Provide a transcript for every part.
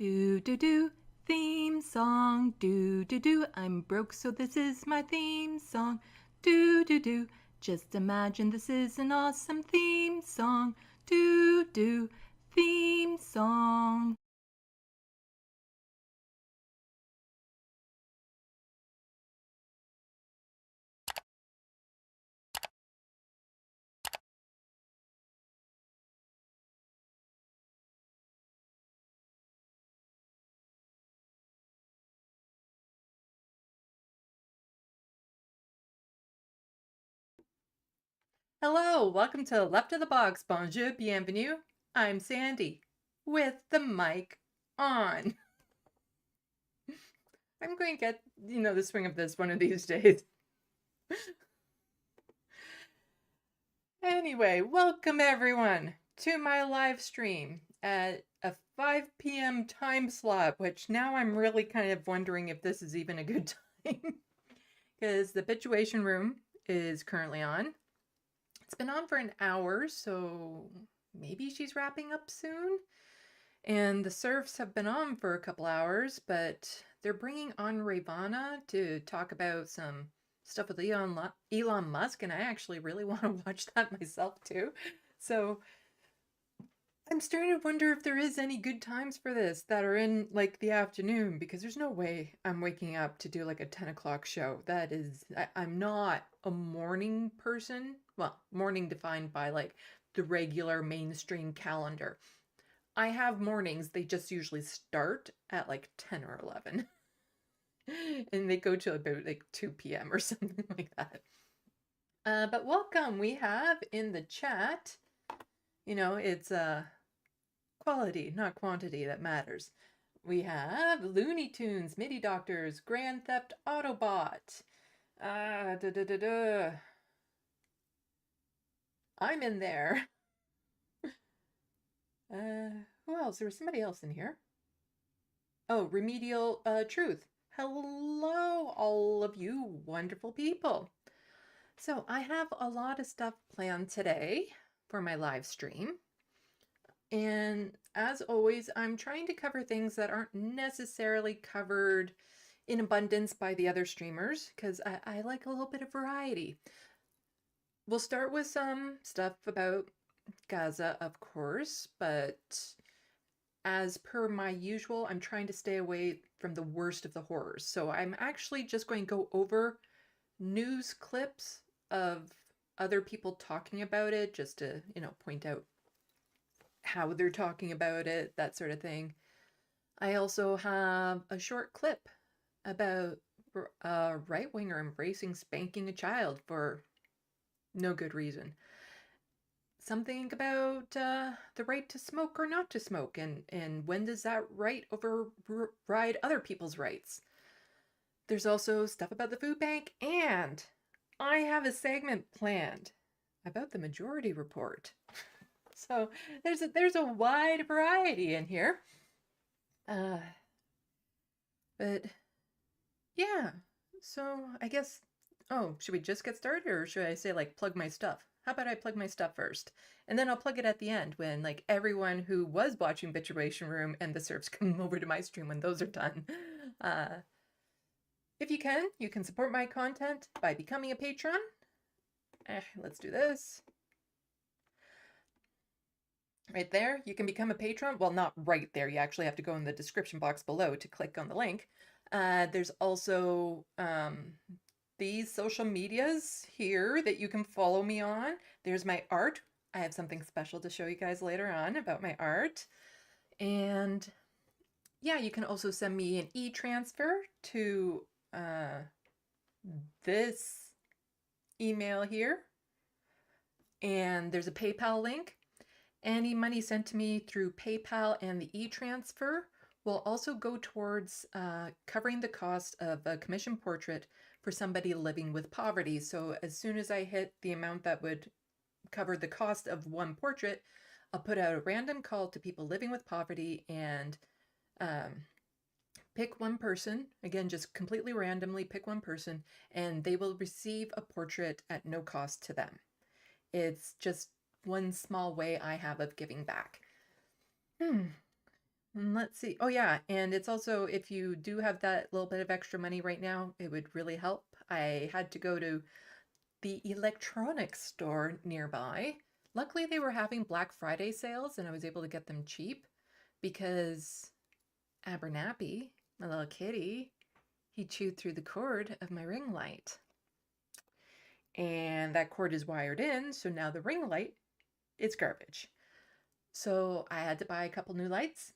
Do do do, theme song. Do do do, I'm broke so this is my theme song. Do do do, just imagine this is an awesome theme song. Do do, theme song. Hello, welcome to Left of the Box. Bonjour, bienvenue. I'm Sandy with the mic on. I'm going to get, the swing of this one of these days. Anyway, welcome everyone to my live stream at a 5 p.m. time slot, which now I'm really kind of wondering if this is even a good time because the Bitchuation Room is currently on. It's been on for an hour, so maybe she's wrapping up soon. And the Surfs have been on for a couple hours, but they're bringing on Ravana to talk about some stuff with Elon Musk, and I actually really want to watch that myself too. So I'm starting to wonder if there is any good times for this that are in like the afternoon, because there's no way I'm waking up to do like a 10 o'clock show. That is, I'm not a morning person. Well, morning defined by like the regular mainstream calendar. I have mornings, they just usually start at like 10 or 11. And they go to about like 2 p.m. or something like that. But welcome. We have in the chat, it's quality, not quantity, that matters. We have Looney Tunes, MIDI Doctors, Grand Theft Autobot. I'm in there. Who else? There was somebody else in here. Oh, Remedial Truth. Hello, all of you wonderful people. So I have a lot of stuff planned today for my live stream. And as always, I'm trying to cover things that aren't necessarily covered in abundance by the other streamers, because I like a little bit of variety. We'll start with some stuff about Gaza, of course, but as per my usual, I'm trying to stay away from the worst of the horrors. So I'm actually just going to go over news clips of other people talking about it, just to, point out how they're talking about it, that sort of thing. I also have a short clip about a right-winger embracing spanking a child for no good reason. Something about the right to smoke or not to smoke, and when does that right override other people's rights? There's also stuff about the food bank, and I have a segment planned about the Majority Report. So there's a wide variety in here. But yeah, so I guess, should we just get started, or should I say like plug my stuff? How about I plug my stuff first? And then I'll plug it at the end when like everyone who was watching Bitchuation Room and the Surfs come over to my stream when those are done. If you can support my content by becoming a patron. Let's do this. Right there, you can become a patron. Well, not right there. You actually have to go in the description box below to click on the link. There's also these social medias here that you can follow me on. There's my art. I have something special to show you guys later on about my art. And yeah, you can also send me an e-transfer to this email here. And there's a PayPal link. Any money sent to me through PayPal and the e-transfer will also go towards covering the cost of a commission portrait for somebody living with poverty. So as soon as I hit the amount that would cover the cost of one portrait, I'll put out a random call to people living with poverty and pick one person, again, just completely randomly pick one person, and they will receive a portrait at no cost to them. It's just one small way I have of giving back. Let's see. Oh, yeah. And it's also, if you do have that little bit of extra money right now, it would really help. I had to go to the electronics store nearby. Luckily, they were having Black Friday sales and I was able to get them cheap because Abernathy, my little kitty, he chewed through the cord of my ring light. And that cord is wired in, so now the ring light is garbage. So I had to buy a couple new lights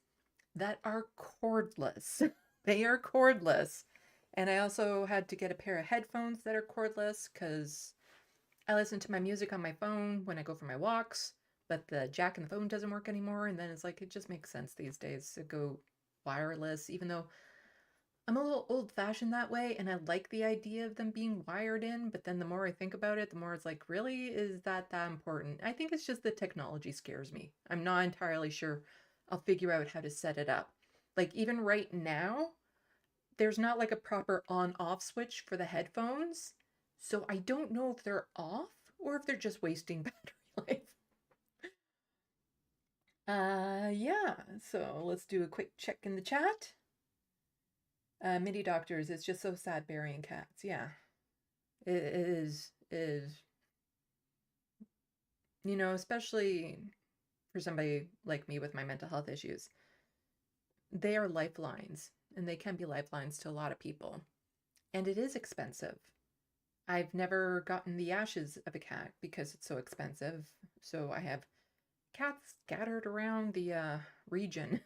that are cordless. They are cordless. And I also had to get a pair of headphones that are cordless because I listen to my music on my phone when I go for my walks, but the jack in the phone doesn't work anymore. And then it's like, it just makes sense these days to go wireless, even though I'm a little old-fashioned that way, and I like the idea of them being wired in, but then the more I think about it, the more it's like, really? Is that important? I think it's just the technology scares me. I'm not entirely sure I'll figure out how to set it up. Like, even right now, there's not like a proper on-off switch for the headphones, so I don't know if they're off or if they're just wasting battery life. Yeah, so let's do a quick check in the chat. Mini doctors, it's just so sad burying cats. Yeah, it is, you know, especially for somebody like me with my mental health issues. They are lifelines, and they can be lifelines to a lot of people. And it is expensive. I've never gotten the ashes of a cat because it's so expensive. So I have cats scattered around the region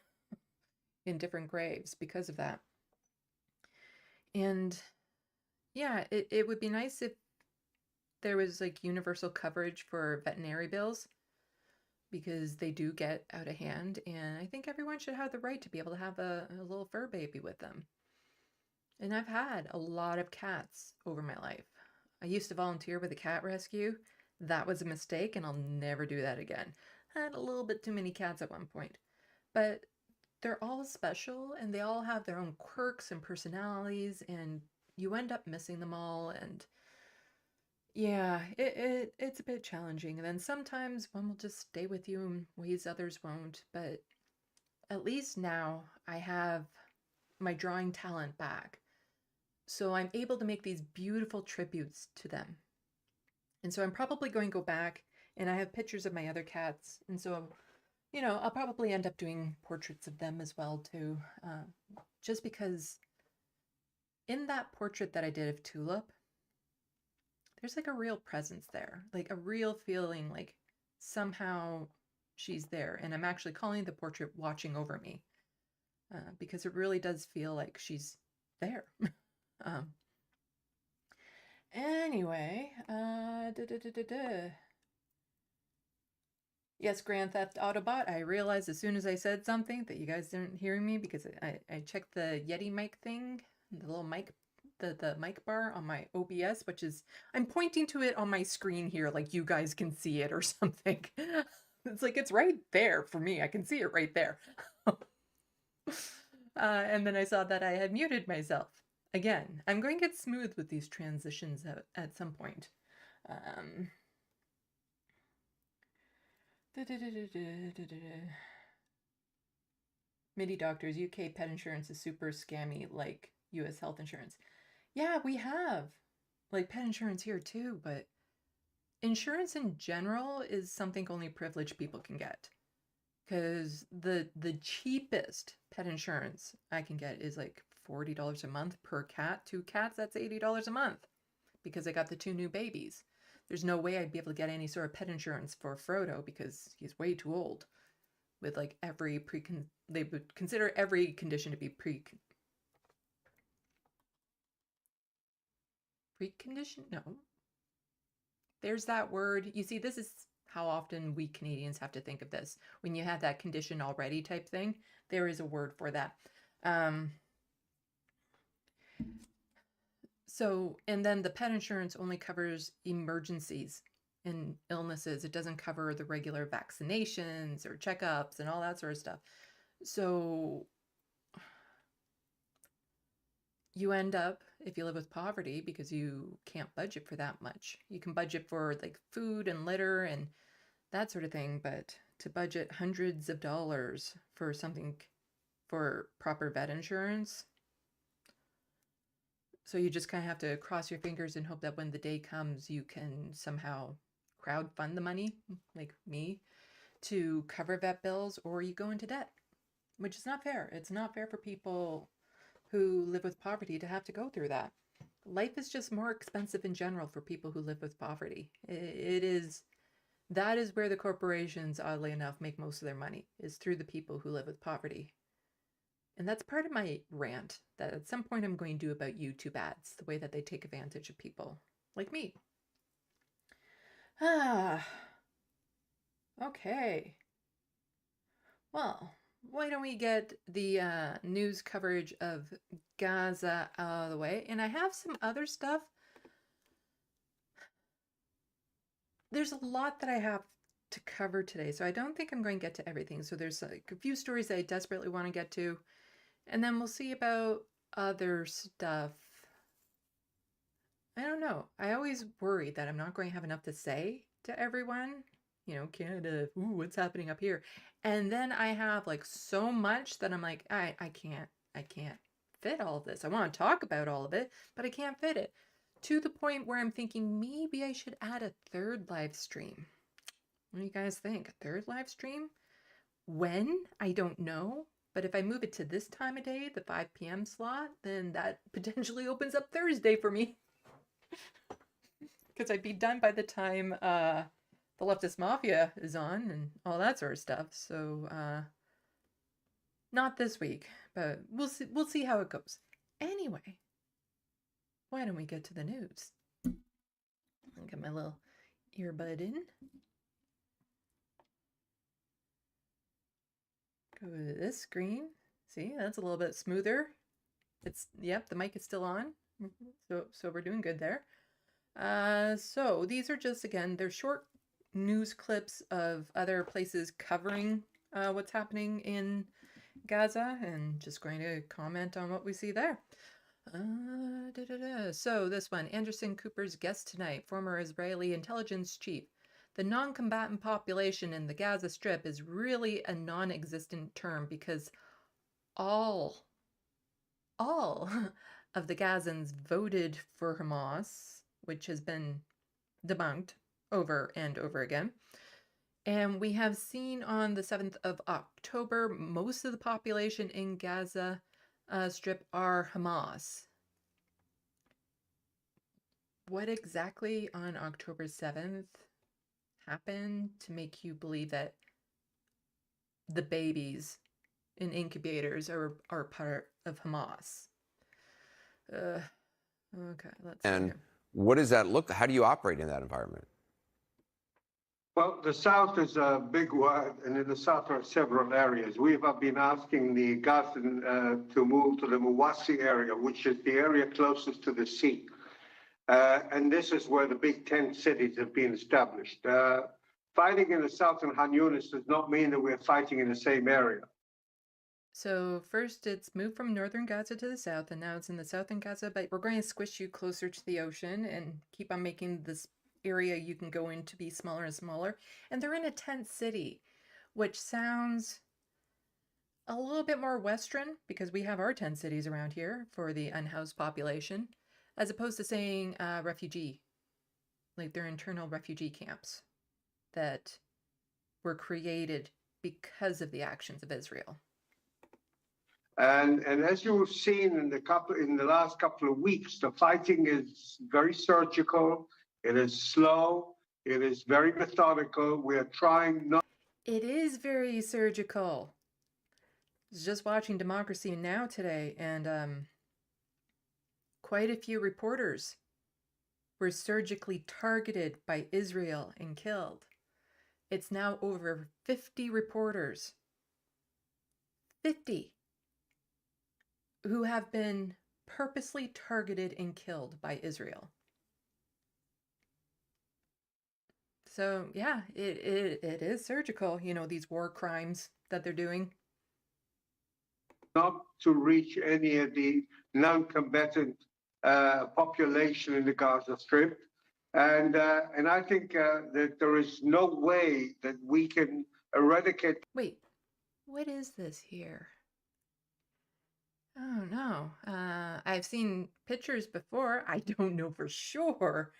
in different graves because of that. And yeah, it would be nice if there was like universal coverage for veterinary bills because they do get out of hand. And I think everyone should have the right to be able to have a little fur baby with them. And I've had a lot of cats over my life. I used to volunteer with a cat rescue. That was a mistake, and I'll never do that again. I had a little bit too many cats at one point. But they're all special, and they all have their own quirks and personalities, and you end up missing them all, and yeah, it's a bit challenging. And then sometimes one will just stay with you in ways others won't. But at least now I have my drawing talent back. So I'm able to make these beautiful tributes to them. And so I'm probably going to go back, and I have pictures of my other cats. And so, you know, I'll probably end up doing portraits of them as well too. Just because in that portrait that I did of Tulip, there's like a real presence there, like a real feeling like somehow she's there. And I'm actually calling the portrait Watching Over Me because it really does feel like she's there. Anyway, yes, Grand Theft Autobot. I realized as soon as I said something that you guys didn't hear me because I checked the Yeti mic thing, the little mic, the mic bar on my OBS, which is, I'm pointing to it on my screen here like you guys can see it or something. It's like, it's right there for me. I can see it right there. And then I saw that I had muted myself. Again, I'm going to get smooth with these transitions at some point. MIDI doctors, UK pet insurance is super scammy like US health insurance. Yeah, we have like pet insurance here too, but insurance in general is something only privileged people can get. Because the cheapest pet insurance I can get is like $40 a month per cat. 2 cats, that's $80 a month because I got the 2 new babies. There's no way I'd be able to get any sort of pet insurance for Frodo because he's way too old. With like every they would consider every condition to be precondition? No. There's that word. You see, this is how often we Canadians have to think of this. When you have that condition already type thing, there is a word for that. So, and then the pet insurance only covers emergencies and illnesses. It doesn't cover the regular vaccinations or checkups and all that sort of stuff. So you end up, if you live with poverty, because you can't budget for that much. You can budget for like food and litter and that sort of thing, but to budget hundreds of dollars for something for proper vet insurance. So you just kind of have to cross your fingers and hope that when the day comes, you can somehow crowdfund the money, like me, to cover vet bills, or you go into debt, which is not fair. It's not fair for people who live with poverty to have to go through that. Life is just more expensive in general for people who live with poverty. It is, that is where the corporations, oddly enough, make most of their money, is through the people who live with poverty. And that's part of my rant that at some point I'm going to do about YouTube ads, the way that they take advantage of people like me. Okay. Well, why don't we get the news coverage of Gaza out of the way? And I have some other stuff. There's a lot that I have to cover today, so I don't think I'm going to get to everything. So there's like a few stories that I desperately want to get to, and then we'll see about other stuff. I don't know. I always worry that I'm not going to have enough to say to everyone. You know, Canada, ooh, what's happening up here? And then I have like so much that I'm like, I can't fit all of this. I want to talk about all of it, but I can't fit it. To the point where I'm thinking maybe I should add a third live stream. What do you guys think? A third live stream? When? I don't know. But if I move it to this time of day, the 5 p.m. slot, then that potentially opens up Thursday for me. Because I'd be done by the time the Leftist Mafia is on and all that sort of stuff. So not this week, but we'll see how it goes. Anyway, why don't we get to the news? I'll get my little earbud in. Go to this screen. See, that's a little bit smoother. It's, yep, the mic is still on. So we're doing good there. So these are just, again, they're short news clips of other places covering what's happening in Gaza, and just going to comment on what we see there. So this one, Anderson Cooper's guest tonight, former Israeli intelligence chief. The non-combatant population in the Gaza Strip is really a non-existent term because all of the Gazans voted for Hamas, which has been debunked over and over again. And we have seen on the 7th of October, most of the population in Gaza Strip are Hamas. What exactly on October 7th happened to make you believe that the babies in incubators are part of Hamas? Okay, let's see. And what does that look? How do you operate in that environment? Well, the South is a big word, and in the South are several areas. We have been asking the Gazan to move to the Mawasi area, which is the area closest to the sea. And this is where the big 10 cities have been established. Fighting in the south in Han Yunis does not mean that we're fighting in the same area. So first it's moved from northern Gaza to the south, and now it's in the southern Gaza, but we're going to squish you closer to the ocean and keep on making this area you can go in to be smaller and smaller. And they're in a tent city, which sounds a little bit more Western, because we have our tent cities around here for the unhoused population, as opposed to saying refugee, like they're internal refugee camps that were created because of the actions of Israel. And as you've seen in the last couple of weeks, the fighting is very surgical. It is slow. It is very methodical. We are trying not. It is very surgical. I was just watching Democracy Now! Today, and quite a few reporters were surgically targeted by Israel and killed. It's now over 50 reporters. 50 who have been purposely targeted and killed by Israel. So yeah, it is surgical, you know, these war crimes that they're doing. Not to reach any of the non-combatant population in the Gaza Strip. And I think that there is no way that we can eradicate. Wait, what is this here? Oh no. I've seen pictures before. I don't know for sure,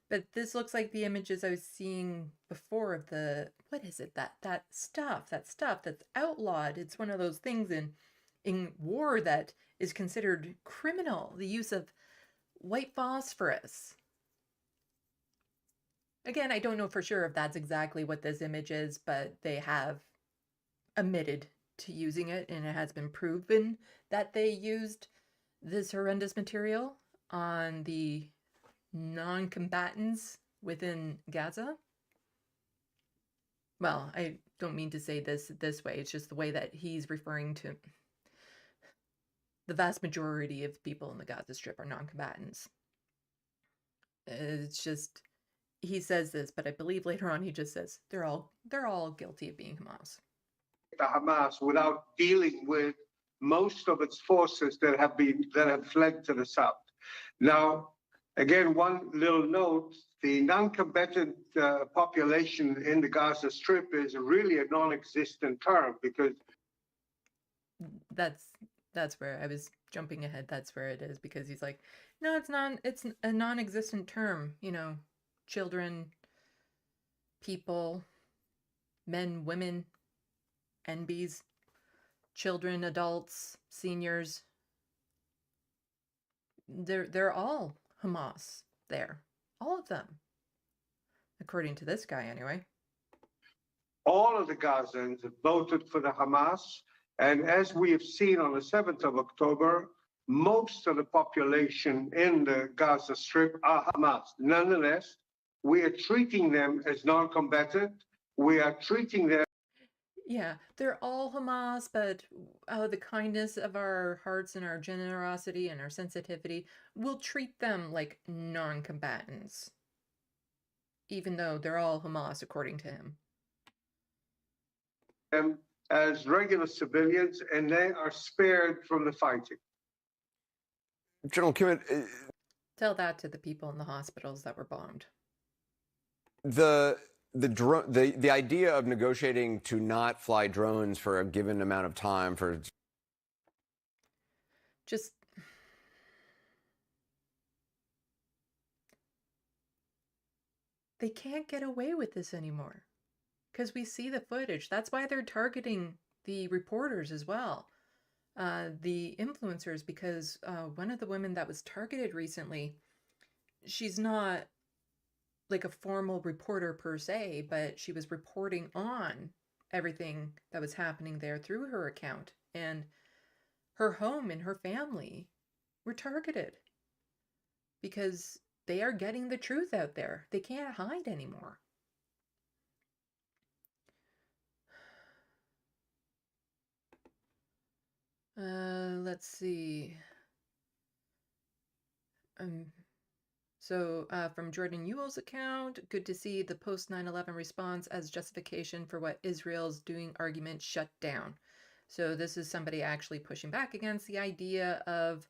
but this looks like the images I was seeing before of the, what is it? That stuff that's outlawed. It's one of those things in war that is considered criminal. The use of white phosphorus. Again, I don't know for sure if that's exactly what this image is, but they have admitted to using it, and it has been proven that they used this horrendous material on the non-combatants within Gaza. Well, I don't mean to say this way. It's just the way that he's referring to the vast majority of people in the Gaza Strip are non-combatants. It's just, he says this, but I believe later on he just says they're all guilty of being Hamas. The Hamas without dealing with most of its forces that have fled to the south. Now, again, one little note: the non-combatant population in the Gaza Strip is really a non-existent term, because that's where I was jumping ahead. That's where it is, because he's like, no, it's a non-existent term. You know, children, people, men, women, NBs, children, adults, seniors. They're all Hamas there. All of them. According to this guy, anyway. all of the Gazans have voted for the Hamas. And as we have seen on the 7th of October, most of the population in the Gaza Strip are Hamas. Nonetheless, we are treating them as non-combatant. We are treating them. Yeah, they're all Hamas, but out of the kindness of our hearts and our generosity and our sensitivity, we'll treat them like non-combatants. Even though they're all Hamas, according to him. As regular civilians, and they are spared from the fighting. General Kimmett, Tell that to the people in the hospitals that were bombed. the idea of negotiating to not fly drones for a given amount of time for Just they can't get away with this anymore because we see the footage. That's why they're targeting the reporters as well, the influencers, because one of the women that was targeted recently, she's not like a formal reporter per se, but she was reporting on everything that was happening there through her account, and her home and her family were targeted because they are getting the truth out there. They can't hide anymore. Let's see. So from Jordan Ewell's account, good to see the post 9/11 response as justification for what Israel's doing argument shut down. So this is somebody actually pushing back against the idea of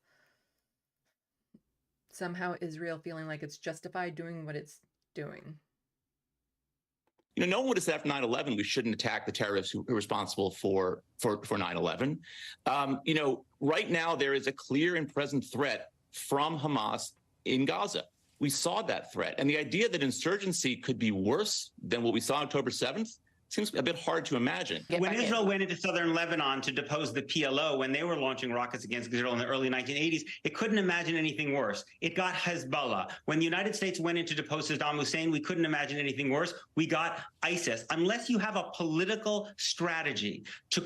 somehow Israel feeling like it's justified doing what it's doing. You know, no one would have said after 9/11 we shouldn't attack the terrorists who are responsible for 9/11. You know, right now there is a clear and present threat from Hamas in Gaza. We saw that threat, and the idea that insurgency could be worse than what we saw on October 7th seems a bit hard to imagine. When Israel went into southern Lebanon to depose the PLO, when they were launching rockets against Israel in the early 1980s, it couldn't imagine anything worse. It got Hezbollah. When the United States went in to depose Saddam Hussein, we couldn't imagine anything worse. We got ISIS. Unless you have a political strategy to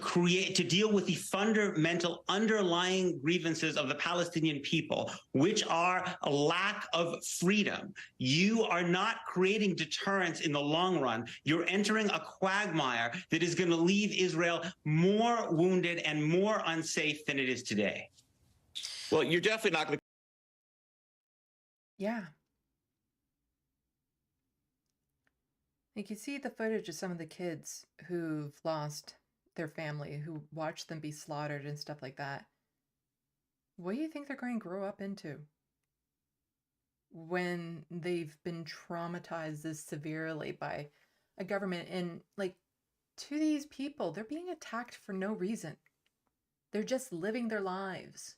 deal with the fundamental underlying grievances of the Palestinian people, which are a lack of freedom, you are not creating deterrence in the long run. You're entering a quagmire that is going to leave Israel more wounded and more unsafe than it is today. Well, you're definitely not going to. Yeah. Like, you see the footage of some of the kids who've lost their family, who watched them be slaughtered and stuff like that. What do you think they're going to grow up into when they've been traumatized this severely by a government? And like, to these people, they're being attacked for no reason. They're just living their lives.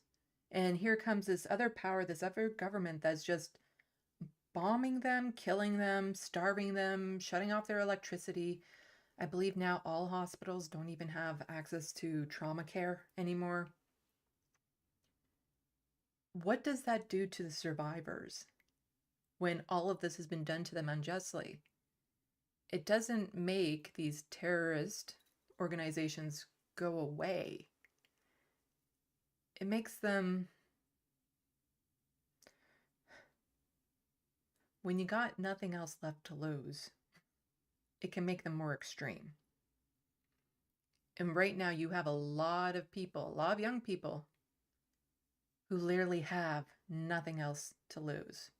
And here comes this other power, this other government that's just bombing them, killing them, starving them, shutting off their electricity. I believe now all hospitals don't even have access to trauma care anymore. What does that do to the survivors when all of this has been done to them unjustly? It doesn't make these terrorist organizations go away. It makes them, when you got nothing else left to lose, it can make them more extreme. And right now you have a lot of people, a lot of young people, who literally have nothing else to lose.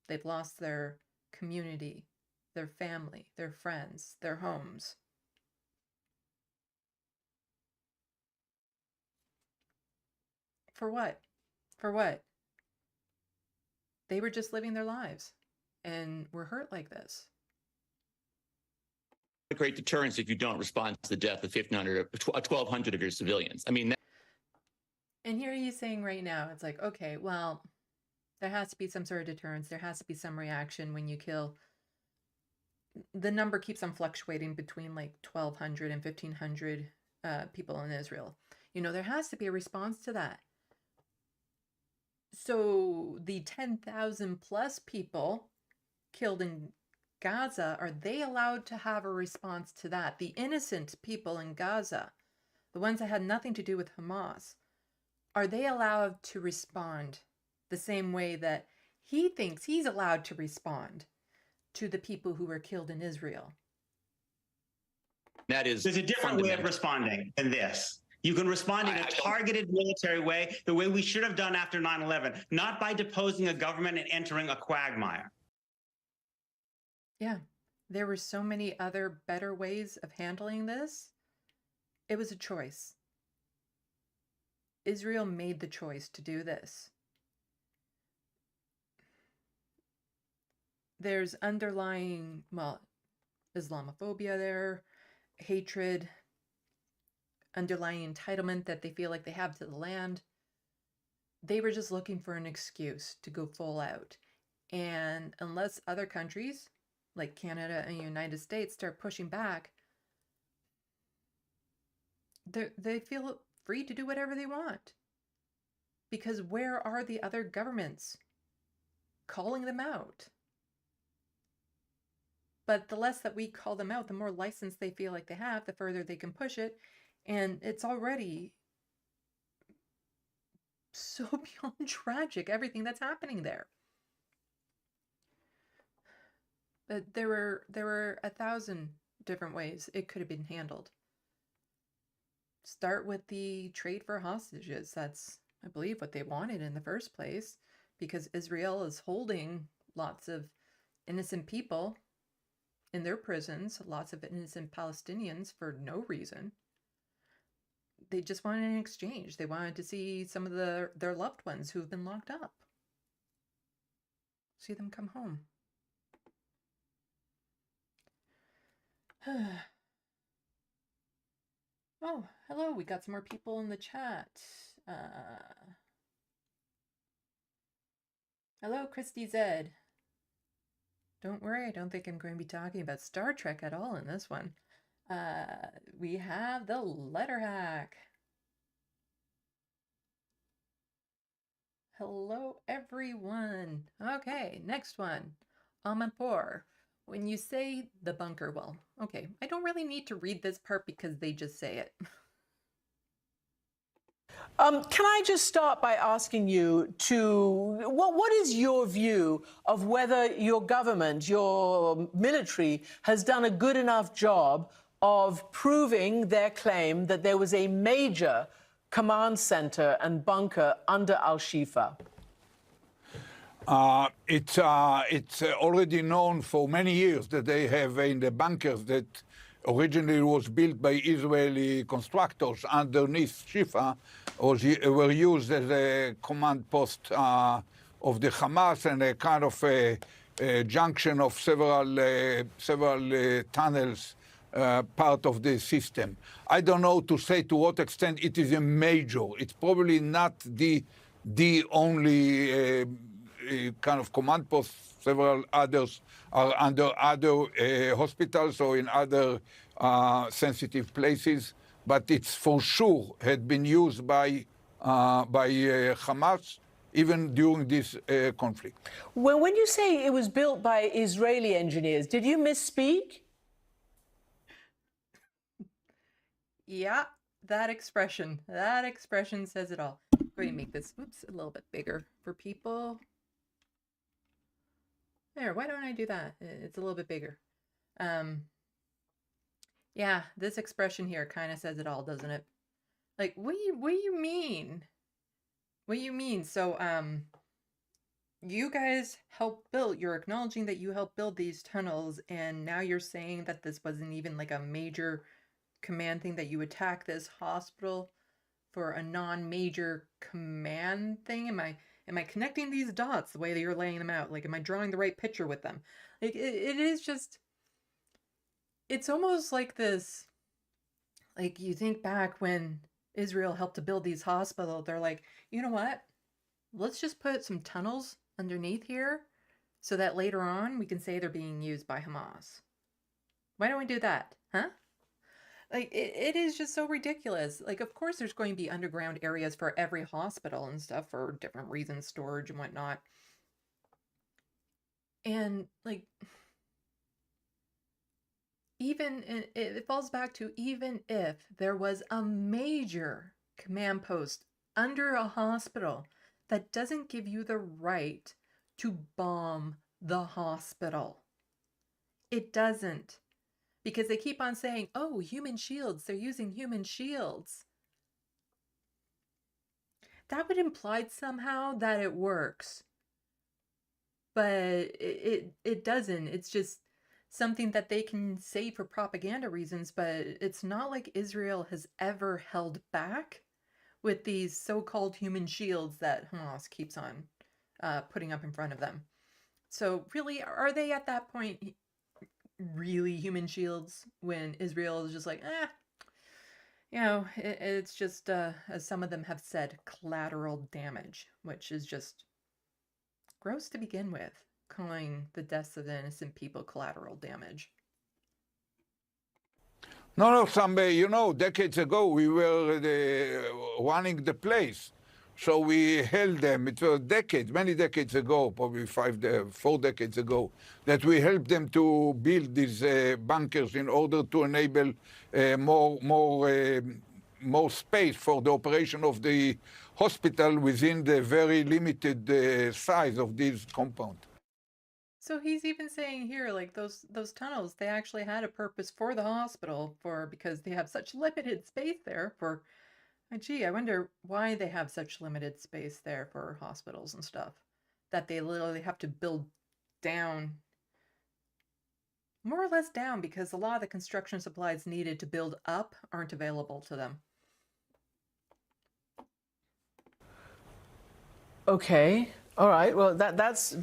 They've lost their community, their family, their friends, their homes. For what? For what? They were just living their lives and were hurt like this. A great deterrence if you don't respond to the death of 1,200 of your civilians. I mean, and here he's saying right now, it's like, okay, well, there has to be some sort of deterrence. There has to be some reaction when you kill. The number keeps on fluctuating between like 1,200 and 1,500 people in Israel. You know, there has to be a response to that. So the 10,000 plus people killed in Gaza, are they allowed to have a response to that? The innocent people in Gaza, the ones that had nothing to do with Hamas, are they allowed to respond the same way that he thinks he's allowed to respond to the people who were killed in Israel? that is, there's a different way of responding than this. You can respond in a targeted military way, the way we should have done after 9/11, not by deposing a government and entering a quagmire. Yeah, there were so many other better ways of handling this. It was a choice. Israel made the choice to do this. There's underlying, well, Islamophobia there, hatred, underlying entitlement that they feel like they have to the land. They were just looking for an excuse to go full out. And unless other countries like Canada and the United States start pushing back, they feel free to do whatever they want. Because where are the other governments calling them out? But the less that we call them out, the more license they feel like they have, the further they can push it. And it's already so beyond tragic, everything that's happening there. But there were 1,000 different ways it could have been handled. Start with the trade for hostages. That's, I believe, what they wanted in the first place, because Israel is holding lots of innocent people in their prisons, lots of innocent Palestinians for no reason. They just wanted an exchange. They wanted to see some of their loved ones who've been locked up. See them come home. Oh, hello. We got some more people in the chat. Hello, Christy Zed. Don't worry, I don't think I'm going to be talking about Star Trek at all in this one. We have the letter hack. Hello, everyone. Okay, next one. Amanpour. When you say the bunker, well, okay, I don't really need to read this part because they just say it. Can I just start by asking you what is your view of whether your government, your military, has done a good enough job of proving their claim that there was a major command center and bunker under Al-Shifa? It's already known for many years that they have in the bunkers that originally was built by Israeli constructors underneath Shifa were used as a command post of the Hamas and a kind of a junction of several tunnels part of the system. I don't know to say to what extent it is a major. It's probably not the only kind of command post. Several others are under other hospitals or in other sensitive places, but it's for sure had been used by Hamas even during this conflict. When you say it was built by Israeli engineers, did you misspeak? Yeah, that expression says it all. I'm going to make this, oops, a little bit bigger for people. There, why don't I do that? It's a little bit bigger. Yeah, this expression here kind of says it all, doesn't it? Like, what do you mean? What do you mean? So, you guys helped build, you're acknowledging that you helped build these tunnels, and now you're saying that this wasn't even like a major command thing, that you attack this hospital for a non-major command thing? Am I connecting these dots the way that you're laying them out? Like, am I drawing the right picture with them? Like, it is just, it's almost like this, like, you think back when Israel helped to build these hospitals, they're like, you know what? Let's just put some tunnels underneath here so that later on we can say they're being used by Hamas. Why don't we do that? Huh? Like, it is just so ridiculous. Like, of course there's going to be underground areas for every hospital and stuff for different reasons, storage and whatnot. And, like, even, it falls back to, even if there was a major command post under a hospital, that doesn't give you the right to bomb the hospital. It doesn't. Because they keep on saying, oh, human shields, they're using human shields. That would imply somehow that it works. But it doesn't. It's just something that they can say for propaganda reasons, but it's not like Israel has ever held back with these so-called human shields that Hamas keeps on putting up in front of them. So really, are they at that point really human shields when Israel is just like, you know, it's just, as some of them have said, collateral damage, which is just gross to begin with, calling the deaths of innocent people collateral damage. No, you know, decades ago we were running the place. So we held them. It was decades, many decades ago, probably 4 decades ago, that we helped them to build these bunkers in order to enable more space for the operation of the hospital within the very limited size of this compound. So he's even saying here, like, those tunnels, they actually had a purpose for the hospital, because they have such limited space there for, gee, I wonder why they have such limited space there for hospitals and stuff, that they literally have to build down, more or less down, because a lot of the construction supplies needed to build up aren't available to them. Okay. All right. Well, that's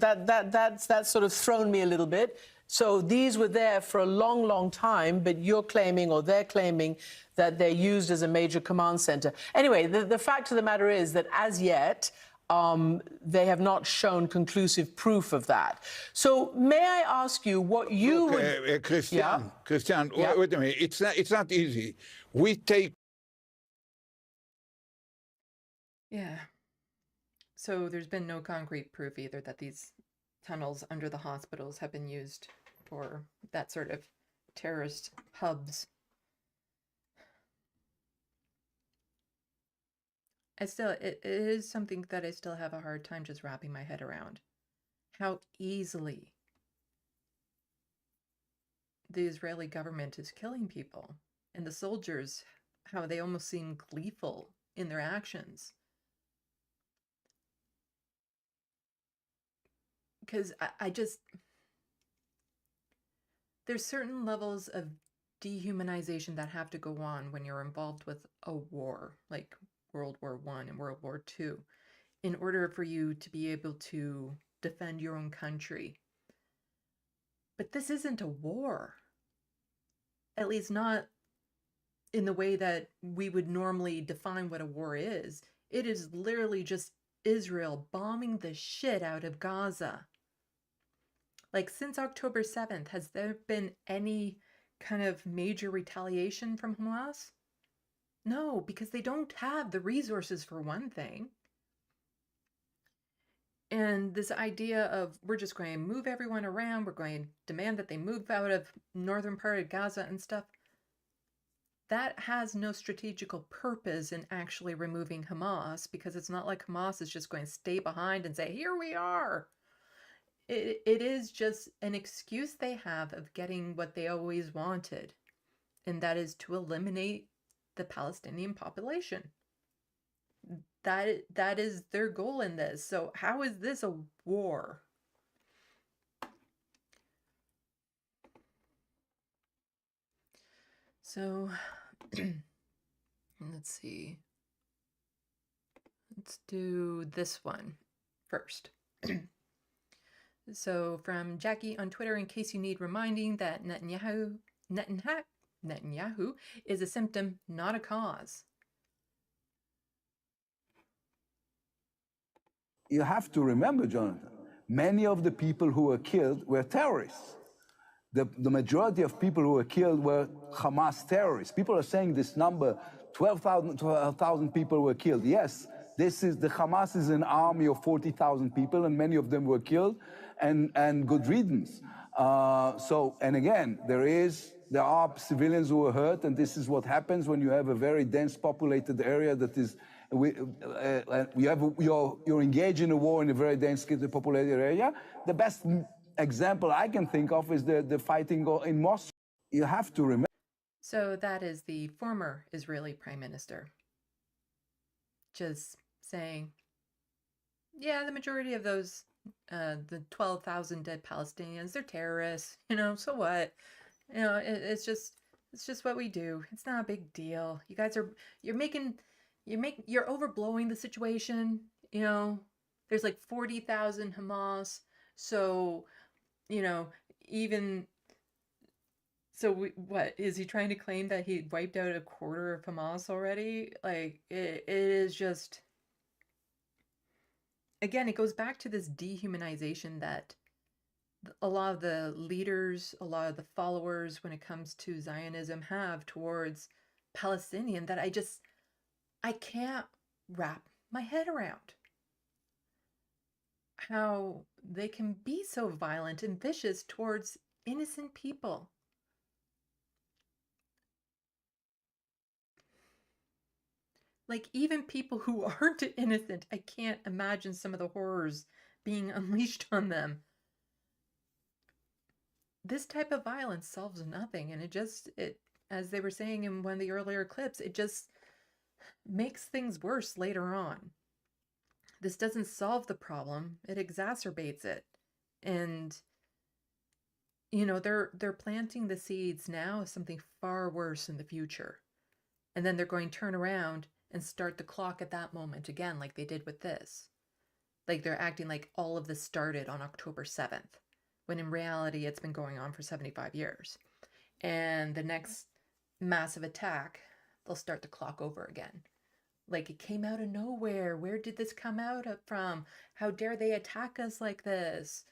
sort of thrown me a little bit. So these were there for a long, long time, but you're claiming, or they're claiming, that they're used as a major command center. Anyway, the fact of the matter is that as yet, they have not shown conclusive proof of that. So may I ask you what you would... Christian, Yeah. Wait a minute. It's not easy. We take... Yeah. So there's been no concrete proof either that these tunnels under the hospitals have been used for that sort of terrorist hubs. It is something that I still have a hard time just wrapping my head around. How easily the Israeli government is killing people, and the soldiers, how they almost seem gleeful in their actions. Because I just, there's certain levels of dehumanization that have to go on when you're involved with a war, like World War I and World War II, in order for you to be able to defend your own country. But this isn't a war. at least not in the way that we would normally define what a war is. It is literally just Israel bombing the shit out of Gaza. Like, since October 7th, has there been any kind of major retaliation from Hamas? No, because they don't have the resources, for one thing. And this idea of we're just going to move everyone around, we're going to demand that they move out of northern part of Gaza and stuff, that has no strategical purpose in actually removing Hamas, because it's not like Hamas is just going to stay behind and say, here we are. It is just an excuse they have of getting what they always wanted, and that is to eliminate the Palestinian population. That is their goal in this. So how is this a war? So let's see. Let's do this one first. So from Jackie on Twitter, in case you need reminding that Netanyahu is a symptom, not a cause. You have to remember, Jonathan, many of the people who were killed were terrorists. The majority of people who were killed were Hamas terrorists. People are saying this number, 12,000 people were killed. Yes, the Hamas is an army of 40,000 people, and many of them were killed, and good riddance. And again, there are civilians who were hurt, and this is what happens when you have a very dense populated area that is, you're engaged in a war in a very densely populated area. The best example I can think of is the fighting in Mosul. You have to remember. So that is the former Israeli prime minister just saying, yeah, the majority of those, the 12,000 dead Palestinians, they're terrorists, so what? It's just what we do. It's not a big deal. You guys you're overblowing the situation. There's like 40,000 Hamas. So, what is he trying to claim, that he wiped out a quarter of Hamas already? Like, it is just, again, it goes back to this dehumanization that a lot of the leaders, a lot of the followers when it comes to Zionism have towards Palestinian, that I can't wrap my head around. How they can be so violent and vicious towards innocent people. Like, even people who aren't innocent, I can't imagine some of the horrors being unleashed on them. This type of violence solves nothing, and it, as they were saying in one of the earlier clips, it just makes things worse later on. This doesn't solve the problem, it exacerbates it. And they're planting the seeds now of something far worse in the future. And then they're going to turn around and start the clock at that moment again, like they did with this. Like, they're acting like all of this started on October 7th, when in reality it's been going on for 75 years. And the next massive attack, they'll start the clock over again. Like, it came out of nowhere. Where did this come out from? How dare they attack us like this?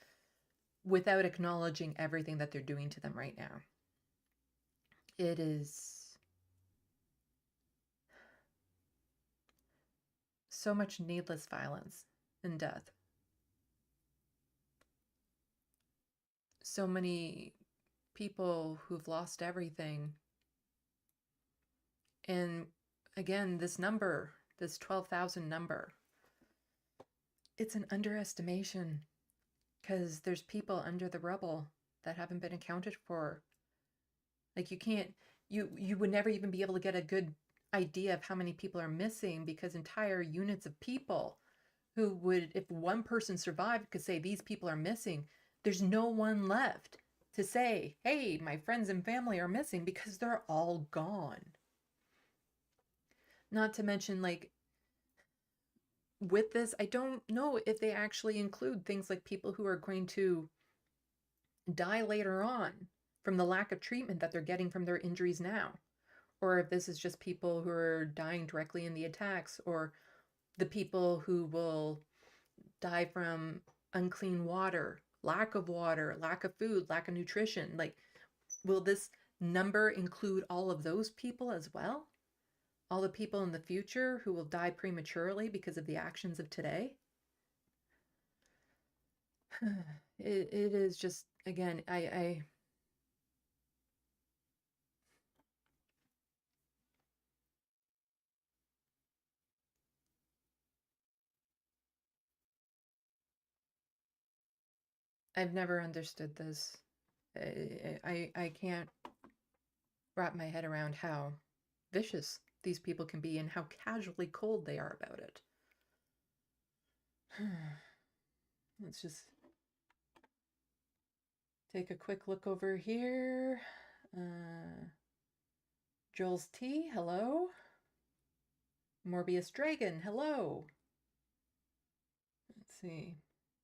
Without acknowledging everything that they're doing to them right now. It is so much needless violence and death. So many people who've lost everything. And again, this number, this 12,000 number, it's an underestimation, because there's people under the rubble that haven't been accounted for. Like, you would never even be able to get a good idea of how many people are missing, because entire units of people who would, if one person survived, could say these people are missing. There's no one left to say, hey, my friends and family are missing, because they're all gone. Not to mention, like, with this, I don't know if they actually include things like people who are going to die later on from the lack of treatment that they're getting from their injuries now, or if this is just people who are dying directly in the attacks, or the people who will die from unclean water, lack of food, lack of nutrition. Like, will this number include all of those people as well? All the people in the future who will die prematurely because of the actions of today? It is just, again, I've never understood this. I can't wrap my head around how vicious these people can be and how casually cold they are about it. Let's just take a quick look over here. Jules T, hello. Morbius Dragon, hello. Let's see.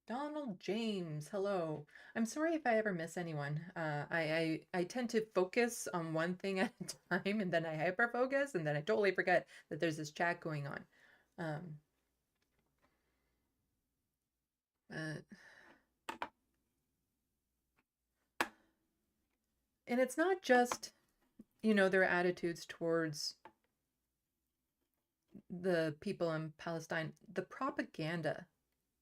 Donald James, hello. I'm sorry if I ever miss anyone. I tend to focus on one thing at a time, and then I hyper focus, and then I totally forget that there's this chat going on. And it's not just, you know, their attitudes towards the people in Palestine. The propaganda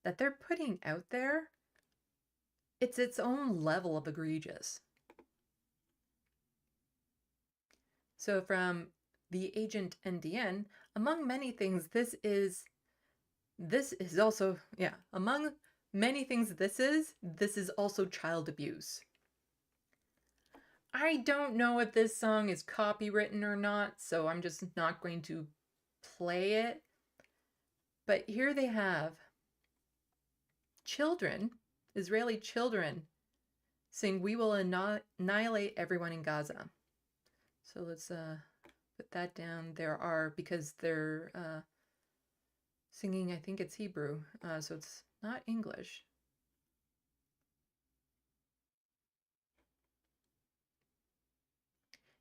that they're putting out there, it's its own level of egregious. So from the agent NDN, among many things, this is also, yeah, among many things this is also child abuse. I don't know if this song is copywritten or not, so I'm just not going to play it. But here they have children, Israeli children, saying, "We will annihilate everyone in Gaza." So let's put that down. There are, because they're singing, I think it's Hebrew, so it's not English.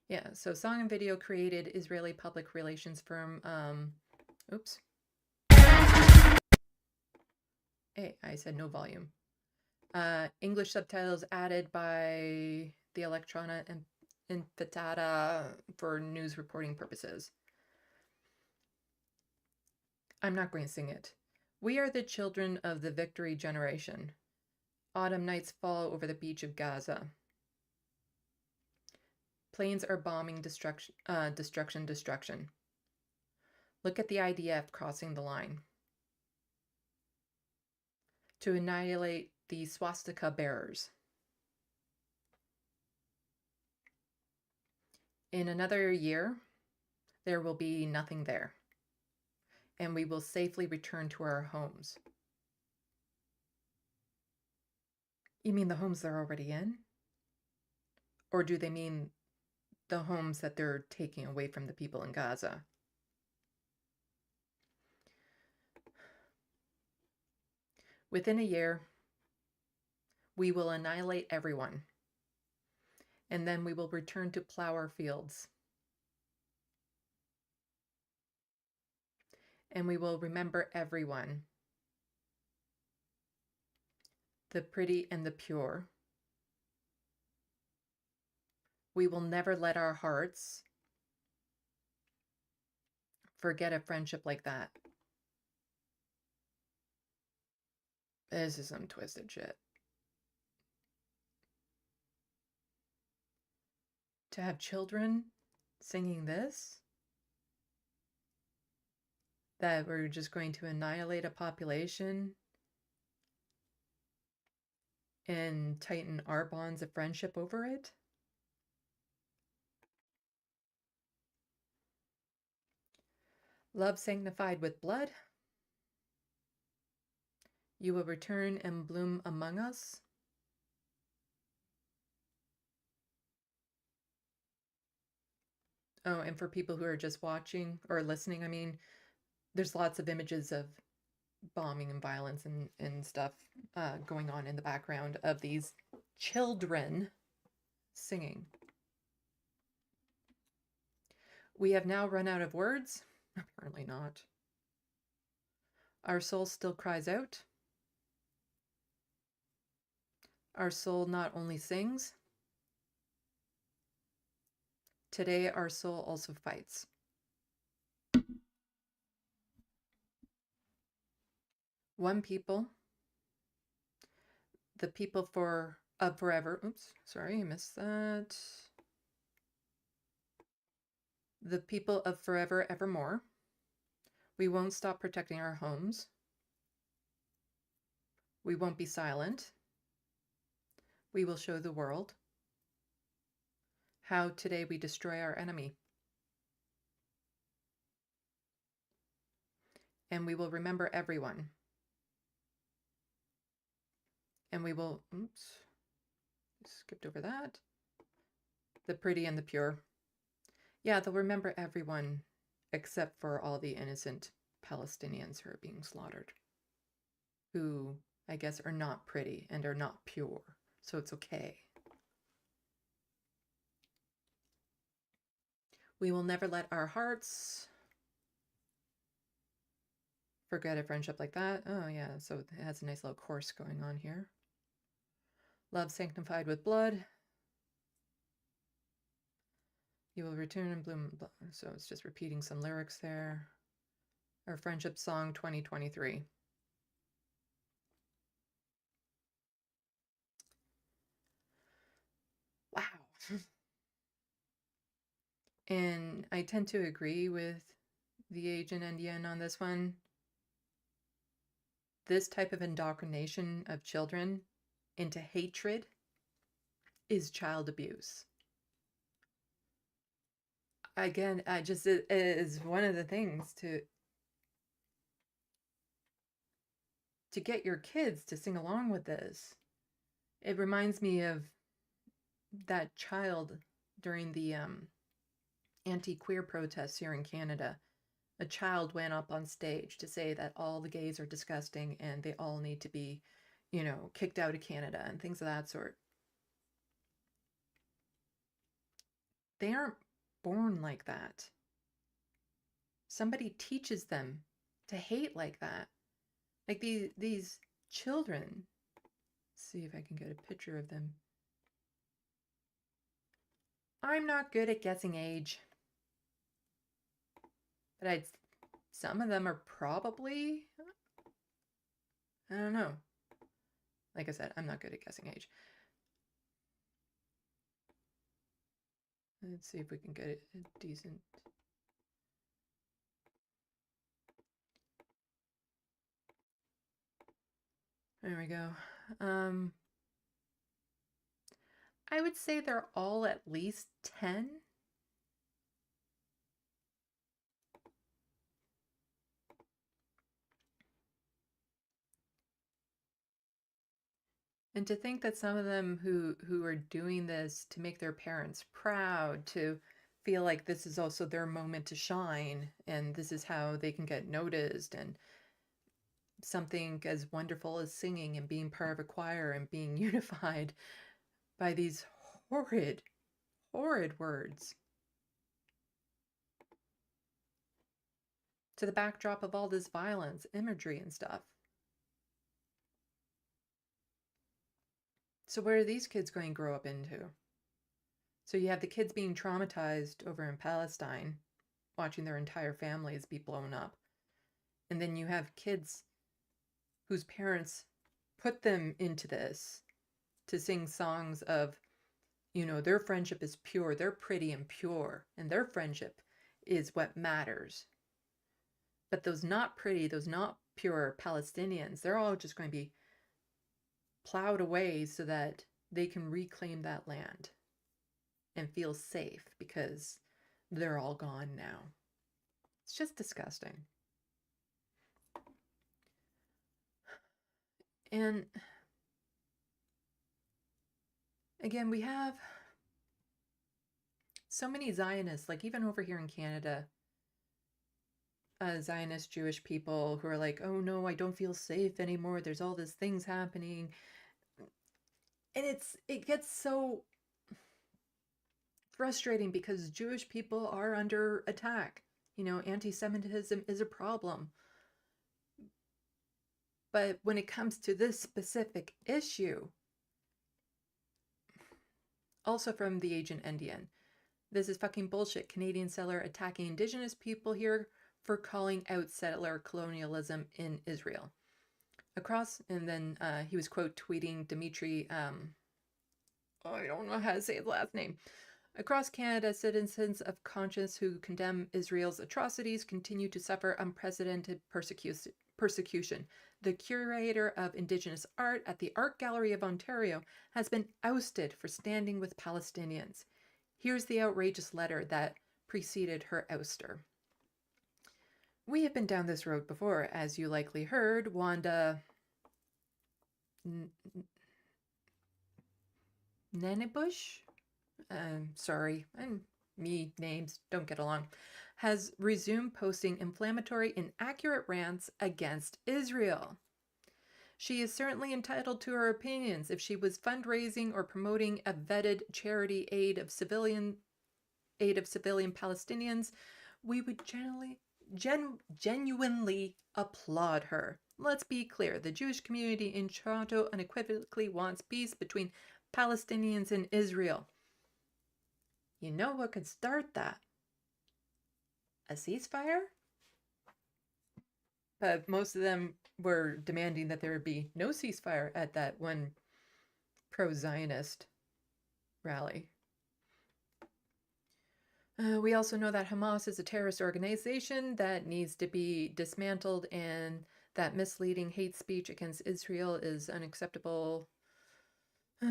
Yeah, so song and video created Israeli public relations firm, oops. Hey, I said no volume. English subtitles added by the Electrona and Infatata for news reporting purposes. I'm not going to sing it. We are the children of the victory generation. Autumn nights fall over the beach of Gaza. Planes are bombing destruction. Look at the IDF crossing the line to annihilate the swastika bearers. In another year, there will be nothing there, and we will safely return to our homes. You mean the homes they're already in? Or do they mean the homes that they're taking away from the people in Gaza? Within a year, we will annihilate everyone, and then we will return to plow our fields. And we will remember everyone, the pretty and the pure. We will never let our hearts forget a friendship like that. This is some twisted shit. To have children singing this, that we're just going to annihilate a population and tighten our bonds of friendship over it? Love sanctified with blood. You will return and bloom among us. Oh, and for people who are just watching or listening, I mean, there's lots of images of bombing and violence and stuff going on in the background of these children singing. We have now run out of words. Apparently not. Our soul still cries out. Our soul not only sings, today our soul also fights. One people, the people of forever. Oops, sorry, I missed that. The people of forever evermore. We won't stop protecting our homes. We won't be silent. We will show the world how today we destroy our enemy. And we will remember everyone. And we will, oops, skipped over that. The pretty and the pure. Yeah, they'll remember everyone except for all the innocent Palestinians who are being slaughtered, who I guess are not pretty and are not pure, so it's okay. We will never let our hearts forget a friendship like that. Oh yeah, so it has a nice little course going on here. Love sanctified with blood. You will return and bloom. So it's just repeating some lyrics there. Our friendship song 2023. Wow. And I tend to agree with the Agent Indian on this one. This type of indoctrination of children into hatred is child abuse. Again, it is one of the things to get your kids to sing along with this. It reminds me of that child during the anti-queer protests here in Canada. A child went up on stage to say that all the gays are disgusting and they all need to be, you know, kicked out of Canada and things of that sort. They aren't born like that. Somebody teaches them to hate like that. Like these children. Let's see if I can get a picture of them. I'm not good at guessing age. But some of them are probably, I don't know. Like I said, I'm not good at guessing age. Let's see if we can get a decent. There we go. I would say they're all at least 10. And to think that some of them who are doing this to make their parents proud, to feel like this is also their moment to shine, and this is how they can get noticed, and something as wonderful as singing and being part of a choir and being unified by these horrid, horrid words. To the backdrop of all this violence, imagery and stuff. So where are these kids going to grow up into? So you have the kids being traumatized over in Palestine, watching their entire families be blown up. And then you have kids whose parents put them into this to sing songs of, you know, their friendship is pure, they're pretty and pure, and their friendship is what matters. But those not pretty, those not pure Palestinians, they're all just going to be plowed away so that they can reclaim that land and feel safe because they're all gone now. It's just disgusting. And again, we have so many Zionists, like even over here in Canada, Zionist Jewish people who are like, oh no, I don't feel safe anymore. There's all these things happening. And it gets so frustrating because Jewish people are under attack. You know, anti-Semitism is a problem. But when it comes to this specific issue, also from the Agent Endian, this is fucking bullshit. Canadian settler attacking Indigenous people here for calling out settler colonialism in Israel. Across, and then he was quote tweeting Dimitri, I don't know how to say his last name. Across Canada, citizens of conscience who condemn Israel's atrocities continue to suffer unprecedented persecution. The curator of Indigenous art at the Art Gallery of Ontario has been ousted for standing with Palestinians. Here's the outrageous letter that preceded her ouster. We have been down this road before, as you likely heard. Wanda Nanibush? Sorry, me names don't get along. Has resumed posting inflammatory, inaccurate rants against Israel. She is certainly entitled to her opinions. If she was fundraising or promoting a vetted charity aid of civilian Palestinians, we would genuinely applaud her. Let's be clear, the Jewish community in Toronto unequivocally wants peace between Palestinians and Israel. You know what could start that? A ceasefire? But most of them were demanding that there be no ceasefire at that one pro-Zionist rally. We also know that Hamas is a terrorist organization that needs to be dismantled and that misleading hate speech against Israel is unacceptable. We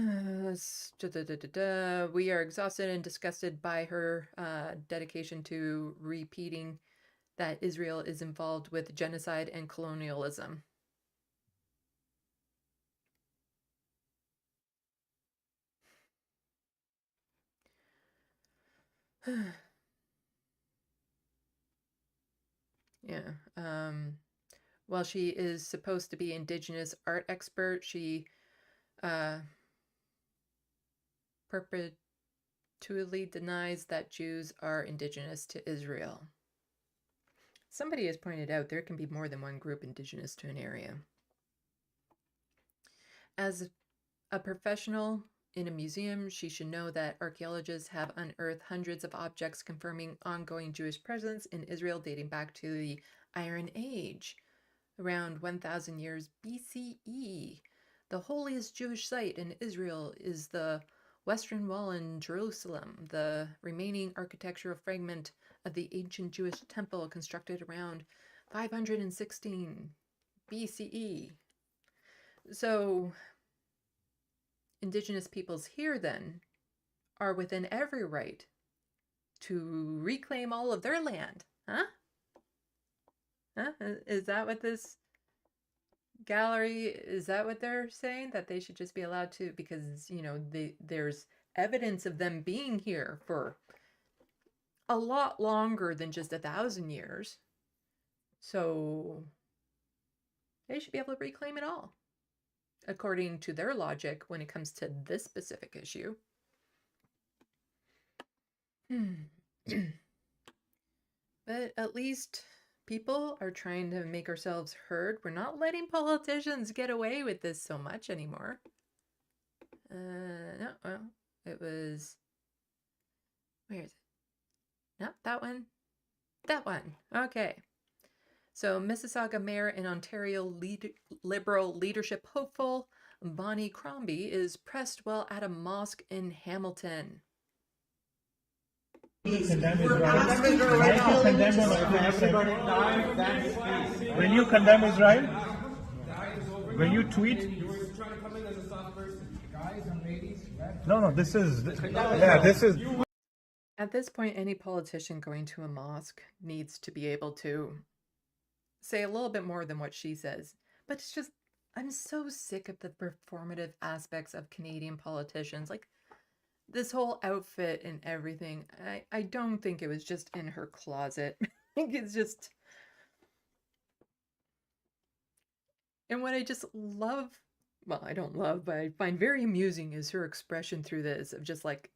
are exhausted and disgusted by her dedication to repeating that Israel is involved with genocide and colonialism. Yeah. While she is supposed to be Indigenous art expert, she perpetually denies that Jews are indigenous to Israel. Somebody has pointed out there can be more than one group indigenous to an area. As a professional in a museum, she should know that archaeologists have unearthed hundreds of objects confirming ongoing Jewish presence in Israel dating back to the Iron Age, around 1000 years BCE. The holiest Jewish site in Israel is the Western Wall in Jerusalem, the remaining architectural fragment of the ancient Jewish temple constructed around 516 BCE. So, Indigenous peoples here, then, are within every right to reclaim all of their land. Huh? Huh? Is that what this gallery, is that what they're saying? That they should just be allowed to, because, you know, there's evidence of them being here for a lot longer than just 1,000 years. So they should be able to reclaim it all, according to their logic when it comes to this specific issue. But at least people are trying to make ourselves heard. We're not letting politicians get away with this so much anymore. No, well, it was, where is it? No, that one. That one. Okay. So Mississauga Mayor and Ontario Liberal leadership hopeful Bonnie Crombie is pressed while at a mosque in Hamilton. When you condemn Israel, when you tweet, no, this is. At this point, any politician going to a mosque needs to be able to say a little bit more than what she says. But it's just, I'm so sick of the performative aspects of Canadian politicians. Like, this whole outfit and everything, I don't think it was just in her closet. I think it's just... And what I just love, well, I don't love, but I find very amusing is her expression through this of just like,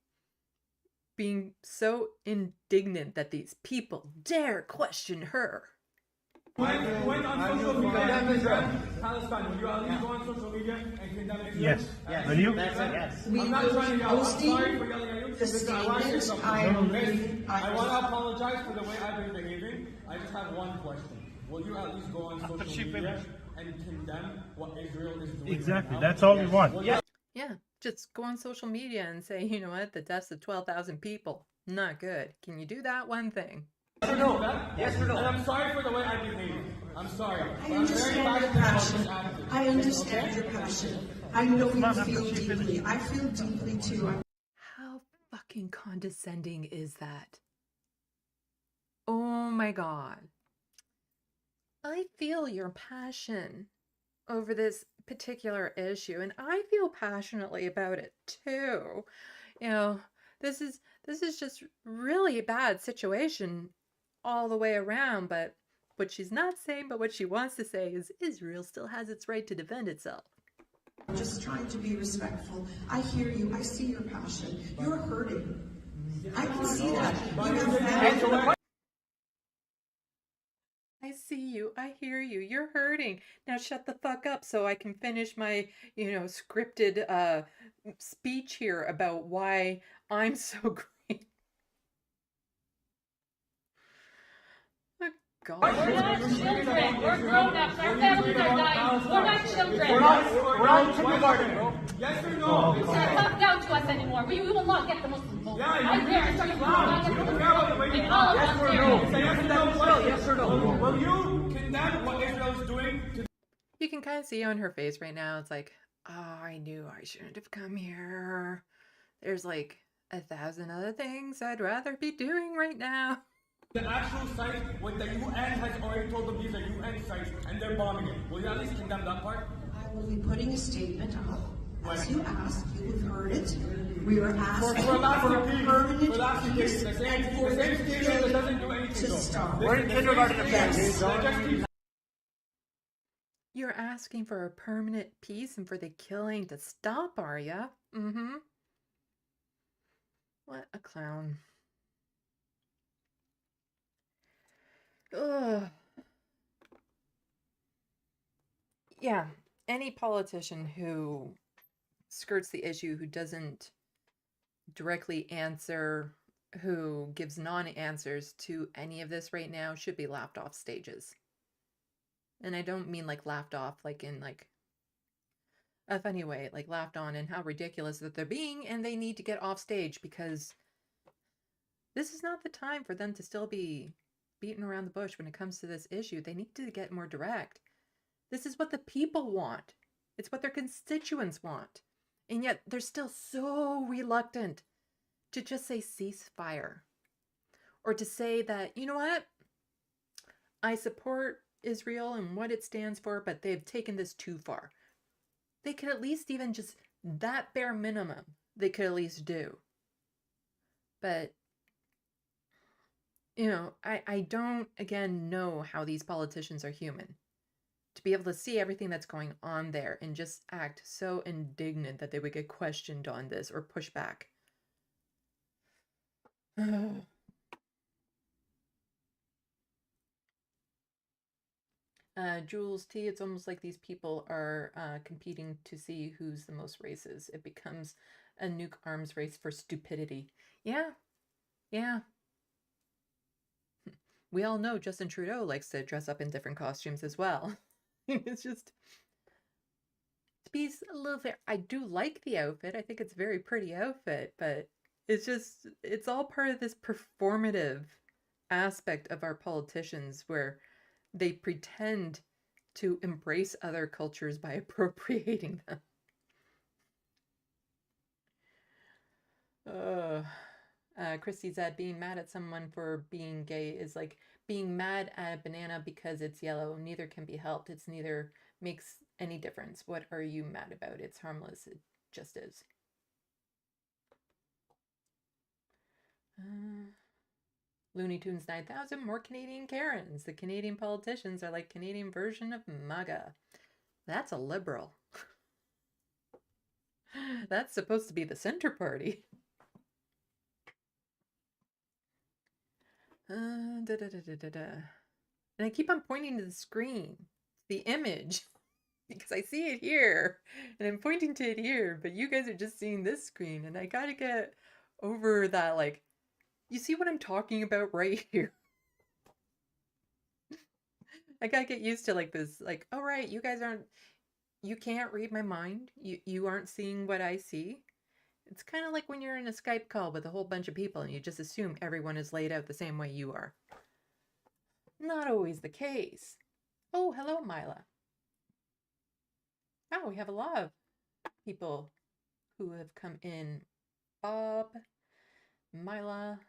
being so indignant that these people dare question her. When on social media, Palestine, will you at least go on social media and condemn Israel? Yes. Will you? Yes. We will be posting the statement. I want to apologize for the way I've been behaving. I just have one question. Will you at least go on social media and condemn what Israel is doing? Exactly. That's all we want. Yeah, just go on social media and say, you know what, the deaths of 12,000 people, not good. Can you do that one thing? Yes or no? Yes or no? And I'm sorry for the way I behave. I'm sorry. I understand your passion. I understand your passion. I know you feel deeply. I feel deeply too. How fucking condescending is that? Oh my God. I feel your passion over this particular issue, and I feel passionately about it too. You know, this is just really a bad situation all the way around, but what she's not saying, but what she wants to say is Israel still has its right to defend itself. I'm just trying to be respectful. I hear you. I see your passion. You're hurting. I can see that. You have family. I see you. I hear you. You're hurting. Now shut the fuck up so I can finish my, scripted speech here about why I'm so great. God. We're not children. We're grown-ups. Our families are dying. We're not children. We're not kindergarten, bro. Yes or no? It's not talk down to us anymore. We will not get the Muslim vote. I dare to start not get the Muslim vote. And all of us there. Yes or no? Will you condemn what Israel is doing to... You can kind of see on her face right now, it's like, oh, I knew I shouldn't have come here. There's like 1,000 other things I'd rather be doing right now. The actual site, when the UN has already told them these are UN sites and they're bombing it. Will you at least condemn that part? I will be putting a statement up. As you asked, you have heard it. We are asking for permanent peace and for the to stop. We're in kindergarten again. You're asking for a permanent peace and for the killing to stop, are ya? Mm-hmm. What a clown. Ugh. Yeah, any politician who skirts the issue, who doesn't directly answer, who gives non-answers to any of this right now should be laughed off stages. And I don't mean like laughed off like in like a funny way, like laughed on and how ridiculous that they're being, and they need to get off stage because this is not the time for them to still be beating around the bush when it comes to this issue. They need to get more direct. This is what the people want. It's what their constituents want. And yet they're still so reluctant to just say ceasefire. Or to say that, you know what? I support Israel and what it stands for, but they've taken this too far. They could at least even just that bare minimum they could at least do. But I don't, again, know how these politicians are human. To be able to see everything that's going on there and just act so indignant that they would get questioned on this or push back. Jules T, it's almost like these people are competing to see who's the most races. It becomes a nuke arms race for stupidity. Yeah. We all know Justin Trudeau likes to dress up in different costumes as well. It's just, to be a little fair, I do like the outfit. I think it's a very pretty outfit, but it's all part of this performative aspect of our politicians where they pretend to embrace other cultures by appropriating them. Christy said being mad at someone for being gay is like being mad at a banana because it's yellow. Neither can be helped. It's neither makes any difference. What are you mad about? It's harmless. It just is. Looney Tunes 9000, more Canadian Karens. The Canadian politicians are like Canadian version of MAGA. That's a liberal. That's supposed to be the center party. Da, da, da, da, da, da. And I keep on pointing to the screen, the image, because I see it here, and I'm pointing to it here, but you guys are just seeing this screen, and I gotta get over that, like, you see what I'm talking about right here? I gotta get used to, like, this, like, all right, you guys aren't, you can't read my mind. You aren't seeing what I see. It's kind of like when you're in a Skype call with a whole bunch of people and you just assume everyone is laid out the same way you are. Not always the case. Oh, hello, Mila. Oh, we have a lot of people who have come in. Bob, Mila,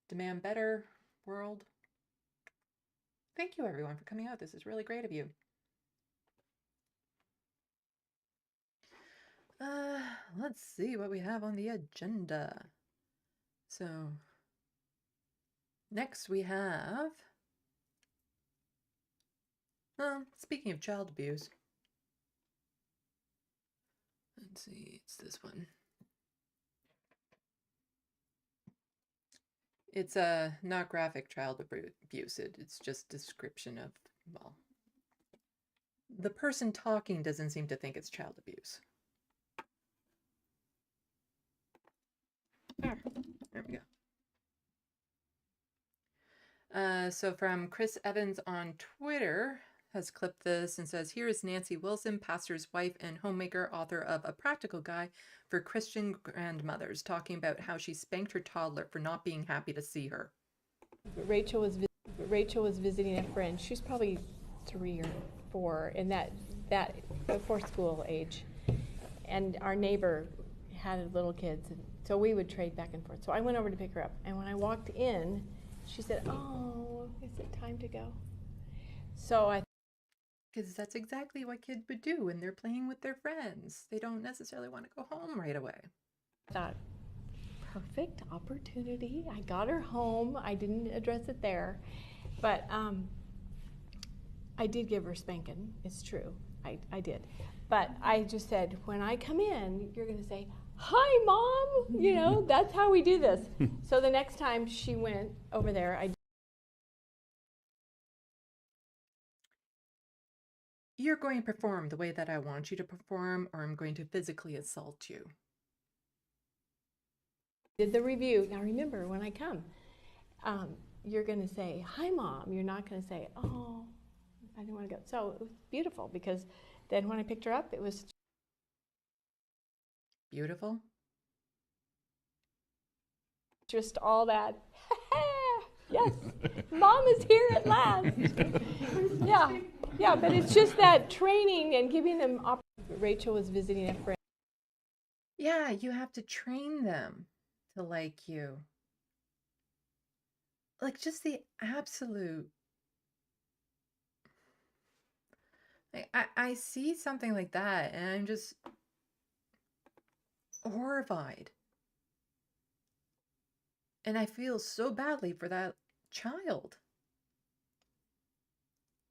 Demand Better World. Thank you, everyone, for coming out. This is really great of you. Let's see what we have on the agenda. So, next we have, speaking of child abuse, let's see, it's this one. It's not graphic child abuse. It's just description of, well, the person talking doesn't seem to think it's child abuse. There we go. So from Chris Evans on Twitter has clipped this and says, here is Nancy Wilson, pastor's wife and homemaker, author of A Practical Guide for Christian Grandmothers, talking about how she spanked her toddler for not being happy to see her. Rachel was visiting a friend. She was probably 3 or 4 in that before school age, and our neighbor had little kids, and so we would trade back and forth. So I went over to pick her up, and when I walked in, she said, "Oh, is it time to go?" So because that's exactly what kids would do when they're playing with their friends. They don't necessarily want to go home right away. Thought, perfect opportunity. I got her home. I didn't address it there, but I did give her spanking. It's true. I did. But I just said, when I come in, you're going to say, "Hi, Mom." You know, that's how we do this. So the next time she went over there, You're going to perform the way that I want you to perform, or I'm going to physically assault you. did the review. Now remember, when I come, you're going to say, "Hi, Mom." You're not going to say, "Oh, I didn't want to go." So it was beautiful, because then when I picked her up, it was beautiful. Just all that. Yes, Mom is here at last. Yeah, but it's just that training and giving them. Rachel was visiting a friend. Yeah, you have to train them to like you. Like, just the absolute. Like, I see something like that, and I'm just horrified. And I feel so badly for that child.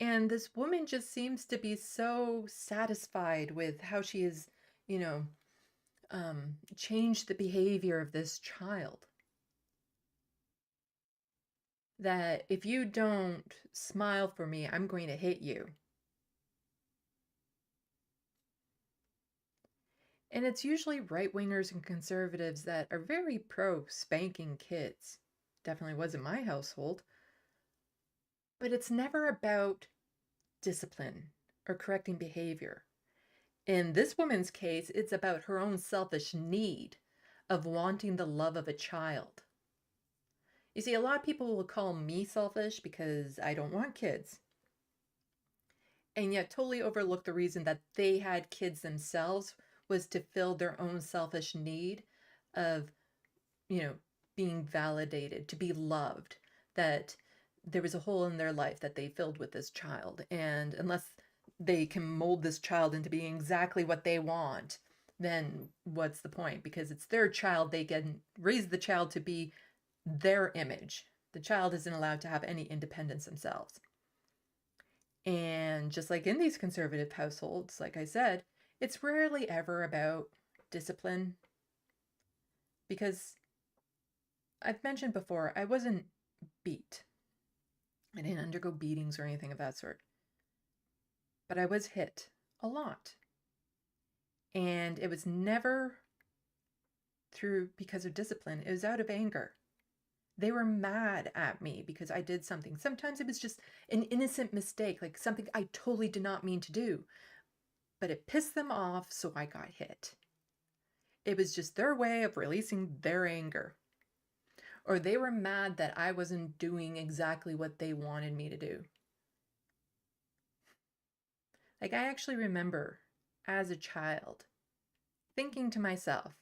And this woman just seems to be so satisfied with how she has, changed the behavior of this child. That if you don't smile for me, I'm going to hit you. And it's usually right-wingers and conservatives that are very pro-spanking kids. Definitely was in my household. But it's never about discipline or correcting behavior. In this woman's case, it's about her own selfish need of wanting the love of a child. You see, a lot of people will call me selfish because I don't want kids, and yet totally overlook the reason that they had kids themselves was to fill their own selfish need of, being validated, to be loved, that there was a hole in their life that they filled with this child. And unless they can mold this child into being exactly what they want, then what's the point? Because it's their child, they can raise the child to be their image. The child isn't allowed to have any independence themselves. And just like in these conservative households, like I said, it's rarely ever about discipline, because I've mentioned before, I wasn't beat. I didn't undergo beatings or anything of that sort. But I was hit a lot. And it was never because of discipline. It was out of anger. They were mad at me because I did something. Sometimes it was just an innocent mistake, like something I totally did not mean to do. But it pissed them off, so I got hit. It was just their way of releasing their anger. Or they were mad that I wasn't doing exactly what they wanted me to do. Like, I actually remember as a child thinking to myself,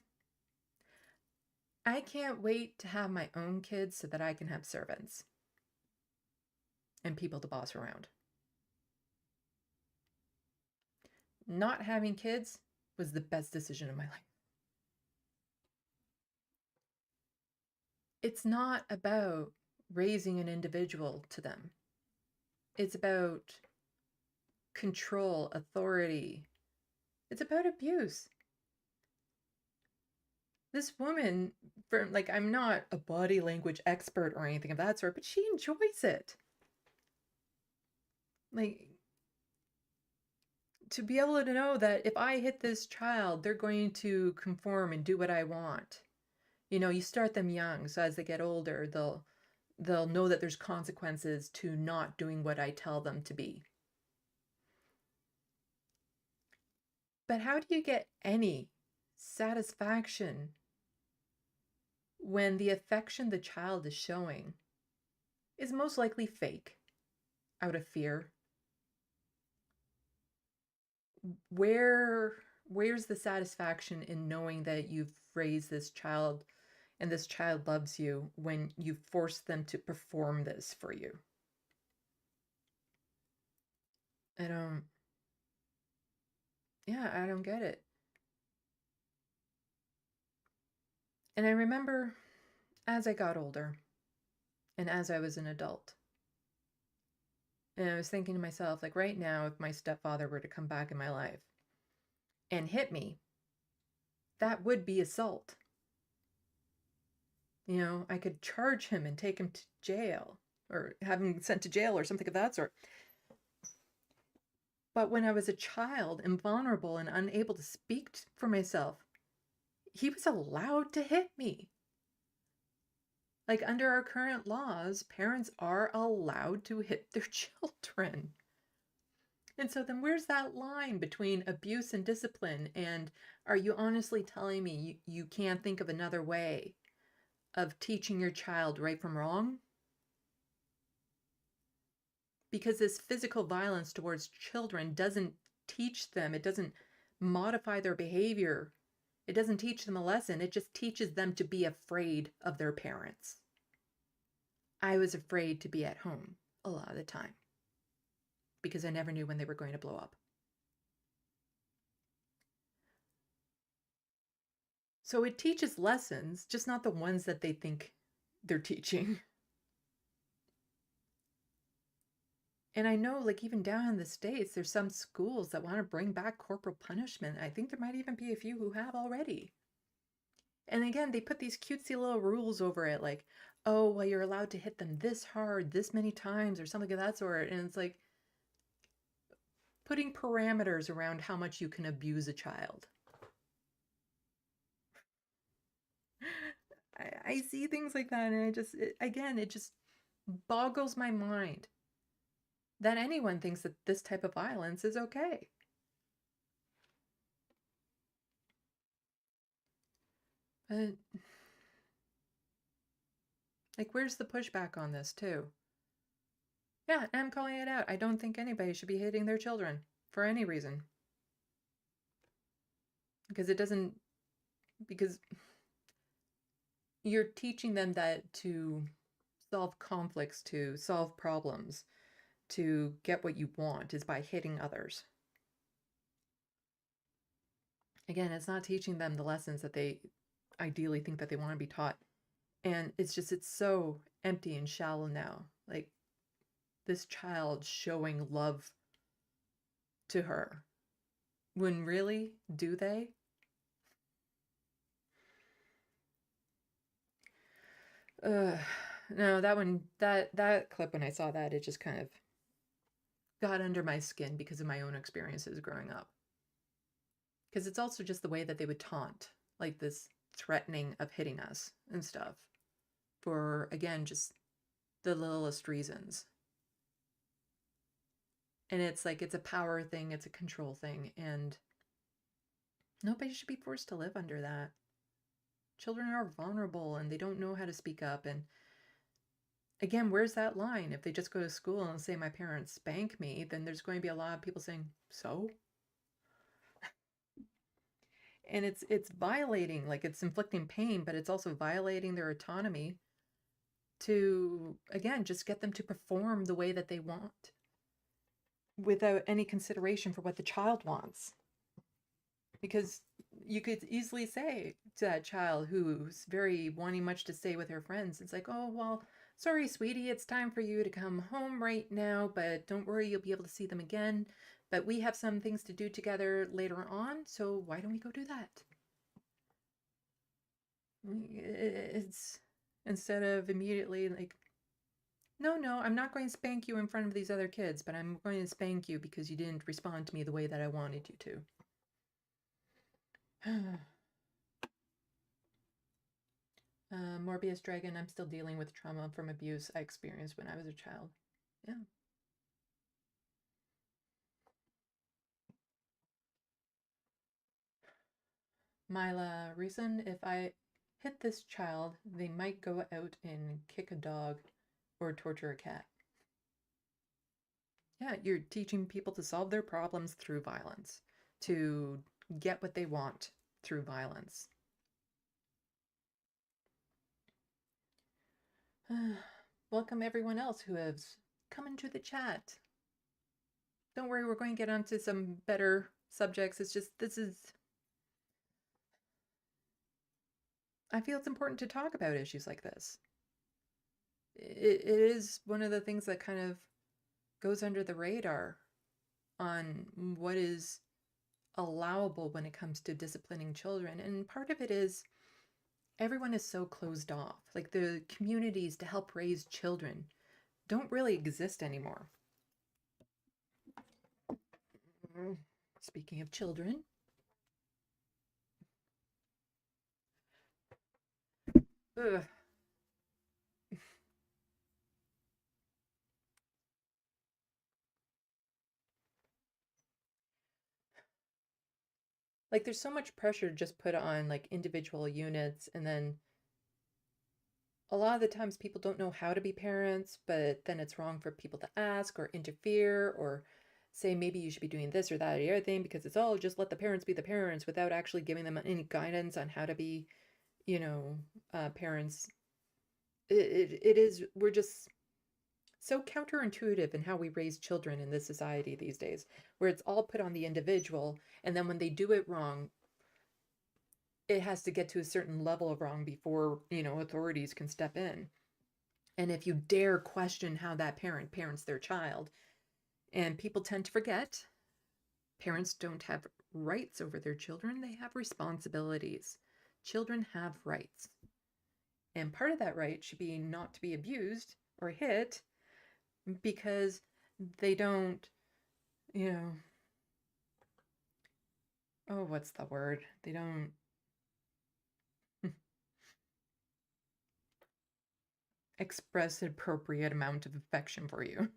I can't wait to have my own kids so that I can have servants and people to boss around. Not having kids was the best decision of my life. It's not about raising an individual to them. It's about control, authority. It's about abuse. This woman, I'm not a body language expert or anything of that sort, but she enjoys it. Like, to be able to know that if I hit this child, they're going to conform and do what I want. You know, you start them young, so as they get older, they'll know that there's consequences to not doing what I tell them to be. But how do you get any satisfaction when the affection the child is showing is most likely fake, out of fear? Where's the satisfaction in knowing that you've raised this child and this child loves you when you force them to perform this for you? I don't get it. And I remember as I got older and as I was an adult, and I was thinking to myself, like, right now, if my stepfather were to come back in my life and hit me, that would be assault. You know, I could charge him and take him to jail or have him sent to jail or something of that sort. But when I was a child and vulnerable and unable to speak for myself, he was allowed to hit me. Like, under our current laws, parents are allowed to hit their children. And so then where's that line between abuse and discipline? And are you honestly telling me you can't think of another way of teaching your child right from wrong? Because this physical violence towards children doesn't teach them, it doesn't modify their behavior. It doesn't teach them a lesson. It just teaches them to be afraid of their parents. I was afraid to be at home a lot of the time because I never knew when they were going to blow up. So it teaches lessons, just not the ones that they think they're teaching. And I know, like, even down in the States, there's some schools that want to bring back corporal punishment. I think there might even be a few who have already. And again, they put these cutesy little rules over it, like, oh, well, you're allowed to hit them this hard, this many times, or something of that sort. And it's like putting parameters around how much you can abuse a child. I see things like that, and it just boggles my mind that anyone thinks that this type of violence is okay. But, like, where's the pushback on this, too? Yeah, and I'm calling it out. I don't think anybody should be hitting their children for any reason. Because you're teaching them that to solve conflicts, to solve problems, to get what you want is by hitting others. Again, it's not teaching them the lessons that they ideally think that they want to be taught. And it's so empty and shallow now. Like, this child showing love to her. When really, do they? No, that one, that clip, when I saw that, it just kind of got under my skin because of my own experiences growing up. Because it's also just the way that they would taunt, like this threatening of hitting us and stuff, for, again, just the littlest reasons. And it's like, it's a power thing, it's a control thing, and nobody should be forced to live under that. Children are vulnerable and they don't know how to speak up. And again, where's that line? If they just go to school and say, my parents spank me, then there's going to be a lot of people saying, so? And it's violating, like, it's inflicting pain, but it's also violating their autonomy to, again, just get them to perform the way that they want without any consideration for what the child wants. Because you could easily say to that child who's very wanting much to stay with her friends, it's like, oh, well, sorry, sweetie, it's time for you to come home right now, but don't worry, you'll be able to see them again. But we have some things to do together later on, so why don't we go do that? It's, instead of immediately like, no, I'm not going to spank you in front of these other kids, but I'm going to spank you because you didn't respond to me the way that I wanted you to. Morbius Dragon, I'm still dealing with trauma from abuse I experienced when I was a child. Yeah. Myla Reason, if I hit this child, they might go out and kick a dog or torture a cat. Yeah, you're teaching people to solve their problems through violence, to get what they want through violence. Welcome everyone else who has come into the chat. Don't worry, we're going to get onto some better subjects. It's just, I feel it's important to talk about issues like this. It is one of the things that kind of goes under the radar on what is allowable when it comes to disciplining children. And part of it is everyone is so closed off. Like, the communities to help raise children don't really exist anymore. Speaking of children, ugh. Like, there's so much pressure just put on, like, individual units, and then a lot of the times people don't know how to be parents, but then it's wrong for people to ask or interfere or say maybe you should be doing this or that or the other thing, because it's all just let the parents be the parents without actually giving them any guidance on how to be, parents. It is, we're just so counterintuitive in how we raise children in this society these days, where it's all put on the individual, and then when they do it wrong, it has to get to a certain level of wrong before, authorities can step in. And if you dare question how that parent parents their child, and people tend to forget, parents don't have rights over their children, they have responsibilities. Children have rights. And part of that right should be not to be abused or hit because they don't, what's the word? They don't express an appropriate amount of affection for you.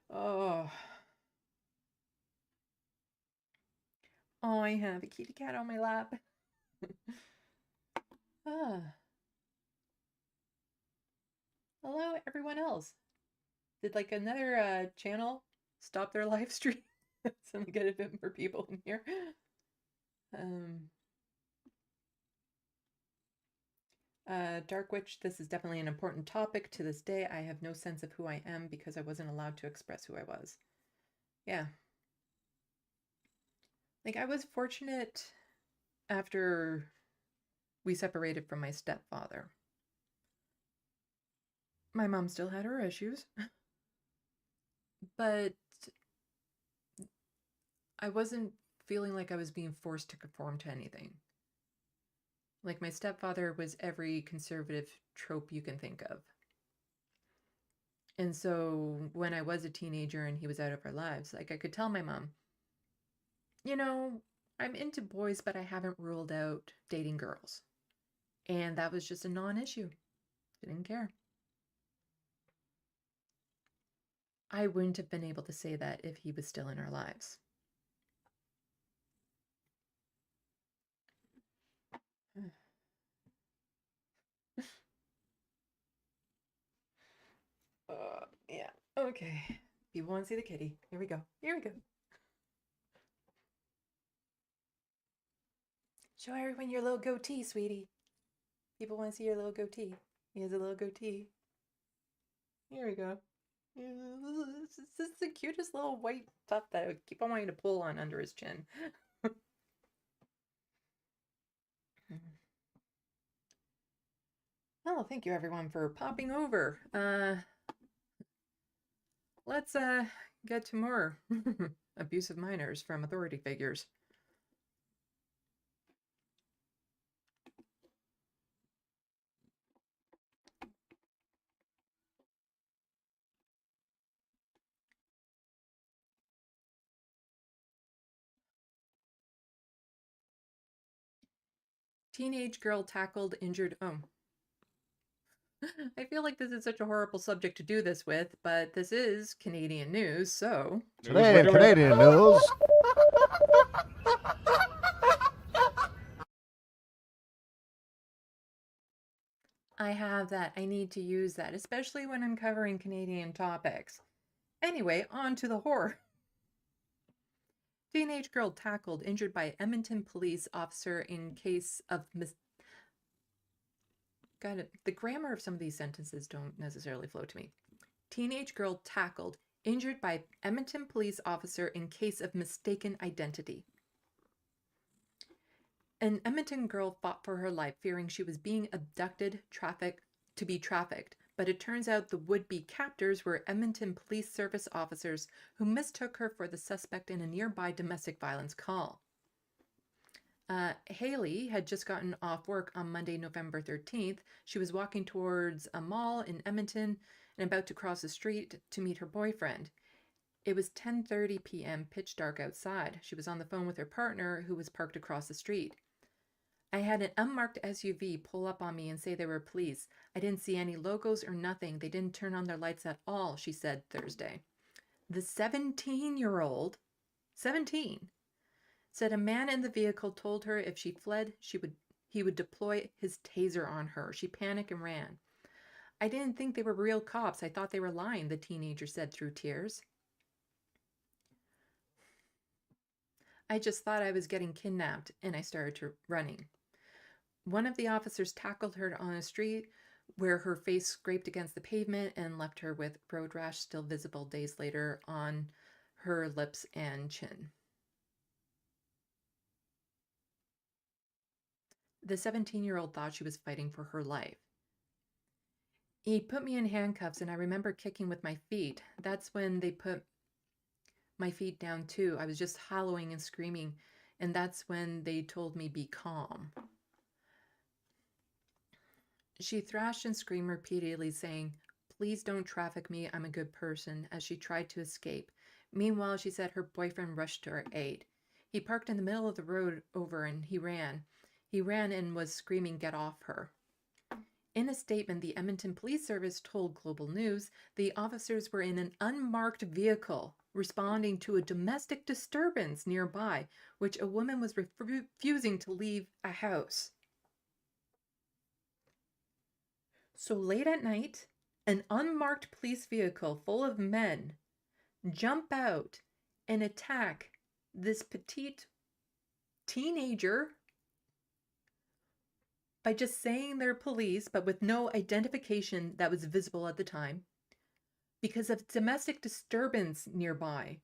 Oh, I have a kitty cat on my lap. Hello, everyone else. Did like another channel stop their live stream? So we get a bit more people in here. Dark Witch, this is definitely an important topic. To this day, I have no sense of who I am because I wasn't allowed to express who I was. Yeah. Like, I was fortunate after we separated from my stepfather. My mom still had her issues, but I wasn't feeling like I was being forced to conform to anything. Like, my stepfather was every conservative trope you can think of. And so when I was a teenager and he was out of our lives, like, I could tell my mom, you know, I'm into boys, but I haven't ruled out dating girls. And that was just a non-issue. Didn't care. I wouldn't have been able to say that if he was still in our lives. Yeah. Okay. People want to see the kitty. Here we go. Here we go. Show everyone your little goatee, sweetie. People want to see your little goatee. He has a little goatee. Here we go. This is the cutest little white tuft that I would keep on wanting to pull on under his chin. Oh, thank you everyone for popping over. Let's get to more abusive minors from authority figures. Teenage girl tackled, injured. Oh. I feel like this is such a horrible subject to do this with, but this is Canadian news, so... Today in Canadian news... I have that. I need to use that, especially when I'm covering Canadian topics. Anyway, on to the horror. Teenage girl tackled, injured by Edmonton police officer in case of Got it. The grammar of some of these sentences don't necessarily flow to me. Teenage girl tackled, injured by Edmonton police officer in case of mistaken identity. An Edmonton girl fought for her life, fearing she was being abducted, trafficked, but it turns out the would-be captors were Edmonton Police Service officers who mistook her for the suspect in a nearby domestic violence call. Haley had just gotten off work on Monday, November 13th. She was walking towards a mall in Edmonton and about to cross the street to meet her boyfriend. It was 10:30 p.m., pitch dark outside. She was on the phone with her partner, who was parked across the street. I had an unmarked SUV pull up on me and say they were police. I didn't see any logos or nothing. They didn't turn on their lights at all, she said Thursday. The 17-year-old, 17, said a man in the vehicle told her if she fled, he would deploy his taser on her. She panicked and ran. I didn't think they were real cops. I thought they were lying, the teenager said through tears. I just thought I was getting kidnapped, and I started running. One of the officers tackled her on a street where her face scraped against the pavement and left her with road rash still visible days later on her lips and chin. The 17-year-old thought she was fighting for her life. He put me in handcuffs, and I remember kicking with my feet. That's when they put my feet down too. I was just howling and screaming, and that's when they told me be calm. She thrashed and screamed repeatedly, saying, "Please don't traffic me, I'm a good person," as she tried to escape. Meanwhile, she said her boyfriend rushed to her aid. He parked in the middle of the road over and he ran. He ran and was screaming, "Get off her." In a statement, the Edmonton Police Service told Global News the officers were in an unmarked vehicle responding to a domestic disturbance nearby, which a woman was refusing to leave a house. So late at night, an unmarked police vehicle full of men jump out and attack this petite teenager by just saying they're police, but with no identification that was visible at the time, because of domestic disturbance nearby,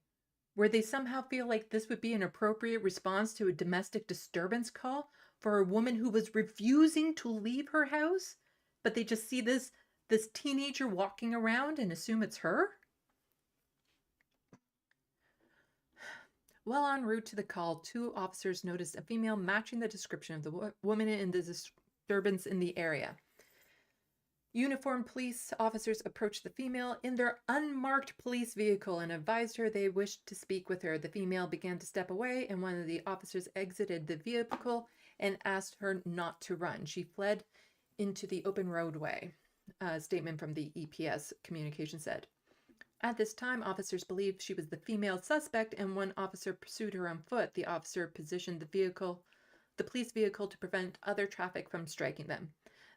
where they somehow feel like this would be an appropriate response to a domestic disturbance call for a woman who was refusing to leave her house, but they just see this teenager walking around and assume it's her? While en route to the call, 2 officers noticed a female matching the description of the woman in the disturbance in the area. Uniformed police officers approached the female in their unmarked police vehicle and advised her they wished to speak with her. The female began to step away, and one of the officers exited the vehicle and asked her not to run. She fled into the open roadway, a statement from the EPS communication said. At this time, officers believed she was the female suspect, and one officer pursued her on foot. The officer positioned the police vehicle, to prevent other traffic from striking them.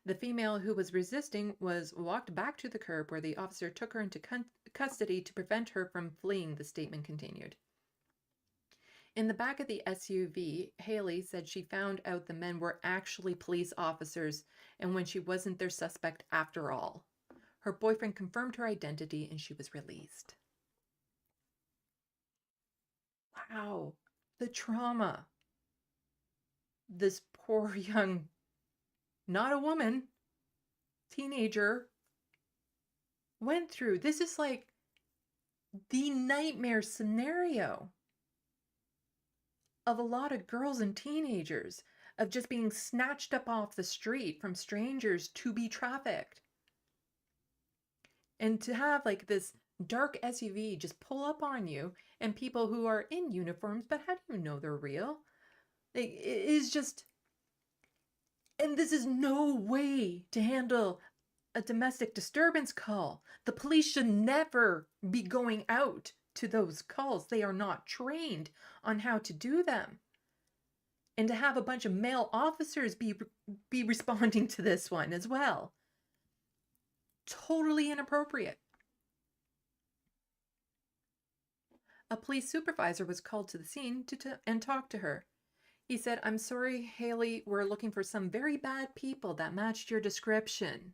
The female who was resisting was walked back to the curb, where the officer took her into custody to prevent her from fleeing, the statement continued. In the back of the SUV, Haley said she found out the men were actually police officers, and when she wasn't their suspect after all. Her boyfriend confirmed her identity, and she was released. Wow, the trauma this poor young, not a woman, teenager went through. This is like the nightmare scenario of a lot of girls and teenagers, of just being snatched up off the street from strangers to be trafficked. And to have like this dark SUV just pull up on you, and people who are in uniforms, but how do you know they're real? It is just, and this is no way to handle a domestic disturbance call. The police should never be going out to those calls. They are not trained on how to do them. And to have a bunch of male officers be responding to this one as well. Totally inappropriate. A police supervisor was called to the scene and talked to her. He said, "I'm sorry, Haley, we're looking for some very bad people that matched your description."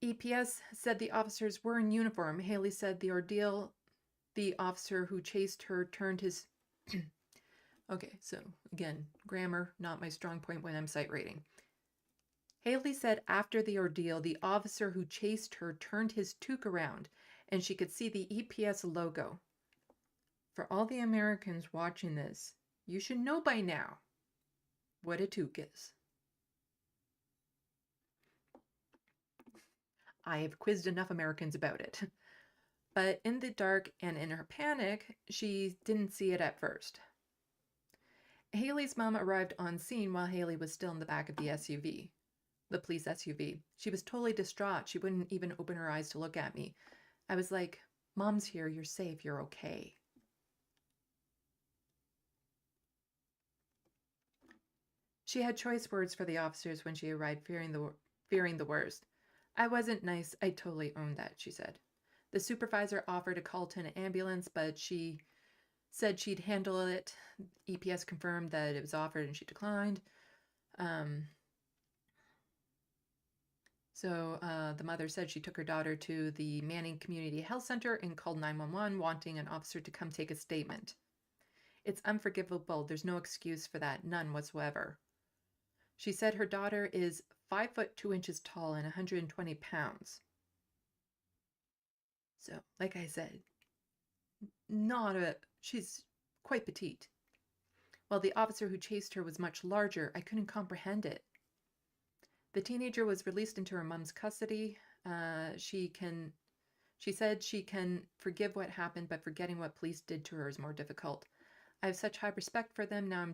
EPS said the officers were in uniform. Haley said the ordeal, the officer who chased her turned his... Okay, so again, grammar, not my strong point when I'm sight reading. Haley said after the ordeal, the officer who chased her turned his toque around, and she could see the EPS logo. For all the Americans watching this, you should know by now what a toque is. I have quizzed enough Americans about it. But in the dark and in her panic, she didn't see it at first. Haley's mom arrived on scene while Haley was still in the back of the SUV, the police SUV. She was totally distraught. She wouldn't even open her eyes to look at me. I was like, "Mom's here, you're safe, you're okay." She had choice words for the officers when she arrived, fearing the worst. "I wasn't nice, I totally owned that," she said. The supervisor offered a call to an ambulance, but she said she'd handle it. EPS confirmed that it was offered and she declined. So the mother said she took her daughter to the Manning Community Health Center and called 911, wanting an officer to come take a statement. "It's unforgivable. There's no excuse for that, none whatsoever." She said her daughter is 5 foot 2 inches tall and 120 pounds. So, like I said, she's quite petite. While the officer who chased her was much larger, I couldn't comprehend it. The teenager was released into her mom's custody. She said she can forgive what happened, but forgetting what police did to her is more difficult. "I have such high respect for them. Now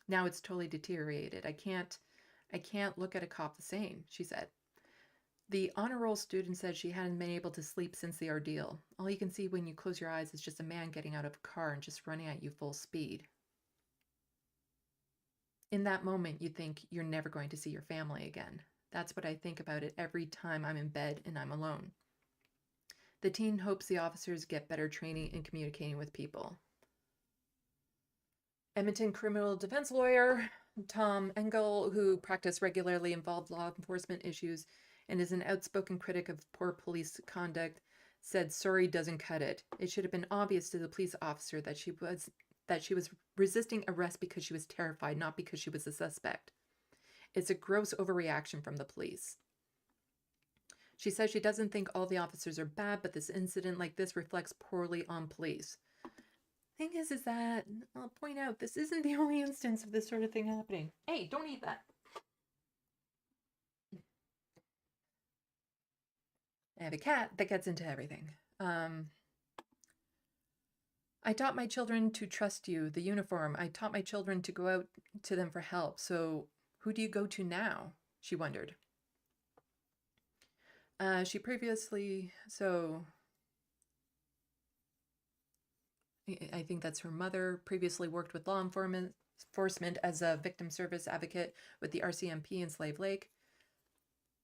now it's totally deteriorated. I can't look at a cop the same," she said. The honor roll student said she hadn't been able to sleep since the ordeal. All you can see when you close your eyes is just a man getting out of a car and just running at you full speed. In that moment, you think you're never going to see your family again. That's what I think about it every time I'm in bed and I'm alone. The teen hopes the officers get better training in communicating with people. Edmonton criminal defense lawyer Tom Engel, who practiced regularly involved law enforcement issues and is an outspoken critic of poor police conduct, said sorry doesn't cut it. It should have been obvious to the police officer that she was resisting arrest because she was terrified, not because she was a suspect. It's a gross overreaction from the police. She says she doesn't think all the officers are bad, but this incident like this reflects poorly on police. Thing is that, I'll point out, this isn't the only instance of this sort of thing happening. Hey, don't eat that. I have a cat that gets into everything. I taught my children to trust you, the uniform. I taught my children to go out to them for help. So who do you go to now? She wondered. She previously, so I think that's her mother, previously worked with law enforcement as a victim service advocate with the RCMP in Slave Lake.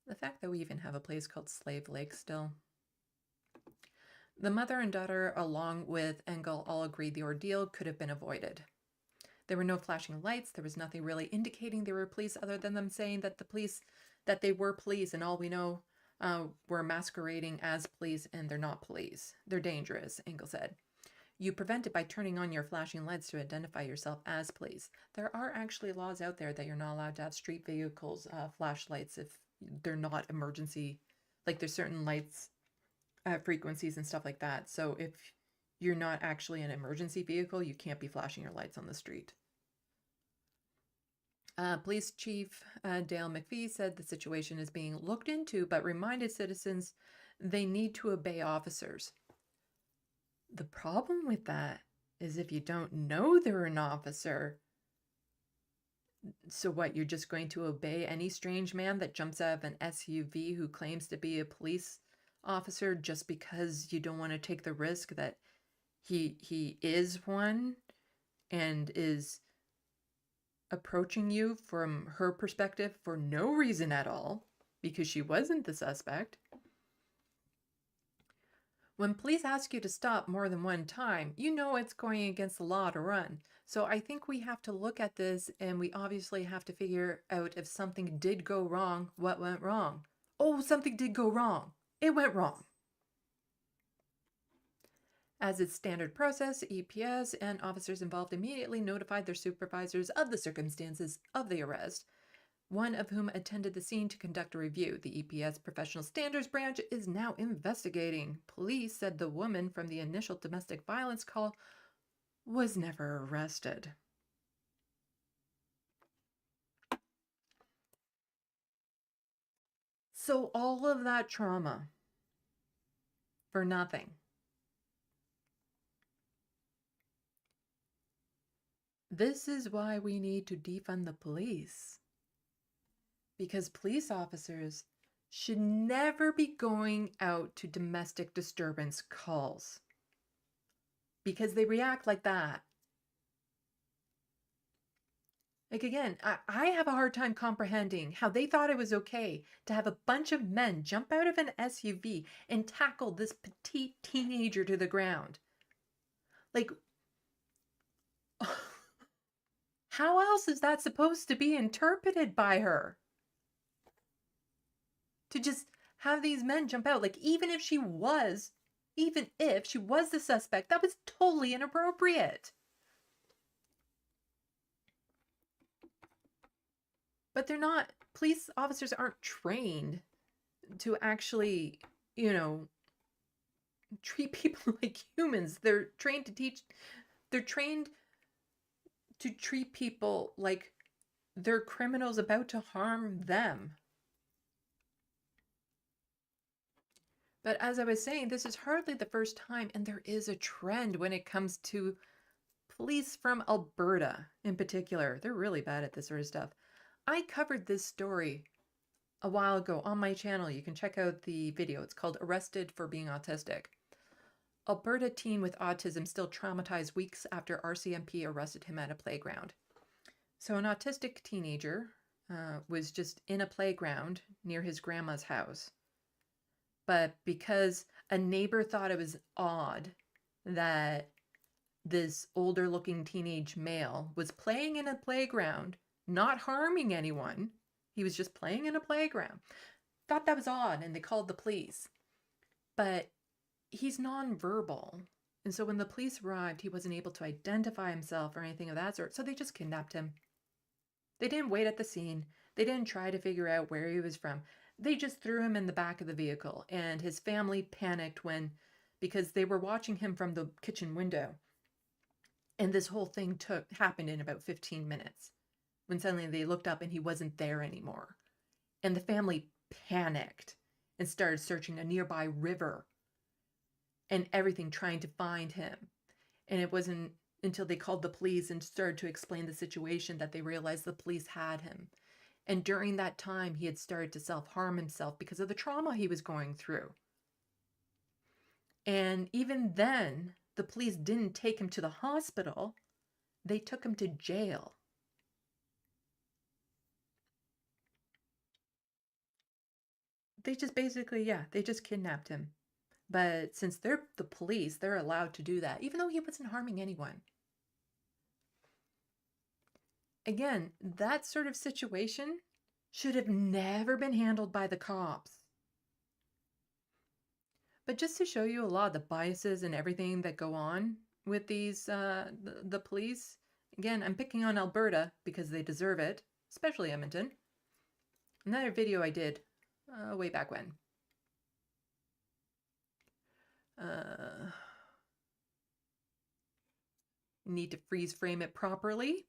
The fact that we even have a place called Slave Lake still. The mother and daughter, along with Engel, all agreed the ordeal could have been avoided. There were no flashing lights. There was nothing really indicating they were police other than them saying that they were police, and all we know were masquerading as police, and they're not police. They're dangerous, Engel said. You prevent it by turning on your flashing lights to identify yourself as police. There are actually laws out there that you're not allowed to have street vehicles flashlights if they're not emergency. Like there's certain lights, frequencies and stuff like that. So if you're not actually an emergency vehicle, you can't be flashing your lights on the street. Police Chief Dale McPhee said the situation is being looked into, but reminded citizens they need to obey officers. The problem with that is if you don't know they're an officer, so what, you're just going to obey any strange man that jumps out of an SUV who claims to be a police officer just because you don't want to take the risk that he is one and is approaching you from her perspective for no reason at all because she wasn't the suspect. When police ask you to stop more than one time, you know it's going against the law to run. So I think we have to look at this, and we obviously have to figure out if something did go wrong, what went wrong. Oh, something did go wrong. It went wrong. As its standard process, EPS and officers involved immediately notified their supervisors of the circumstances of the arrest, one of whom attended the scene to conduct a review. The EPS Professional Standards Branch is now investigating. Police said the woman from the initial domestic violence call was never arrested. So all of that trauma for nothing. This is why we need to defund the police. Because police officers should never be going out to domestic disturbance calls. Because they react like that. Like again, I have a hard time comprehending how they thought it was okay to have a bunch of men jump out of an SUV and tackle this petite teenager to the ground. Like, how else is that supposed to be interpreted by her? To just have these men jump out, like even if she was the suspect, that was totally inappropriate. But they're not, police officers aren't trained to actually, treat people like humans. They're trained to treat people like they're criminals about to harm them. But as I was saying, this is hardly the first time, and there is a trend when it comes to police from Alberta in particular. They're really bad at this sort of stuff. I covered this story a while ago on my channel. You can check out the video. It's called Arrested for Being Autistic. Alberta teen with autism still traumatized weeks after RCMP arrested him at a playground. So an autistic teenager was just in a playground near his grandma's house. But because a neighbor thought it was odd that this older looking teenage male was playing in a playground, not harming anyone, he was just playing in a playground, thought that was odd, and they called the police. But he's nonverbal. And so when the police arrived, he wasn't able to identify himself or anything of that sort. So they just kidnapped him. They didn't wait at the scene. They didn't try to figure out where he was from. They just threw him in the back of the vehicle, and his family panicked because they were watching him from the kitchen window. And this whole thing happened in about 15 minutes when suddenly they looked up and he wasn't there anymore. And the family panicked and started searching a nearby river and everything, trying to find him. And it wasn't until they called the police and started to explain the situation that they realized the police had him. And during that time, he had started to self-harm himself because of the trauma he was going through. And even then, the police didn't take him to the hospital. They took him to jail. They just basically, they just kidnapped him. But since they're the police, they're allowed to do that, even though he wasn't harming anyone. Again, that sort of situation should have never been handled by the cops. But just to show you a lot of the biases and everything that go on with these, the police, again, I'm picking on Alberta because they deserve it, especially Edmonton. Another video I did way back when. Need to freeze frame it properly.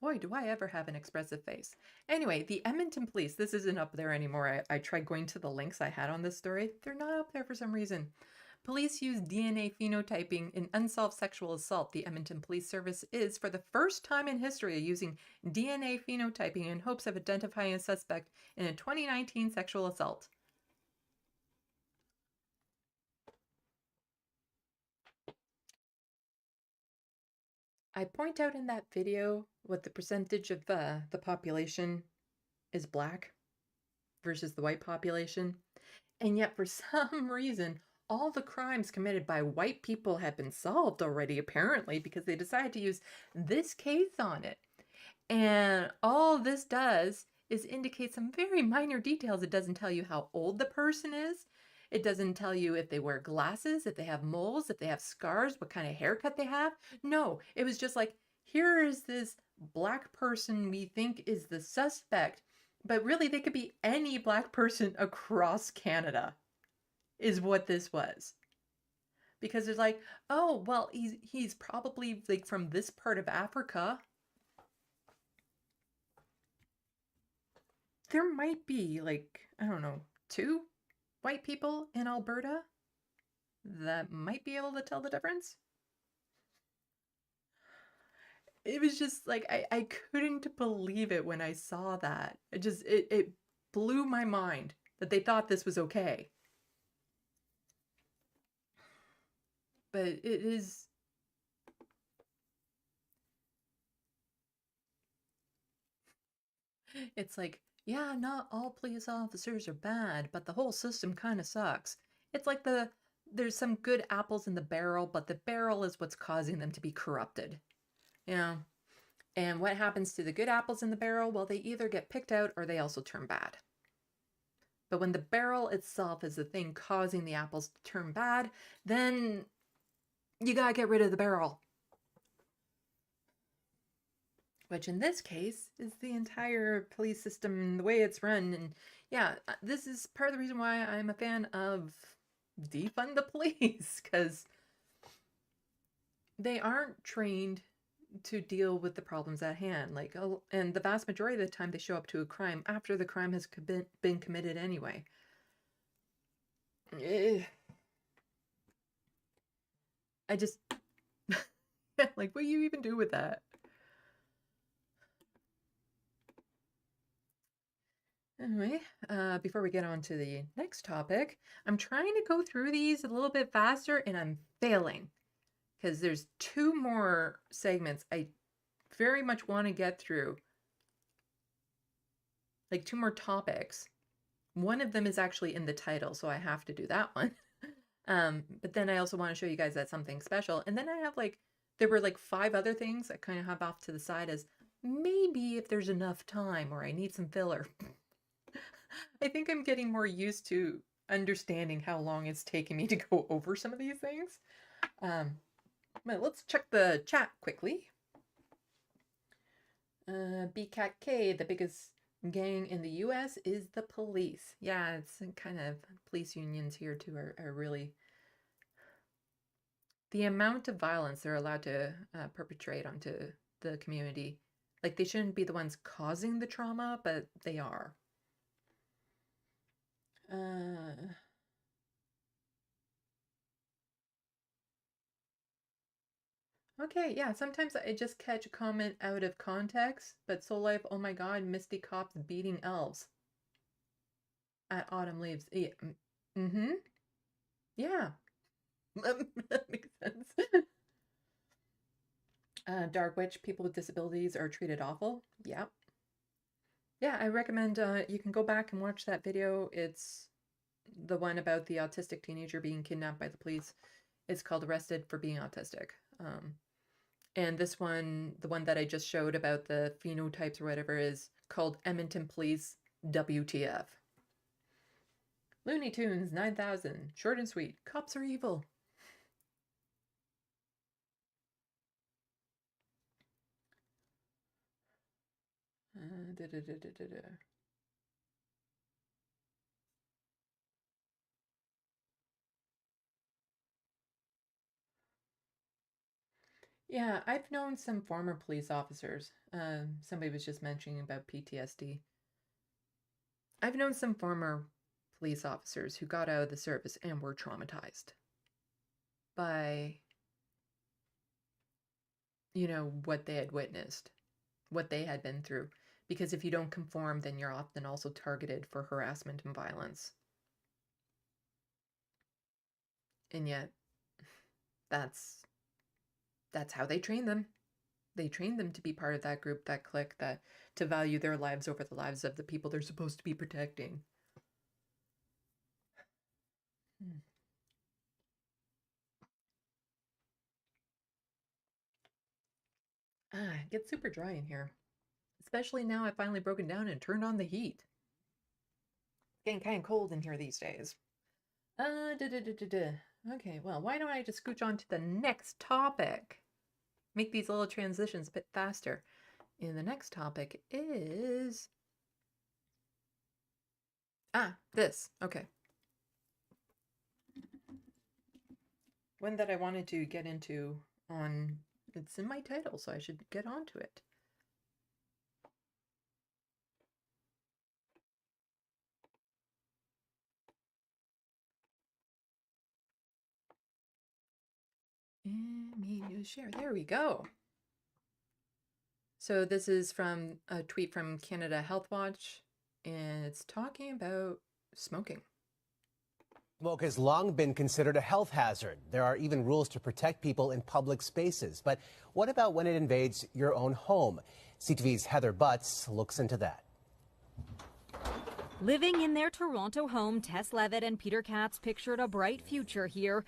Boy, do I ever have an expressive face. Anyway, the Edmonton police, this isn't up there anymore. I tried going to the links I had on this story. They're not up there for some reason. Police use DNA phenotyping in unsolved sexual assault. The Edmonton Police Service is, for the first time in history, using DNA phenotyping in hopes of identifying a suspect in a 2019 sexual assault. I point out in that video what the percentage of the population is black versus the white population. And yet for some reason, all the crimes committed by white people have been solved already, apparently, because they decided to use this case on it. And all this does is indicate some very minor details. It doesn't tell you how old the person is. It doesn't tell you if they wear glasses, if they have moles, if they have scars, what kind of haircut they have. No, it was just like, here is this black person we think is the suspect, but really they could be any black person across Canada, is what this was. Because it's like, oh, well, he's probably like from this part of Africa. There might be like, I don't know, 2 white people in Alberta that might be able to tell the difference. It was just like, I couldn't believe it when I saw that. It blew my mind that they thought this was okay. But it is... It's like, yeah, not all police officers are bad, but the whole system kind of sucks. It's like there's some good apples in the barrel, but the barrel is what's causing them to be corrupted. Yeah. And what happens to the good apples in the barrel? Well, they either get picked out or they also turn bad. But when the barrel itself is the thing causing the apples to turn bad, then you gotta get rid of the barrel. Which in this case is the entire police system and the way it's run. And yeah, this is part of the reason why I'm a fan of defund the police, because they aren't trained to deal with the problems at hand. Like, and the vast majority of the time they show up to a crime after the crime has been committed anyway. I just, like, what do you even do with that? Anyway, before we get on to the next topic, I'm trying to go through these a little bit faster and I'm failing because there's 2 more segments I very much want to get through. Like 2 more topics. One of them is actually in the title, so I have to do that one. But then I also want to show you guys that something special. And then I have there were 5 other things I kind of have off to the side as maybe if there's enough time or I need some filler. I think I'm getting more used to understanding how long it's taking me to go over some of these things. Well, let's check the chat quickly. BCatK, the biggest gang in the U.S. is the police. Yeah, it's kind of police unions here too are really the amount of violence they're allowed to perpetrate onto the community. Like, they shouldn't be the ones causing the trauma, but they are. Okay, yeah, sometimes I just catch a comment out of context, but Soul Life, oh my god, Misty Cops beating elves at Autumn Leaves. Yeah. Mm-hmm. Yeah. That makes sense. Dark Witch, people with disabilities are treated awful. Yep. Yeah, I recommend you can go back and watch that video. It's the one about the autistic teenager being kidnapped by the police. It's called Arrested for Being Autistic. And this one, the one that I just showed about the phenotypes or whatever, is called Edmonton Police WTF. Looney Tunes 9000, short and sweet. Cops are evil. Yeah, I've known some former police officers. Somebody was just mentioning about PTSD. I've known some former police officers who got out of the service and were traumatized by, you know, what they had witnessed, what they had been through. Because if you don't conform, then you're often also targeted for harassment and violence. And yet, that's how they train them. They train them to be part of that group, that clique, that to value their lives over the lives of the people they're supposed to be protecting. It gets super dry in here. Especially now I've finally broken down and turned on the heat. It's getting kind of cold in here these days. Okay, well, why don't I just scooch on to the next topic? Make these little transitions a bit faster. And the next topic is... this. Okay. One that I wanted to get into on... It's in my title, so I should get onto it. And media share. There we go. So this is from a tweet from Canada Health Watch, and it's talking about smoking. Smoke has long been considered a health hazard. There are even rules to protect people in public spaces. But what about when it invades your own home? CTV's Heather Butts looks into that. Living in their Toronto home, Tess Levitt and Peter Katz pictured a bright future here.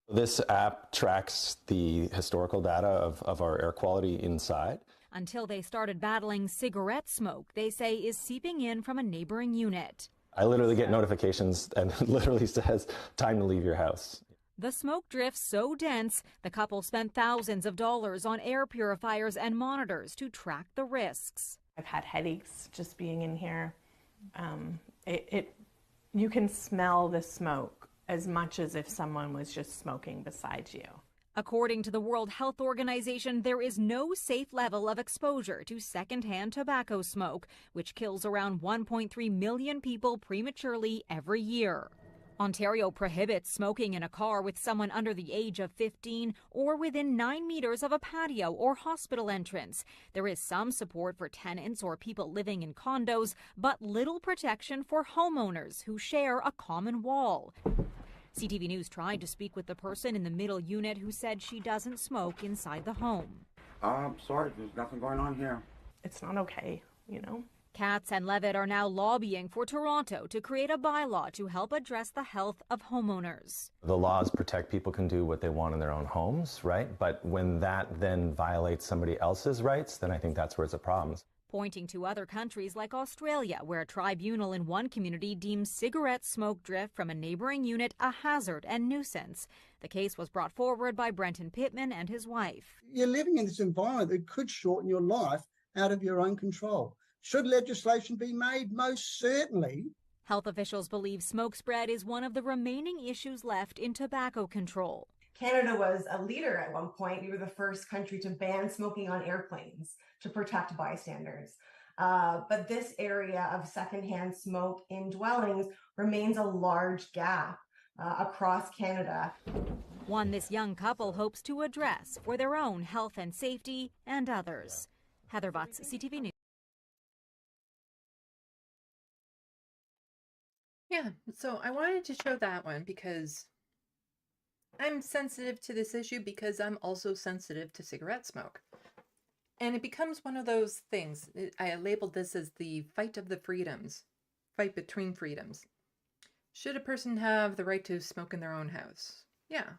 This app tracks the historical data of our air quality inside. Until they started battling cigarette smoke, they say is seeping in from a neighboring unit. I literally get notifications and it literally says, time to leave your house. The smoke drifts so dense, the couple spent thousands of dollars on air purifiers and monitors to track the risks. I've had headaches just being in here. You can smell the smoke as much as if someone was just smoking beside you. According to the World Health Organization, there is no safe level of exposure to secondhand tobacco smoke, which kills around 1.3 million people prematurely every year. Ontario prohibits smoking in a car with someone under the age of 15 or within 9 meters of a patio or hospital entrance. There is some support for tenants or people living in condos, but little protection for homeowners who share a common wall. CTV News tried to speak with the person in the middle unit who said she doesn't smoke inside the home. Sorry, there's nothing going on here. It's not okay, you know. Katz and Levitt are now lobbying for Toronto to create a bylaw to help address the health of homeowners. The laws protect people can do what they want in their own homes, right? But when that then violates somebody else's rights, then I think that's where it's a problem. Pointing to other countries like Australia, where a tribunal in one community deems cigarette smoke drift from a neighboring unit a hazard and nuisance. The case was brought forward by Brenton Pittman and his wife. You're living in this environment that could shorten your life out of your own control. Should legislation be made? Most certainly. Health officials believe smoke spread is one of the remaining issues left in tobacco control. Canada was a leader at one point. We were the first country to ban smoking on airplanes to protect bystanders. But this area of secondhand smoke in dwellings remains a large gap across Canada. One this young couple hopes to address for their own health and safety and others. Heather Butts, CTV News. Yeah, so I wanted to show that one because I'm sensitive to this issue because I'm also sensitive to cigarette smoke. And it becomes one of those things. I labeled this as the fight of the freedoms, fight between freedoms. Should a person have the right to smoke in their own house? Yeah.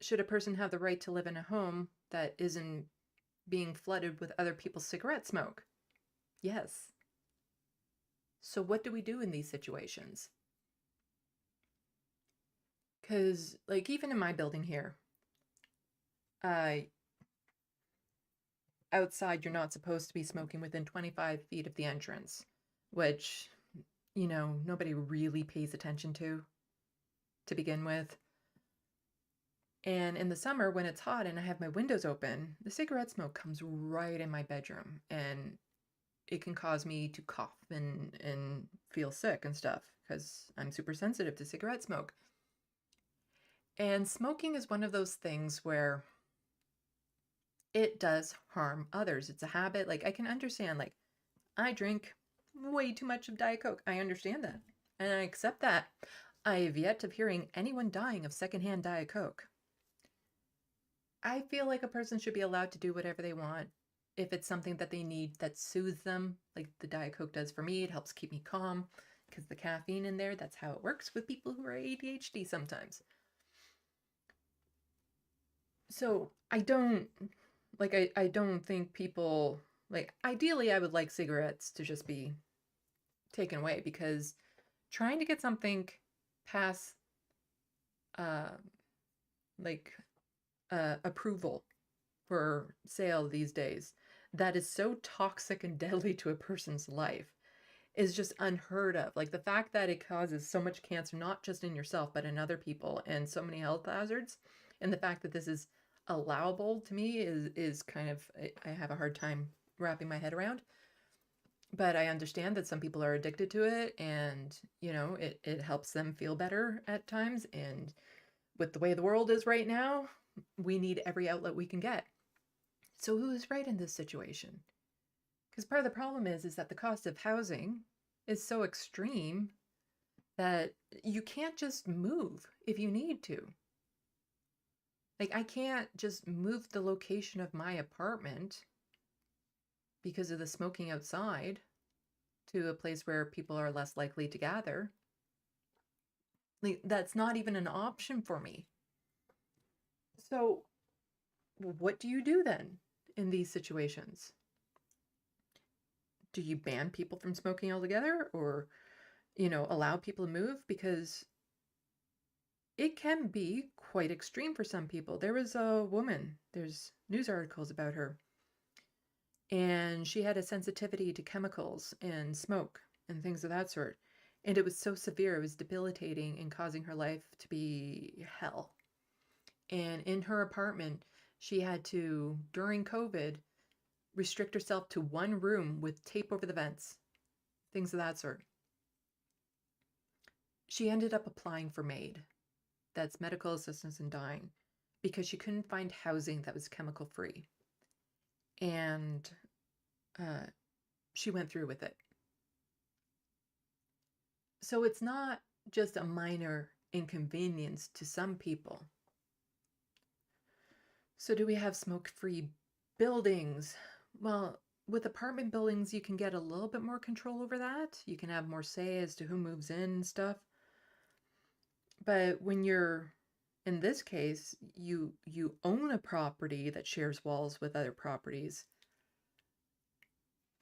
Should a person have the right to live in a home that isn't being flooded with other people's cigarette smoke? Yes. So what do we do in these situations? Because, like, even in my building here, outside you're not supposed to be smoking within 25 feet of the entrance, which, you know, nobody really pays attention to begin with. And in the summer, when it's hot and I have my windows open, the cigarette smoke comes right in my bedroom, and it can cause me to cough and feel sick and stuff because I'm super sensitive to cigarette smoke. And smoking is one of those things where it does harm others. It's a habit. Like, I can understand, like, I drink way too much of Diet Coke. I understand that. And I accept that. I have yet to hearing anyone dying of secondhand Diet Coke. I feel like a person should be allowed to do whatever they want. If it's something that they need that soothes them, like the Diet Coke does for me, it helps keep me calm because the caffeine in there, that's how it works with people who are ADHD sometimes. So I don't think people, like, ideally I would like cigarettes to just be taken away because trying to get something past approval for sale these days that is so toxic and deadly to a person's life is just unheard of. Like, the fact that it causes so much cancer, not just in yourself, but in other people, and so many health hazards, and the fact that this is allowable to me is kind of, I have a hard time wrapping my head around. But I understand that some people are addicted to it, and, you know, it helps them feel better at times. And with the way the world is right now, we need every outlet we can get. So who is right in this situation? Because part of the problem is that the cost of housing is so extreme that you can't just move if you need to. Like, I can't just move the location of my apartment because of the smoking outside to a place where people are less likely to gather. Like, that's not even an option for me. So what do you do then in these situations? Do you ban people from smoking altogether, or, you know, allow people to move? Because it can be quite extreme for some people. There was a woman, there's news articles about her, and she had a sensitivity to chemicals and smoke and things of that sort. And it was so severe, it was debilitating and causing her life to be hell. And in her apartment, she had to, during COVID, restrict herself to one room with tape over the vents, things of that sort. She ended up applying for MAID, that's medical assistance in dying, because she couldn't find housing that was chemical free. And she went through with it. So it's not just a minor inconvenience to some people. So do we have smoke-free buildings? Well, with apartment buildings, you can get a little bit more control over that. You can have more say as to who moves in and stuff. But when you're, in this case, you own a property that shares walls with other properties,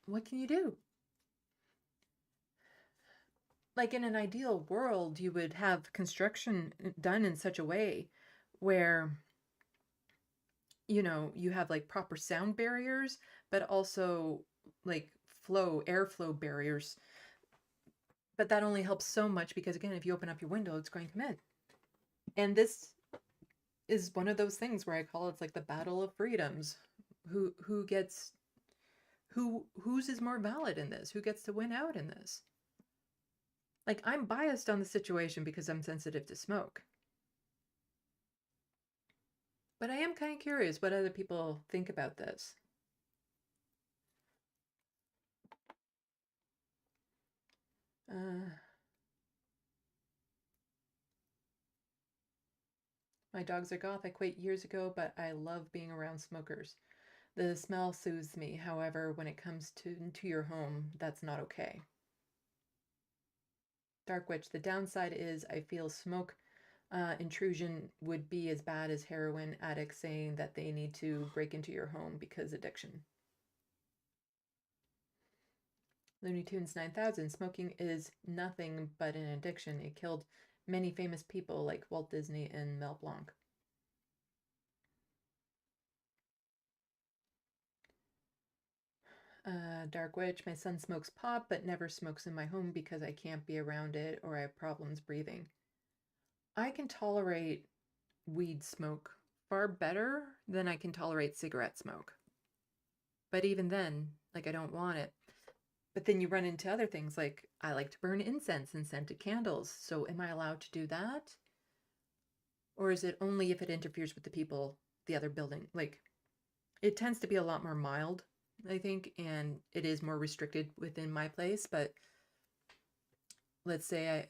what can you do? Like, in an ideal world, you would have construction done in such a way where, you know, you have like proper sound barriers, but also like airflow barriers. But that only helps so much because, again, if you open up your window, it's going to come in. And this is one of those things where I call it like the battle of freedoms. Whose is more valid in this? Who gets to win out in this? Like, I'm biased on the situation because I'm sensitive to smoke. But I am kind of curious what other people think about this. My dogs are goth. I quit years ago, but I love being around smokers. The smell soothes me. However, when it comes to your home, that's not okay. Dark Witch, the downside is I feel smoke intrusion would be as bad as heroin addicts saying that they need to break into your home because addiction. Looney Tunes 9000, smoking is nothing but an addiction. It killed many famous people like Walt Disney and Mel Blanc. Dark Witch, my son smokes pot but never smokes in my home because I can't be around it or I have problems breathing. I can tolerate weed smoke far better than I can tolerate cigarette smoke. But even then, like, I don't want it. But then you run into other things, like I like to burn incense and scented candles. So am I allowed to do that? Or is it only if it interferes with the people, the other building? Like, it tends to be a lot more mild, I think, and it is more restricted within my place. But let's say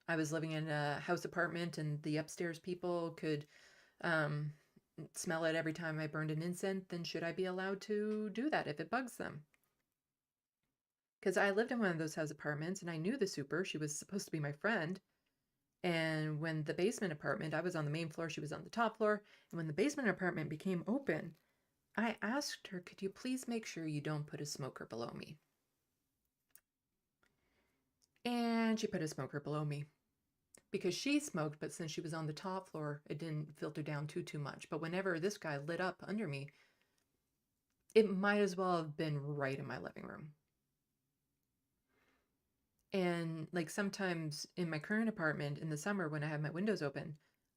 I was living in a house apartment and the upstairs people could smell it every time I burned an incense, then should I be allowed to do that if it bugs them? Because I lived in one of those house apartments and I knew the super. She was supposed to be my friend. And when the basement apartment, I was on the main floor, she was on the top floor. And when the basement apartment became open, I asked her, could you please make sure you don't put a smoker below me? And she put a smoker below me. Because she smoked, but since she was on the top floor, it didn't filter down too much. But whenever this guy lit up under me, it might as well have been right in my living room. And like sometimes in my current apartment in the summer when I have my windows open,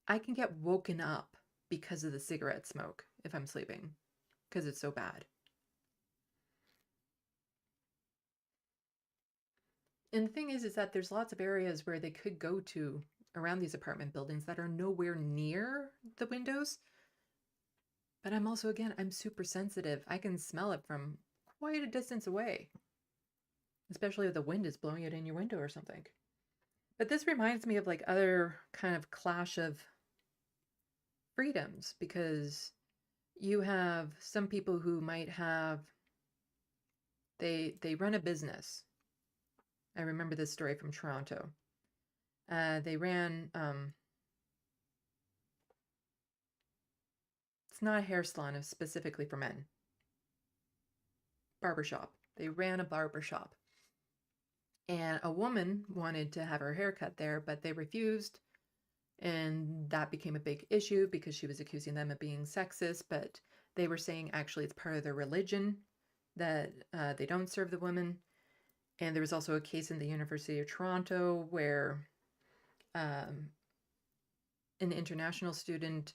I can get woken up because of the cigarette smoke if I'm sleeping, because it's so bad. And the thing is that there's lots of areas where they could go to around these apartment buildings that are nowhere near the windows. But I'm also, again, I'm super sensitive. I can smell it from quite a distance away. Especially if the wind is blowing it in your window or something. But this reminds me of like other kind of clash of freedoms, because you have some people who might have, they run a business. I remember this story from Toronto. They ran, it's not a hair salon, it's specifically for men. Barbershop. They ran a barbershop. And a woman wanted to have her hair cut there, but they refused. And that became a big issue because she was accusing them of being sexist. But they were saying actually it's part of their religion that they don't serve the women. And there was also a case in the University of Toronto where an international student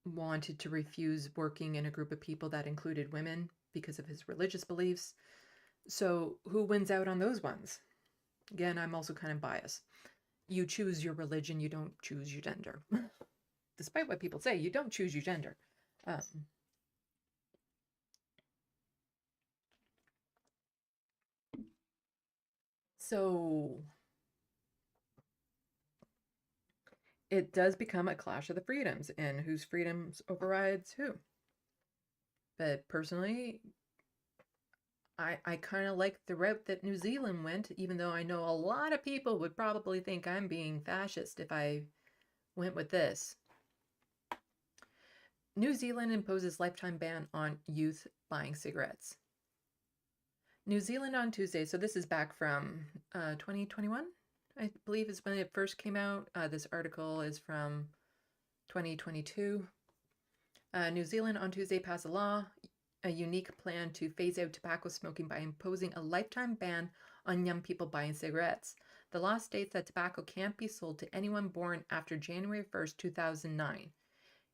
wanted to refuse working in a group of people that included women because of his religious beliefs. So who wins out on those ones? Again, I'm also kind of biased. You choose your religion, you don't choose your gender. Despite what people say, you don't choose your gender. So it does become a clash of the freedoms and whose freedoms overrides who. But personally, I kind of like the route that New Zealand went, even though I know a lot of people would probably think I'm being fascist if I went with this. New Zealand imposes lifetime ban on youth buying cigarettes. New Zealand on Tuesday, so this is back from 2021, I believe is when it first came out. This article is from 2022. New Zealand on Tuesday passed a law a unique plan to phase out tobacco smoking by imposing a lifetime ban on young people buying cigarettes. The law states that tobacco can't be sold to anyone born after January 1st, 2009.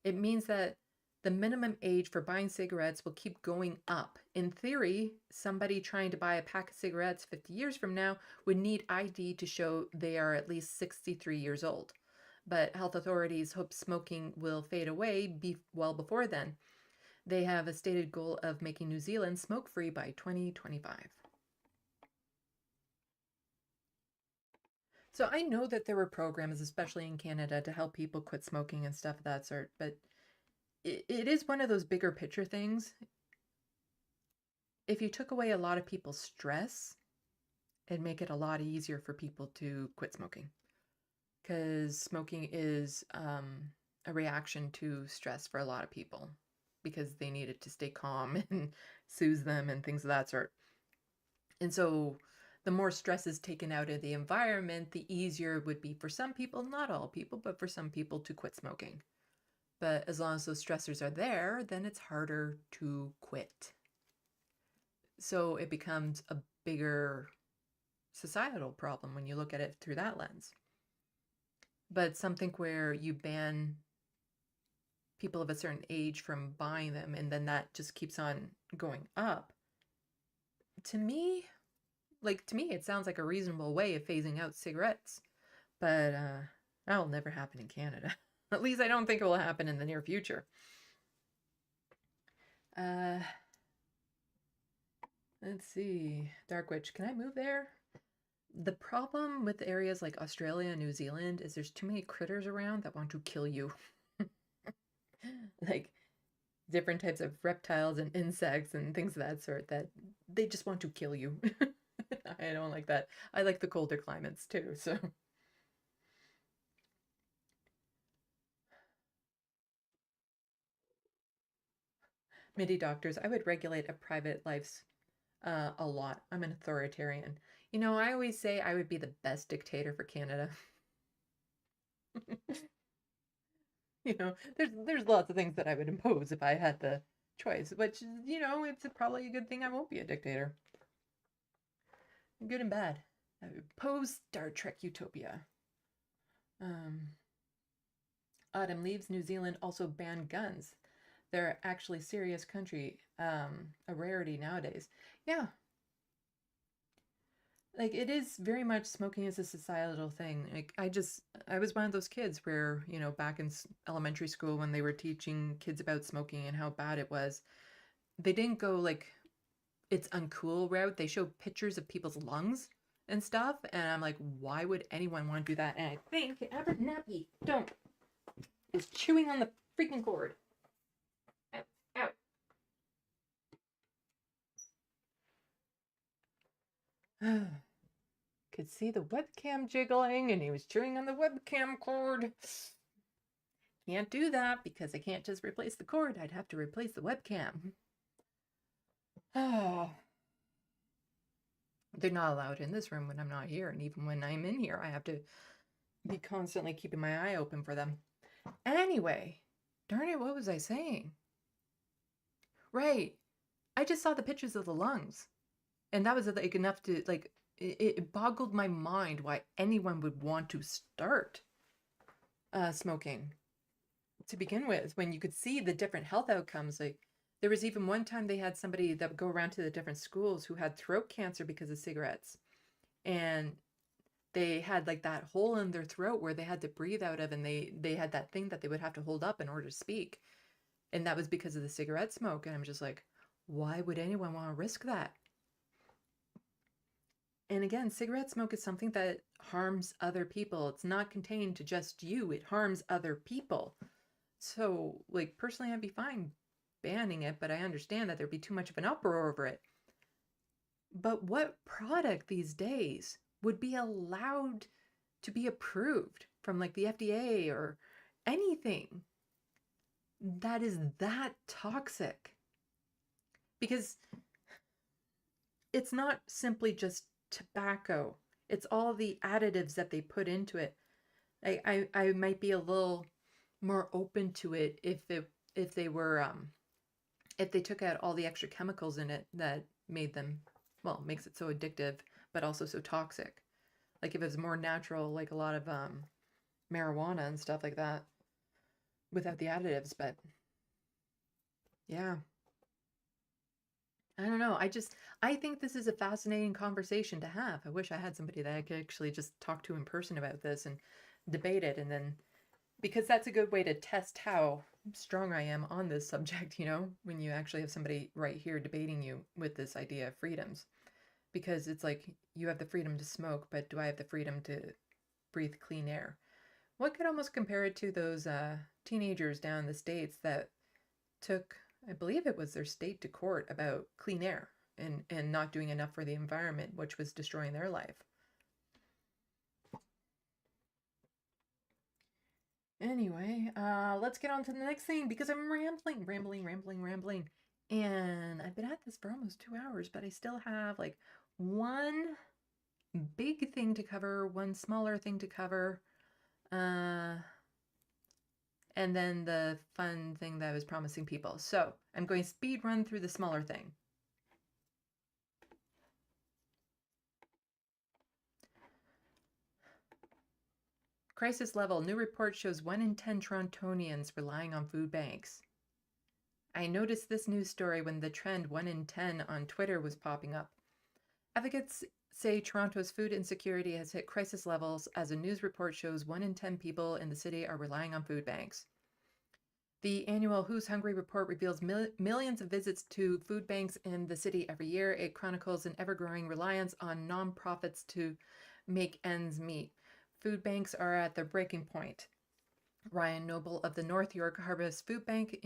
It means that the minimum age for buying cigarettes will keep going up. In theory, somebody trying to buy a pack of cigarettes 50 years from now would need ID to show they are at least 63 years old. But health authorities hope smoking will fade away well before then. They have a stated goal of making New Zealand smoke-free by 2025. So I know that there were programs, especially in Canada, to help people quit smoking and stuff of that sort, but it is one of those bigger picture things. If you took away a lot of people's stress, it'd make it a lot easier for people to quit smoking. Because smoking is a reaction to stress for a lot of people, because they need it to stay calm and soothe them and things of that sort. And so the more stress is taken out of the environment, the easier it would be for some people, not all people, but for some people to quit smoking. But as long as those stressors are there, then it's harder to quit. So it becomes a bigger societal problem when you look at it through that lens. But something where you ban people of a certain age from buying them, and then that just keeps on going up, to me, it sounds like a reasonable way of phasing out cigarettes. But that'll never happen in Canada. At least I don't think it will happen in the near future. Let's see. Dark Witch, can I move there? The problem with areas like Australia and New Zealand is there's too many critters around that want to kill you. Like different types of reptiles and insects and things of that sort that they just want to kill you. I don't like that. I like the colder climates too, so. MIDI doctors, I would regulate a private life's a lot. I'm an authoritarian. You know, I always say I would be the best dictator for Canada. You know, there's lots of things that I would impose if I had the choice, which, you know, it's probably a good thing I won't be a dictator. Good and bad. I would oppose Star Trek Utopia. Autumn leaves. New Zealand also banned guns. They're actually a serious country, a rarity nowadays. Yeah. Like, it is very much smoking is a societal thing. Like, I was one of those kids where, you know, back in elementary school when they were teaching kids about smoking and how bad it was, they didn't go like, it's uncool route. They showed pictures of people's lungs and stuff. And I'm like, why would anyone want to do that? And I think Abernathy is chewing on the freaking cord. Ow. Could see the webcam jiggling and he was chewing on the webcam cord. Can't do that because I can't just replace the cord. I'd have to replace the webcam. They're not allowed in this room when I'm not here, and even when I'm in here, I have to be constantly keeping my eye open for them. Anyway, darn it, what was I saying? Right. I just saw the pictures of the lungs. And that was like enough to, like, it boggled my mind why anyone would want to start smoking to begin with, when you could see the different health outcomes. Like, there was even one time they had somebody that would go around to the different schools who had throat cancer because of cigarettes. And they had like that hole in their throat where they had to breathe out of, and they had that thing that they would have to hold up in order to speak. And that was because of the cigarette smoke. And I'm just like, why would anyone want to risk that? And again, cigarette smoke is something that harms other people. It's not contained to just you. It harms other people. So, like, personally, I'd be fine banning it, but I understand that there'd be too much of an uproar over it. But what product these days would be allowed to be approved from, like, the FDA or anything that is that toxic? Because it's not simply just tobacco. It's all the additives that they put into it. I might be a little more open to it if they were if they took out all the extra chemicals in it that made them, well, makes it so addictive, but also so toxic. Like if it was more natural, like a lot of marijuana and stuff like that, without the additives. But yeah, I don't know. I think this is a fascinating conversation to have. I wish I had somebody that I could actually just talk to in person about this and debate it. And then, because that's a good way to test how strong I am on this subject, you know, when you actually have somebody right here debating you with this idea of freedoms. Because it's like, you have the freedom to smoke, but do I have the freedom to breathe clean air? One could almost compare it to those teenagers down in the States that took, I believe it was their state, to court about clean air and not doing enough for the environment, which was destroying their life. Anyway, let's get on to the next thing, because I'm rambling. And I've been at this for almost 2 hours, but I still have like one big thing to cover, one smaller thing to cover, and then the fun thing that I was promising people. So I'm going to speed run through the smaller thing. Crisis level. New report shows 1 in 10 Torontonians relying on food banks. I noticed this news story when the trend 1 in 10 on Twitter was popping up. Advocates say Toronto's food insecurity has hit crisis levels as a news report shows 1 in 10 people in the city are relying on food banks. The annual Who's Hungry report reveals millions of visits to food banks in the city every year. It chronicles an ever-growing reliance on nonprofits to make ends meet. Food banks are at their breaking point. Ryan Noble of the North York Harvest Food Bank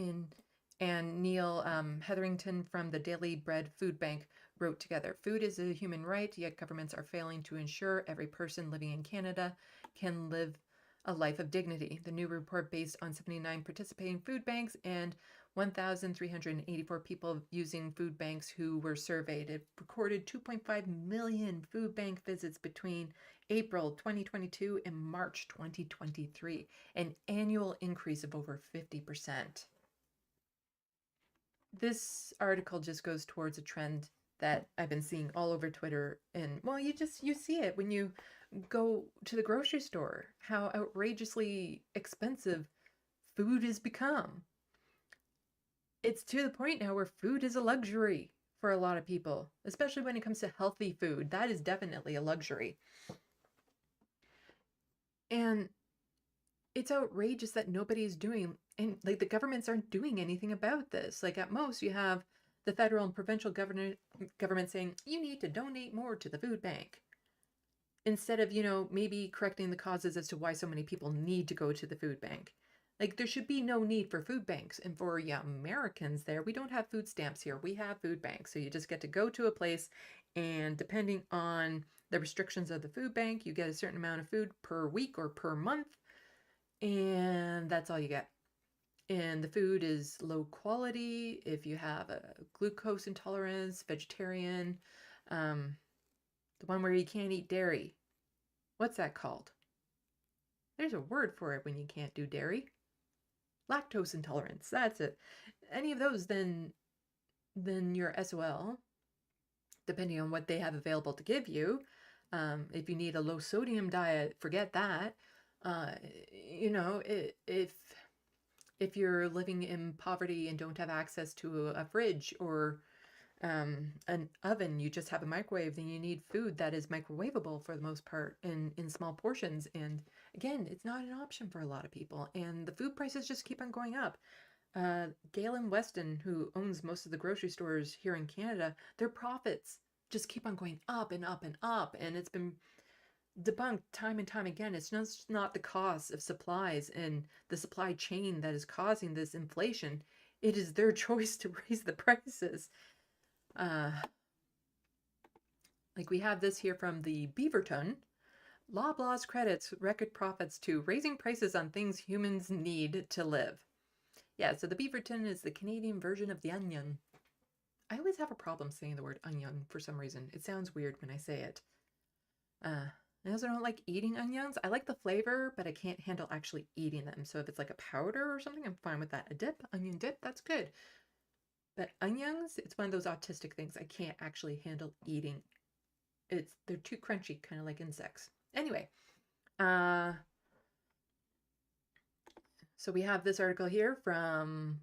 and Neil Hetherington from the Daily Bread Food Bank wrote together, "Food is a human right, yet governments are failing to ensure every person living in Canada can live a life of dignity." The new report, based on 79 participating food banks and 1,384 people using food banks who were surveyed, it recorded 2.5 million food bank visits between April 2022 and March 2023, an annual increase of over 50%. This article just goes towards a trend that I've been seeing all over Twitter. And well, you see it when you go to the grocery store, how outrageously expensive food has become. It's to the point now where food is a luxury for a lot of people, especially when it comes to healthy food. That is definitely a luxury. And it's outrageous that nobody is doing, and like the governments aren't doing anything about this. Like at most you have the federal and provincial government saying, you need to donate more to the food bank. Instead of, you know, maybe correcting the causes as to why so many people need to go to the food bank. Like there should be no need for food banks. And for Americans there, we don't have food stamps here. We have food banks. So you just get to go to a place, and depending on the restrictions of the food bank, you get a certain amount of food per week or per month. And that's all you get. And the food is low quality. If you have a glucose intolerance, vegetarian, the one where you can't eat dairy. What's that called? There's a word for it when you can't do dairy. Lactose intolerance, that's it. Any of those, then you're SOL, depending on what they have available to give you. If you need a low sodium diet, forget that. You know, if you're living in poverty and don't have access to a fridge or an oven, you just have a microwave, then you need food that is microwavable for the most part in small portions. And again, it's not an option for a lot of people. And the food prices just keep on going up. Galen Weston, who owns most of the grocery stores here in Canada, their profits just keep on going up and up and up. And it's been debunked time and time again. It's just not the cost of supplies and the supply chain that is causing this inflation. It is their choice to raise the prices. Like we have this here from the Beaverton. Loblaws credits record profits to raising prices on things humans need to live. Yeah, so the Beaverton is the Canadian version of the onion. I always have a problem saying the word onion for some reason. It sounds weird when I say it. I also don't like eating onions. I like the flavor, but I can't handle actually eating them. So if it's like a powder or something, I'm fine with that. A dip, onion dip, that's good. But onions, it's one of those autistic things. I can't actually handle eating. They're too crunchy, kind of like insects. Anyway, so we have this article here from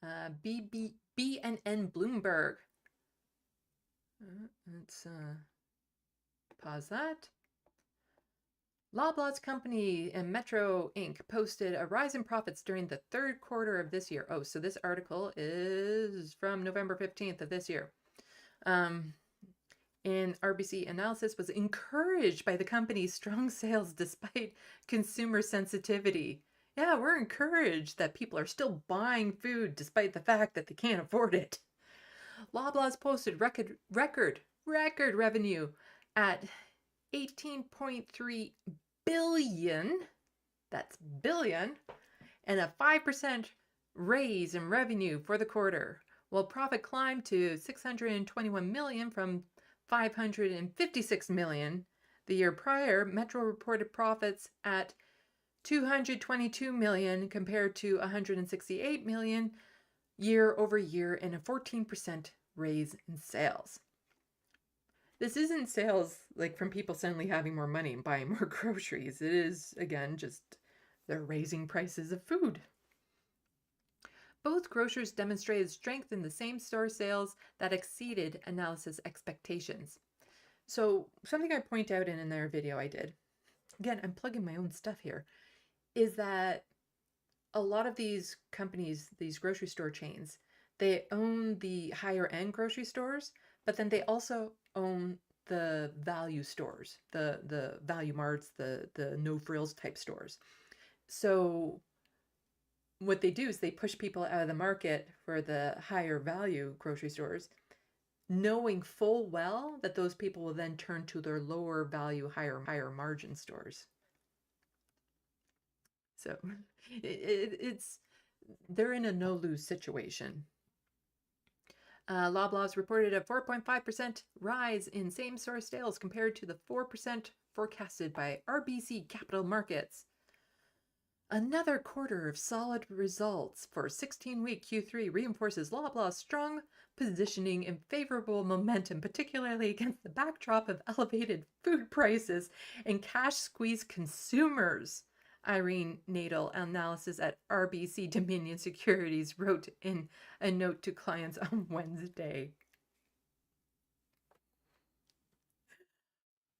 BNN Bloomberg. Let's pause that. Loblaws Company and Metro Inc. posted a rise in profits during the third quarter of this year. Oh, so this article is from November 15th of this year. In RBC analysis was encouraged by the company's strong sales despite consumer sensitivity. Yeah, we're encouraged that people are still buying food despite the fact that they can't afford it. Loblaws posted record revenue at 18.3 billion, that's billion, and a 5% raise in revenue for the quarter, while profit climbed to 621 million from 556 million the year prior. Metro reported profits at 222 million compared to 168 million year over year, and a 14% raise in sales. This isn't sales like from people suddenly having more money and buying more groceries. It is, again, just they're raising prices of food. Both grocers demonstrated strength in the same-store sales that exceeded analysis expectations. So something I point out in another video I did, again, I'm plugging my own stuff here, is that a lot of these companies, these grocery store chains, they own the higher end grocery stores, but then they also own the value stores, the value marts, the no frills type stores. So what they do is they push people out of the market for the higher value grocery stores, knowing full well that those people will then turn to their lower value, higher margin stores. So they're in a no-lose situation. Loblaws reported a 4.5% rise in same-store sales compared to the 4% forecasted by RBC Capital Markets. Another quarter of solid results for 16-week Q3 reinforces Loblaws' strong positioning and favorable momentum, particularly against the backdrop of elevated food prices and cash-squeezed consumers. Irene Nadel, analysis at RBC Dominion Securities, wrote in a note to clients on Wednesday.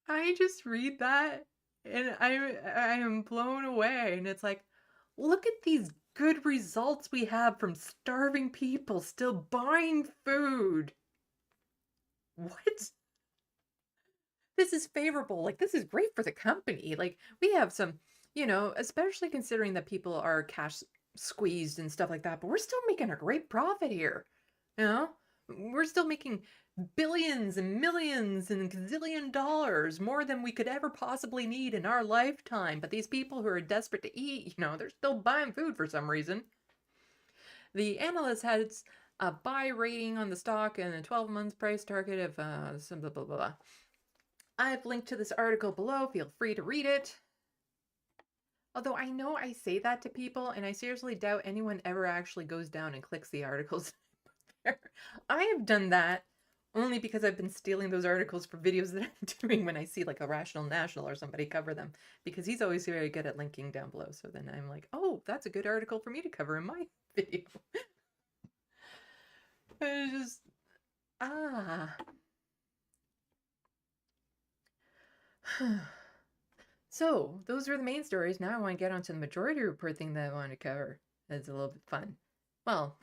I just read that and I am blown away. And it's like, look at these good results we have from starving people still buying food. What? This is favorable. Like, this is great for the company. Like, we have some, especially considering that people are cash squeezed and stuff like that, but we're still making a great profit here. We're still making billions and millions and gazillion dollars, more than we could ever possibly need in our lifetime. But these people who are desperate to eat, they're still buying food for some reason. The analyst has a buy rating on the stock and a 12 months price target of some blah, blah, blah. I've linked to this article below. Feel free to read it. Although I know I say that to people, and I seriously doubt anyone ever actually goes down and clicks the articles. I have done that only because I've been stealing those articles for videos that I'm doing when I see like a Rational National or somebody cover them, because he's always very good at linking down below. So then I'm like, oh, that's a good article for me to cover in my video. It's just, So those were the main stories. Now I want to get onto the majority report thing that I want to cover. That's a little bit fun. Well,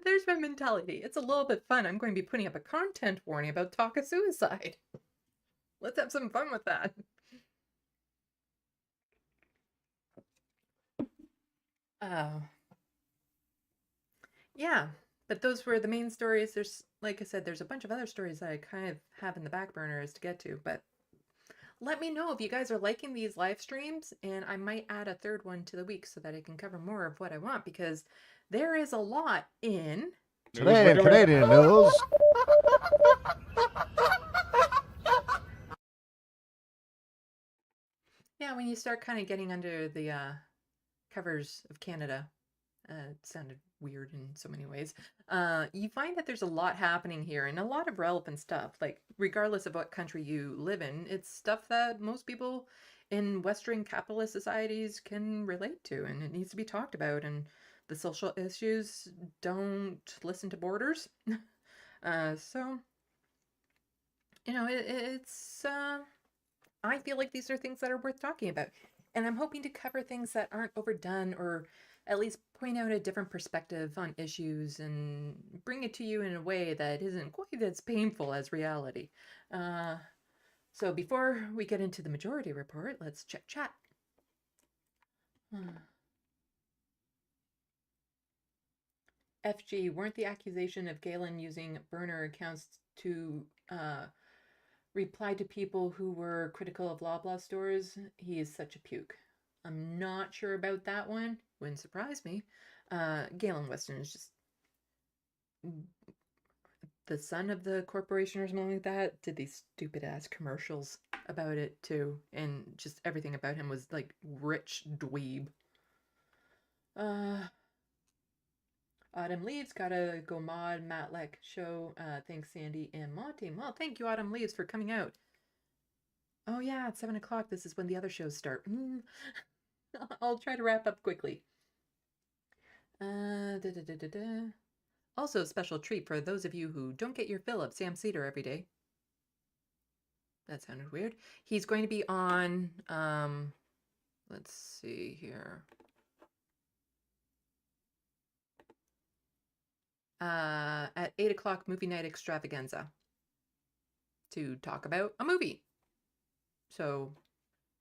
there's my mentality. It's a little bit fun. I'm going to be putting up a content warning about talk of suicide. Let's have some fun with that. Yeah, but those were the main stories. There's, like I said, there's a bunch of other stories that I kind of have in the back burners to get to, but let me know if you guys are liking these live streams, and I might add a third one to the week so that I can cover more of what I want, because there is a lot in today in Canadian news. Yeah, when you start kind of getting under the covers of Canada, It sounded weird in so many ways. You find that there's a lot happening here and a lot of relevant stuff. Like, regardless of what country you live in, it's stuff that most people in Western capitalist societies can relate to, and it needs to be talked about. And the social issues don't listen to borders. So, you know, I feel like these are things that are worth talking about. And I'm hoping to cover things that aren't overdone, or at least point out a different perspective on issues and bring it to you in a way that isn't quite as painful as reality. So before we get into the majority report, let's check chat. FG, weren't the accusation of Galen using burner accounts to reply to people who were critical of Loblaw stores? He is such a puke. I'm not sure about that one. Wouldn't surprise me. Galen Weston is just the son of the corporation or something like that. Did these stupid ass commercials about it too, and just everything about him was like rich dweeb. Autumn Leaves, gotta go mod Matlek show. Thanks Sandy and Monty. Well, thank you Autumn Leaves for coming out. Oh yeah, at 7 o'clock. This is when the other shows start. I'll try to wrap up quickly. Also, a special treat for those of you who don't get your fill of Sam Cedar every day. That sounded weird. He's going to be on, let's see here. At 8 o'clock movie night extravaganza to talk about a movie. So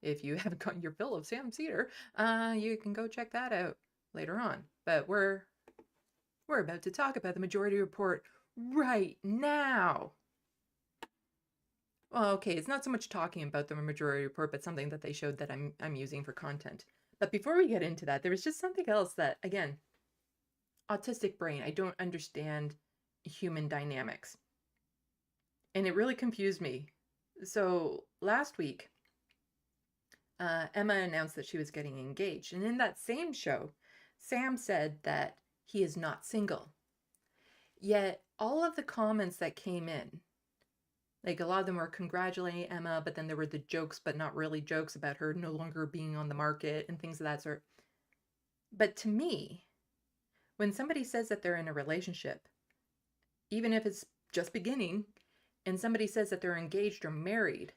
if you haven't gotten your fill of Sam Cedar, you can go check that out later on. But we're about to talk about the majority report right now. Well, okay, it's not so much talking about the majority report, but something that they showed that I'm using for content. But before we get into that, there was just something else that, again, autistic brain, I don't understand human dynamics. And it really confused me. So last week, Emma announced that she was getting engaged. And in that same show, Sam said that he is not single. Yet all of the comments that came in, like a lot of them were congratulating Emma, but then there were the jokes, but not really jokes about her no longer being on the market and things of that sort. But to me, when somebody says that they're in a relationship, even if it's just beginning, and somebody says that they're engaged or married,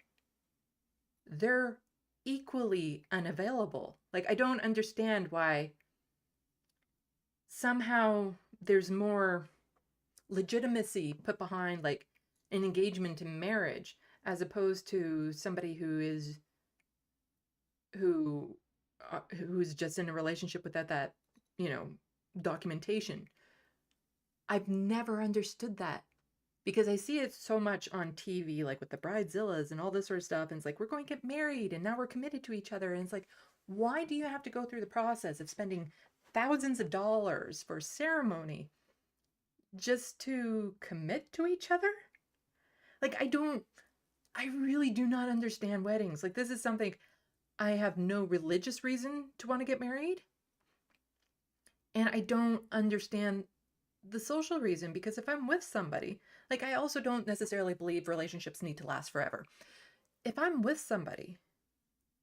they're equally unavailable. Like, I don't understand why somehow there's more legitimacy put behind like an engagement in marriage as opposed to somebody who's just in a relationship without that, you know, documentation. I've never understood that because I see it so much on TV, like with the Bridezillas and all this sort of stuff. And it's like, we're going to get married and now we're committed to each other. And it's like, why do you have to go through the process of spending thousands of dollars for a ceremony just to commit to each other? Like, I really do not understand weddings. Like, this is something, I have no religious reason to want to get married. And I don't understand the social reason, because if I'm with somebody, like, I also don't necessarily believe relationships need to last forever. If I'm with somebody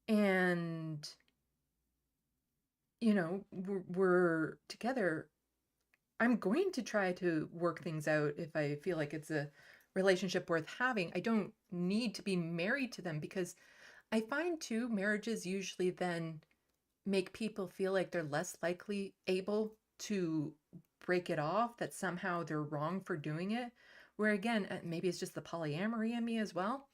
and, you know, we're together, I'm going to try to work things out if I feel like it's a relationship worth having. I don't need to be married to them, because I find too, marriages usually then make people feel like they're less likely able to break it off, that somehow they're wrong for doing it. Where again, maybe it's just the polyamory in me as well.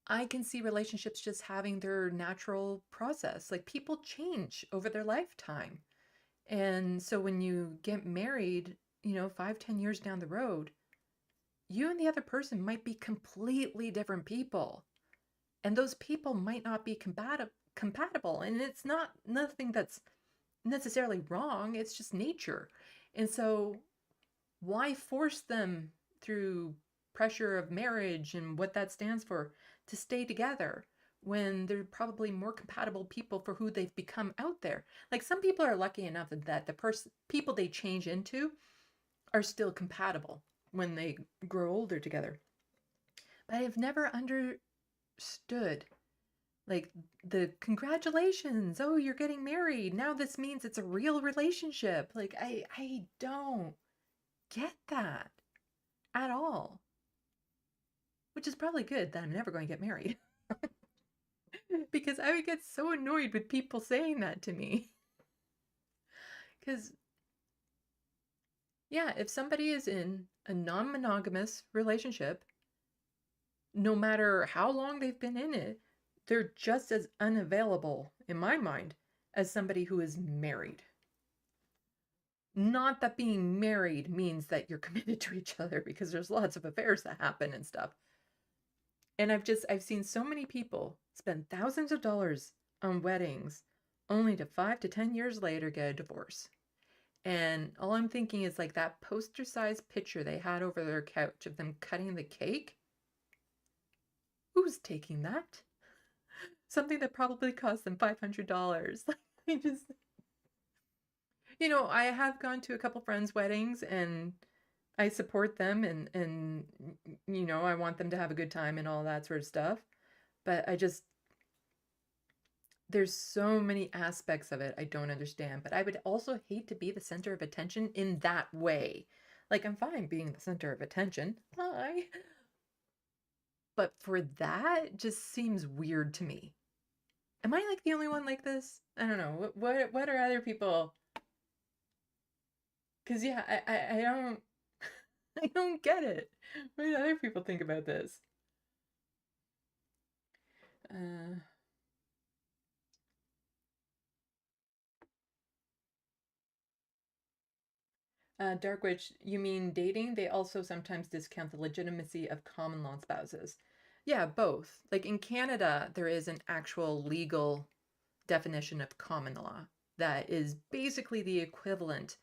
I can see relationships just having their natural process. Like, people change over their lifetime. And so when you get married, you know, 5-10 years down the road, you and the other person might be completely different people. And those people might not be compatible. And it's not nothing that's necessarily wrong. It's just nature. And so why force them through pressure of marriage and what that stands for to stay together when they're probably more compatible people for who they've become out there. Like some people are lucky enough that the people they change into are still compatible when they grow older together. But I've never understood like the congratulations, oh, you're getting married. Now this means it's a real relationship. Like I don't get that at all. Which is probably good that I'm never going to get married. Because I would get so annoyed with people saying that to me. Because, yeah, if somebody is in a non-monogamous relationship, no matter how long they've been in it, they're just as unavailable, in my mind, as somebody who is married. Not that being married means that you're committed to each other, because there's lots of affairs that happen and stuff. And I've seen so many people spend thousands of dollars on weddings only to 5 to 10 years later get a divorce. And all I'm thinking is like that poster-sized picture they had over their couch of them cutting the cake. Who's taking that? Something that probably cost them $500. I just, you know, I have gone to a couple friends' weddings and I support them and you know, I want them to have a good time and all that sort of stuff. But there's so many aspects of it I don't understand. But I would also hate to be the center of attention in that way. Like, I'm fine being the center of attention. Hi. But for that, just seems weird to me. Am I like the only one like this? I don't know. What are other people? Because yeah, I don't get it. What do other people think about this? Dark Witch, you mean dating? They also sometimes discount the legitimacy of common law spouses. Yeah, both. Like in Canada, there is an actual legal definition of common law that is basically the equivalent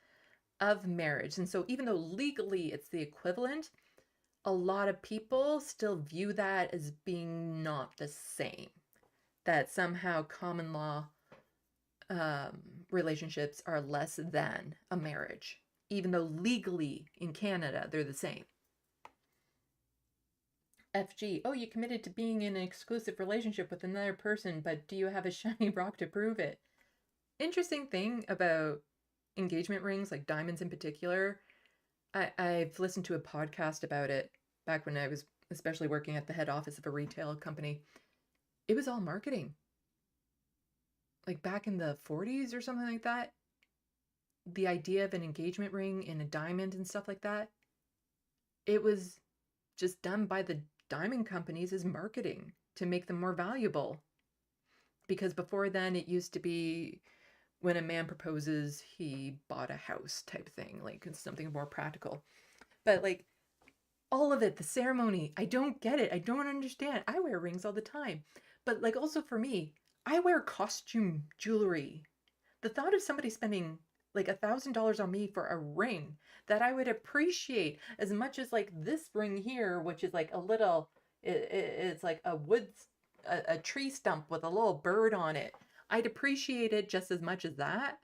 of marriage. And so even though legally it's the equivalent, a lot of people still view that as being not the same. That somehow common law relationships are less than a marriage, even though legally in Canada they're the same. FG, oh, you committed to being in an exclusive relationship with another person, but do you have a shiny rock to prove it? Interesting thing about engagement rings, like diamonds in particular, I've listened to a podcast about it back when I was especially working at the head office of a retail company. It was all marketing. Like back in the 40s or something like that, the idea of an engagement ring and a diamond and stuff like that, it was just done by the diamond companies as marketing to make them more valuable. Because before then, it used to be when a man proposes, he bought a house type thing, like it's something more practical. But like all of it, the ceremony, I don't get it. I don't understand. I wear rings all the time. But like also for me, I wear costume jewelry. The thought of somebody spending like $1,000 on me for a ring that I would appreciate as much as like this ring here, which is like a little, it's like a tree stump with a little bird on it. I'd appreciate it just as much as that.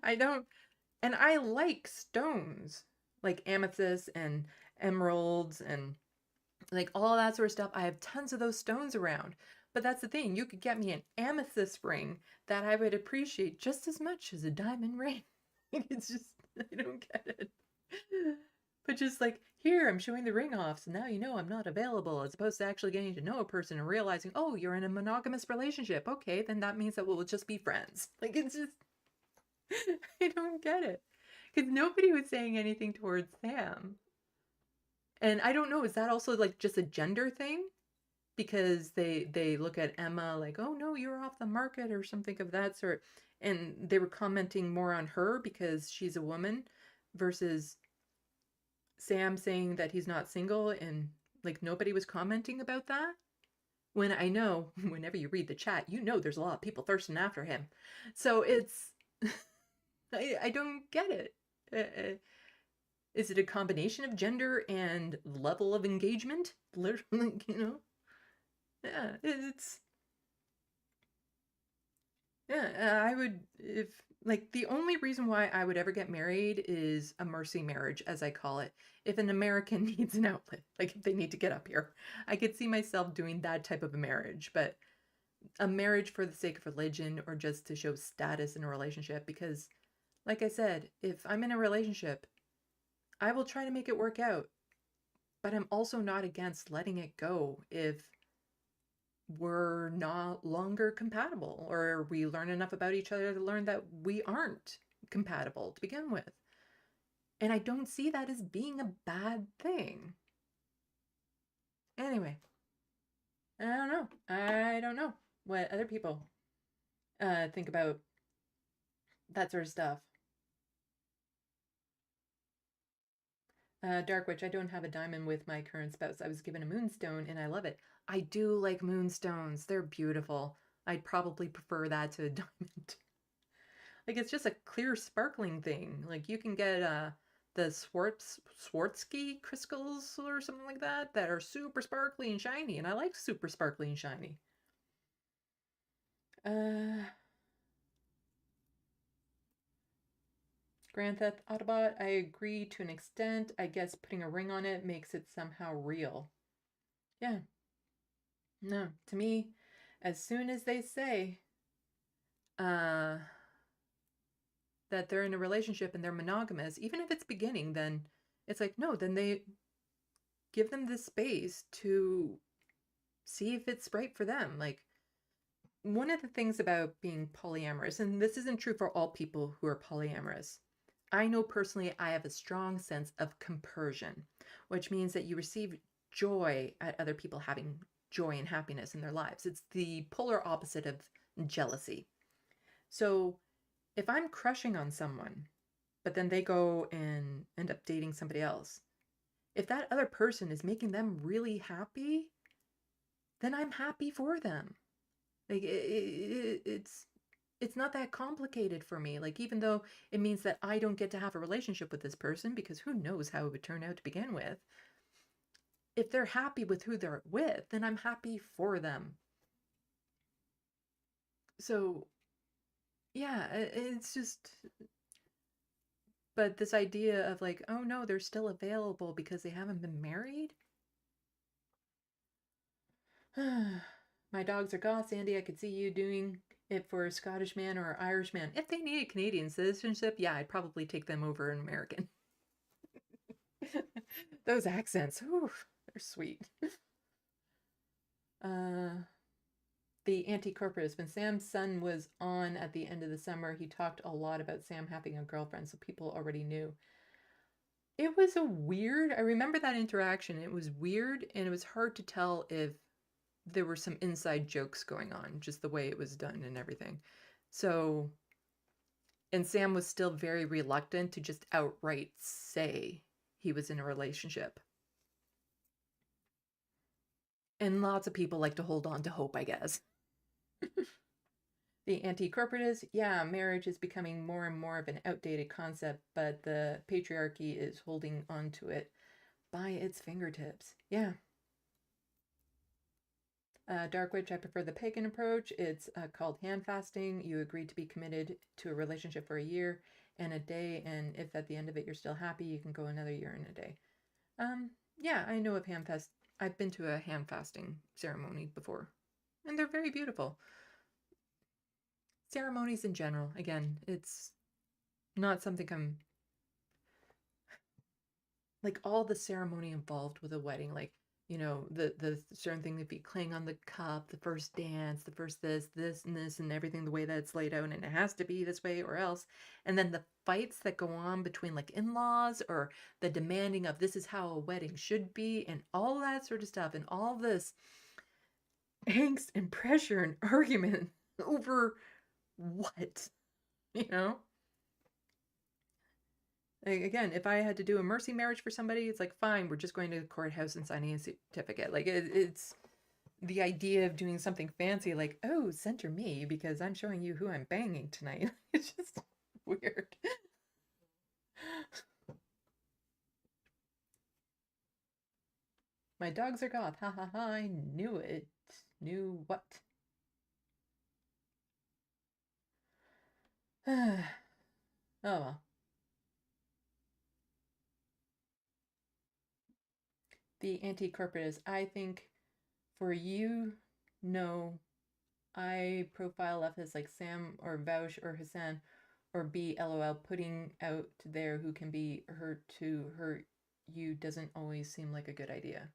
I don't, and I like stones, like amethyst and emeralds and like all that sort of stuff. I have tons of those stones around. But that's the thing, you could get me an amethyst ring that I would appreciate just as much as a diamond ring. It's just, I don't get it. But just like, here, I'm showing the ring off, so now you know I'm not available, as opposed to actually getting to know a person and realizing, oh, you're in a monogamous relationship. Okay, then that means that we'll just be friends. Like, it's just, I don't get it. Because nobody was saying anything towards Sam. And I don't know, is that also like just a gender thing? Because they look at Emma like, oh no, you're off the market or something of that sort. And they were commenting more on her because she's a woman versus Sam saying that he's not single, and like nobody was commenting about that. When I know, whenever you read the chat, you know there's a lot of people thirsting after him. So it's, I don't get it. Is it a combination of gender and level of engagement? Literally, you know? Yeah, yeah, I would, if, like, the only reason why I would ever get married is a mercy marriage, as I call it. If an American needs an outlet, like if they need to get up here, I could see myself doing that type of a marriage. But a marriage for the sake of religion or just to show status in a relationship, because, like I said, if I'm in a relationship, I will try to make it work out. But I'm also not against letting it go if we're not longer compatible or we learn enough about each other to learn that we aren't compatible to begin with. And I don't see that as being a bad thing. Anyway, I don't know what other people think about that sort of stuff. Dark Witch, I don't have a diamond with my current spouse. I was given a moonstone and I love it. I do like moonstones. They're beautiful. I'd probably prefer that to a diamond. Like, it's just a clear sparkling thing. Like, you can get the Swarovski crystals or something like that that are super sparkly and shiny, and I like super sparkly and shiny. Grand Theft Autobot, I agree to an extent. I guess putting a ring on it makes it somehow real. Yeah. No, to me, as soon as they say that they're in a relationship and they're monogamous, even if it's beginning, then it's like, no, then they give them the space to see if it's right for them. Like, one of the things about being polyamorous, and this isn't true for all people who are polyamorous, I know personally I have a strong sense of compersion, which means that you receive joy at other people having joy and happiness in their lives. It's the polar opposite of jealousy. So if I'm crushing on someone, but then they go and end up dating somebody else, if that other person is making them really happy, then I'm happy for them. Like, it's not that complicated for me. Like, even though it means that I don't get to have a relationship with this person, because who knows how it would turn out to begin with. If they're happy with who they're with, then I'm happy for them. So, yeah, it's just... But this idea of like, oh no, they're still available because they haven't been married? My dogs are goth, Sandy. I could see you doing it for a Scottish man or Irish man. If they needed Canadian citizenship, yeah, I'd probably take them over an American. Those accents, whew, they're sweet. The anti-corporatist, when Sam's son was on at the end of the summer, he talked a lot about Sam having a girlfriend, so people already knew. It was a weird, I remember that interaction. It was weird, and it was hard to tell if there were some inside jokes going on, just the way it was done and everything. So, and Sam was still very reluctant to just outright say he was in a relationship. And lots of people like to hold on to hope, I guess. The anti-corporatist, yeah, marriage is becoming more and more of an outdated concept, but the patriarchy is holding on to it by its fingertips. Yeah. Dark Witch, I prefer the pagan approach. It's called hand fasting. You agree to be committed to a relationship for a year and a day, and if at the end of it you're still happy, you can go another year and a day. Yeah, I know of hand fast. I've been to a hand fasting ceremony before, and they're very beautiful. Ceremonies in general, again, it's not something I'm... Like, all the ceremony involved with a wedding, like, you know, the certain thing to be clang on the cup, the first dance, the first this, and this, and everything, the way that it's laid out, and it has to be this way or else. And then the fights that go on between, like, in-laws, or the demanding of this is how a wedding should be, and all that sort of stuff, and all this angst and pressure and argument over what? You know? Like, again, if I had to do a mercy marriage for somebody, it's like, fine, we're just going to the courthouse and signing a certificate. Like, it's the idea of doing something fancy, like, oh, center me because I'm showing you who I'm banging tonight. It's just weird. My dogs are goth. Ha ha ha, I knew it. New what? Oh well. The anti-corporatist, I think for you, no. I profile left as like Sam or Vaush or Hassan, or B, LOL, putting out there who can be hurt to hurt you doesn't always seem like a good idea.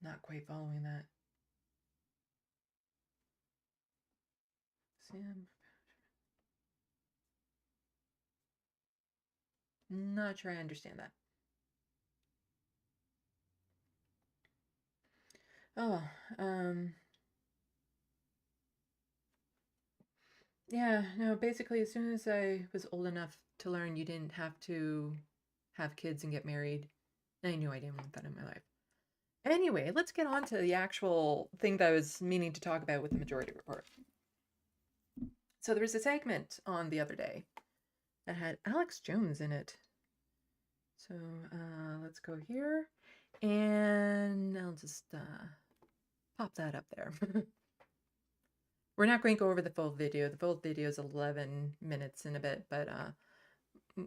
Not quite following that. Sam. Not sure I understand that. Oh, yeah, no, basically as soon as I was old enough to learn you didn't have to have kids and get married, I knew I didn't want that in my life. Anyway, let's get on to the actual thing that I was meaning to talk about with the Majority Report. So there was a segment on the other day that had Alex Jones in it. So let's go here, and I'll just pop that up there. We're not going to go over the full video. The full video is 11 minutes and a bit, but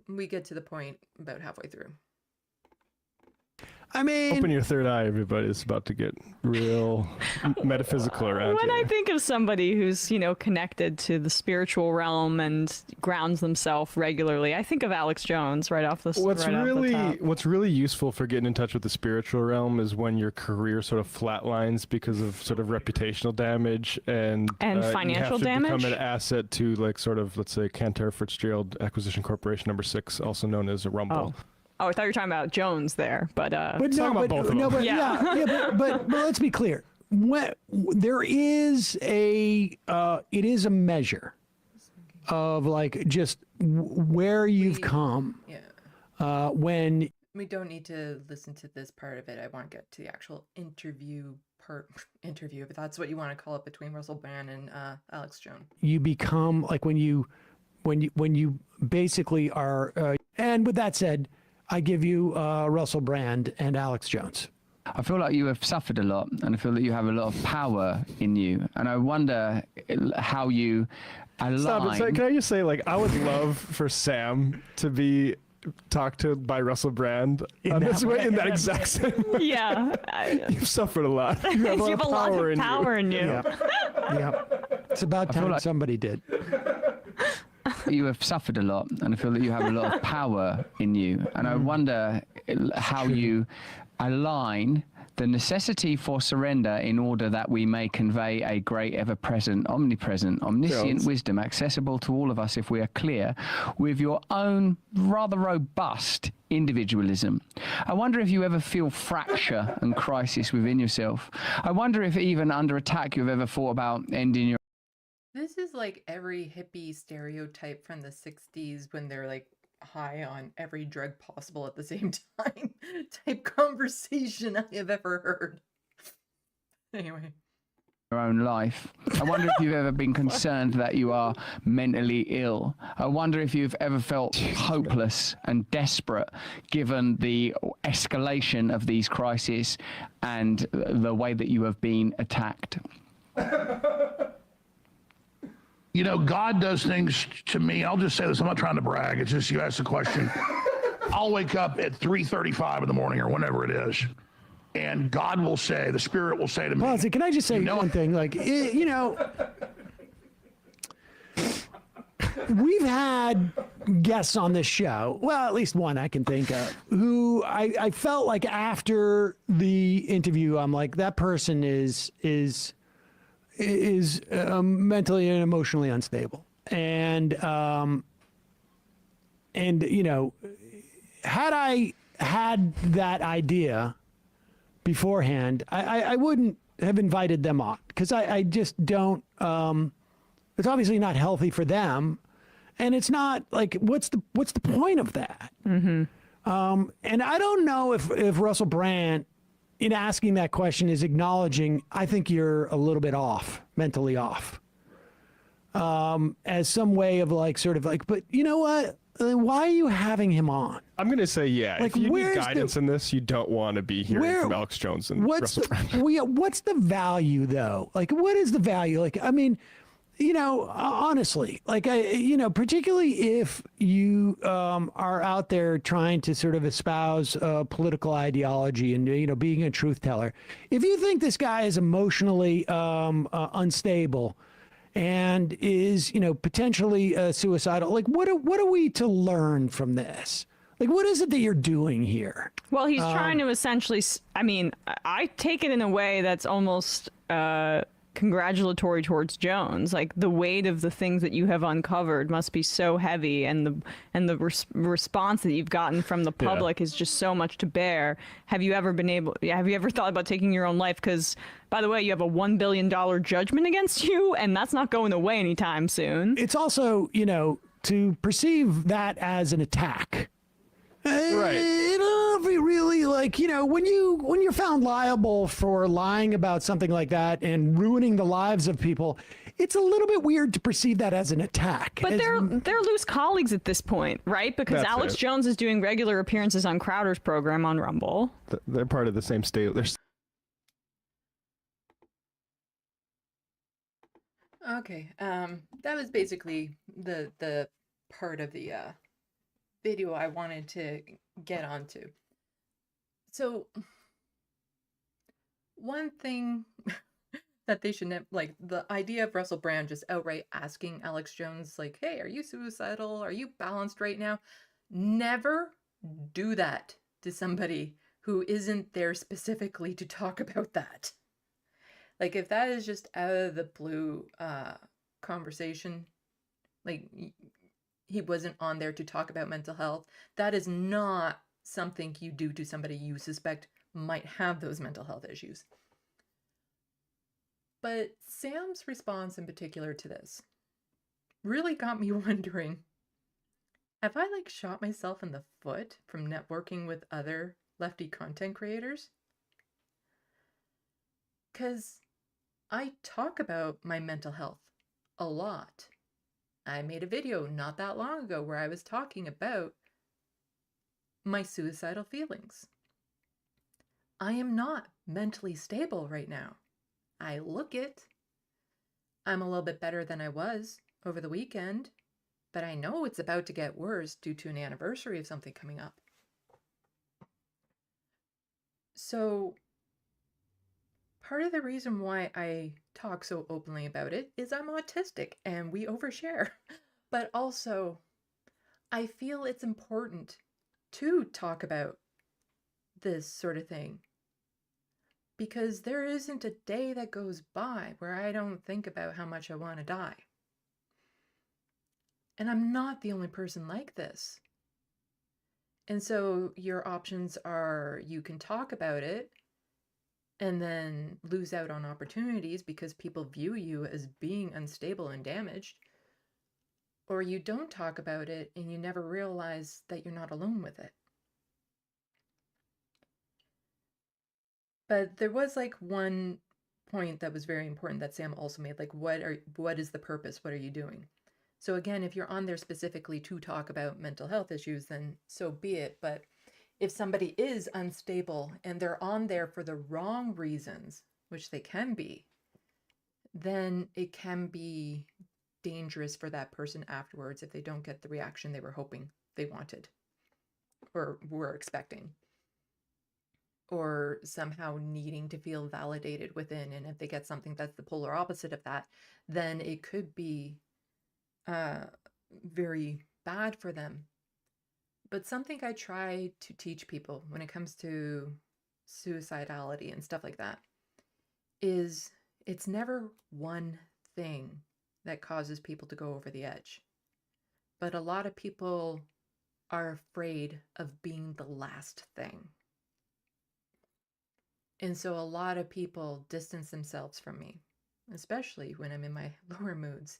we get to the point about halfway through. I mean, open your third eye, everybody. It's about to get real metaphysical around When here. I think of somebody who's, you know, connected to the spiritual realm and grounds themselves regularly, I think of Alex Jones right off the top. What's really useful for getting in touch with the spiritual realm is when your career sort of flatlines because of sort of reputational damage and financial you have to damage. become an asset to, like, sort of, let's say, Cantor Fitzgerald Acquisition Corporation number 6, also known as a Rumble. Oh, I thought you were talking about Jones there, but yeah, but let's be clear. There is it is a measure of like just where you've come. Yeah. When we don't need to listen to this part of it. I want to get to the actual interview part. Interview, if that's what you want to call it, between Russell Brand and Alex Jones. you become like when you basically are. And with that said, I give you Russell Brand and Alex Jones. I feel like you have suffered a lot, and I feel that you have a lot of power in you. And I wonder how you align. Stop it. So can I just say, like, I would love for Sam to be talked to by Russell Brand in that exact same way. Yeah. You've suffered a lot. You have a lot of power in you. Yeah. It's about time somebody did. You have suffered a lot, and I feel that you have a lot of power in you. And I wonder how you align the necessity for surrender in order that we may convey a great, ever-present, omnipresent, omniscient wisdom accessible to all of us if we are clear, with your own rather robust individualism. I wonder if you ever feel fracture and crisis within yourself. I wonder if even under attack you've ever thought about ending your... This is like every hippie stereotype from the 60s when they're like high on every drug possible at the same time type conversation I have ever heard. Anyway. Your own life. I wonder if you've ever been concerned that you are mentally ill. I wonder if you've ever felt hopeless and desperate given the escalation of these crises and the way that you have been attacked. You know, God does things to me. I'll just say this. I'm not trying to brag. It's just you asked the question. I'll wake up at 3:35 in the morning or whenever it is. And God will say, the Spirit will say to me. Policy, can I just say one thing? Like, you know, we've had guests on this show, well, at least one I can think of, who I felt like after the interview, I'm like, that person is mentally and emotionally unstable. And you know, had I had that idea beforehand, I wouldn't have invited them on, because I just don't, it's obviously not healthy for them. And it's not like, what's the point of that? And I don't know if Russell Brand, in asking that question, is acknowledging, I think you're a little bit off, mentally off, as some way of like, sort of like, but you know what? why are you having him on? I'm going to say, yeah, Like, if you need where's guidance in this, you don't want to be hearing from Alex Jones and what's Russell Brand. what's the value though? Like, what is the value? Like, I mean, honestly, like, particularly if you are out there trying to sort of espouse political ideology and, being a truth teller, if you think this guy is emotionally unstable and is, potentially suicidal, like, what are we to learn from this? Like, what is it that you're doing here? Well, he's trying to essentially, I take it in a way that's almost congratulatory towards Jones. Like, the weight of the things that you have uncovered must be so heavy, and the response that you've gotten from the public is just so much to bear. Have you ever thought about taking your own life? Because, by the way, you have a $1 billion judgment against you, and that's not going away anytime soon. It's also, to perceive that as an attack. Right. It'll be really like, when you're found liable for lying about something like that and ruining the lives of people, it's a little bit weird to perceive that as an attack. But they're loose colleagues at this point, right? Because That's Alex it. Jones is doing regular appearances on Crowder's program on Rumble. They're part of the same state. Okay, that was basically the part of the video I wanted to get onto. So one thing that they should like, the idea of Russell Brand just outright asking Alex Jones, like, hey, are you suicidal? Are you balanced right now? Never do that to somebody who isn't there specifically to talk about that. Like, if that is just out of the blue conversation, like, he wasn't on there to talk about mental health, that is not something you do to somebody you suspect might have those mental health issues. But Sam's response in particular to this really got me wondering, have I like shot myself in the foot from networking with other lefty content creators? Because I talk about my mental health a lot. I made a video not that long ago where I was talking about my suicidal feelings. I am not mentally stable right now. I look it. I'm a little bit better than I was over the weekend, but I know it's about to get worse due to an anniversary of something coming up. So part of the reason why I talk so openly about it is I'm autistic and we overshare. But also, I feel it's important to talk about this sort of thing, because there isn't a day that goes by where I don't think about how much I want to die. And I'm not the only person like this. And so your options are, you can talk about it and then lose out on opportunities because people view you as being unstable and damaged, or you don't talk about it and you never realize that you're not alone with it. But there was like one point that was very important that Sam also made, like, what is the purpose? What are you doing? So again, if you're on there specifically to talk about mental health issues, then so be it. But if somebody is unstable and they're on there for the wrong reasons, which they can be, then it can be dangerous for that person afterwards if they don't get the reaction they were hoping they wanted or were expecting, or somehow needing to feel validated within. And if they get something that's the polar opposite of that, then it could be very bad for them. But something I try to teach people when it comes to suicidality and stuff like that is it's never one thing that causes people to go over the edge. But a lot of people are afraid of being the last thing. And so a lot of people distance themselves from me, especially when I'm in my lower moods,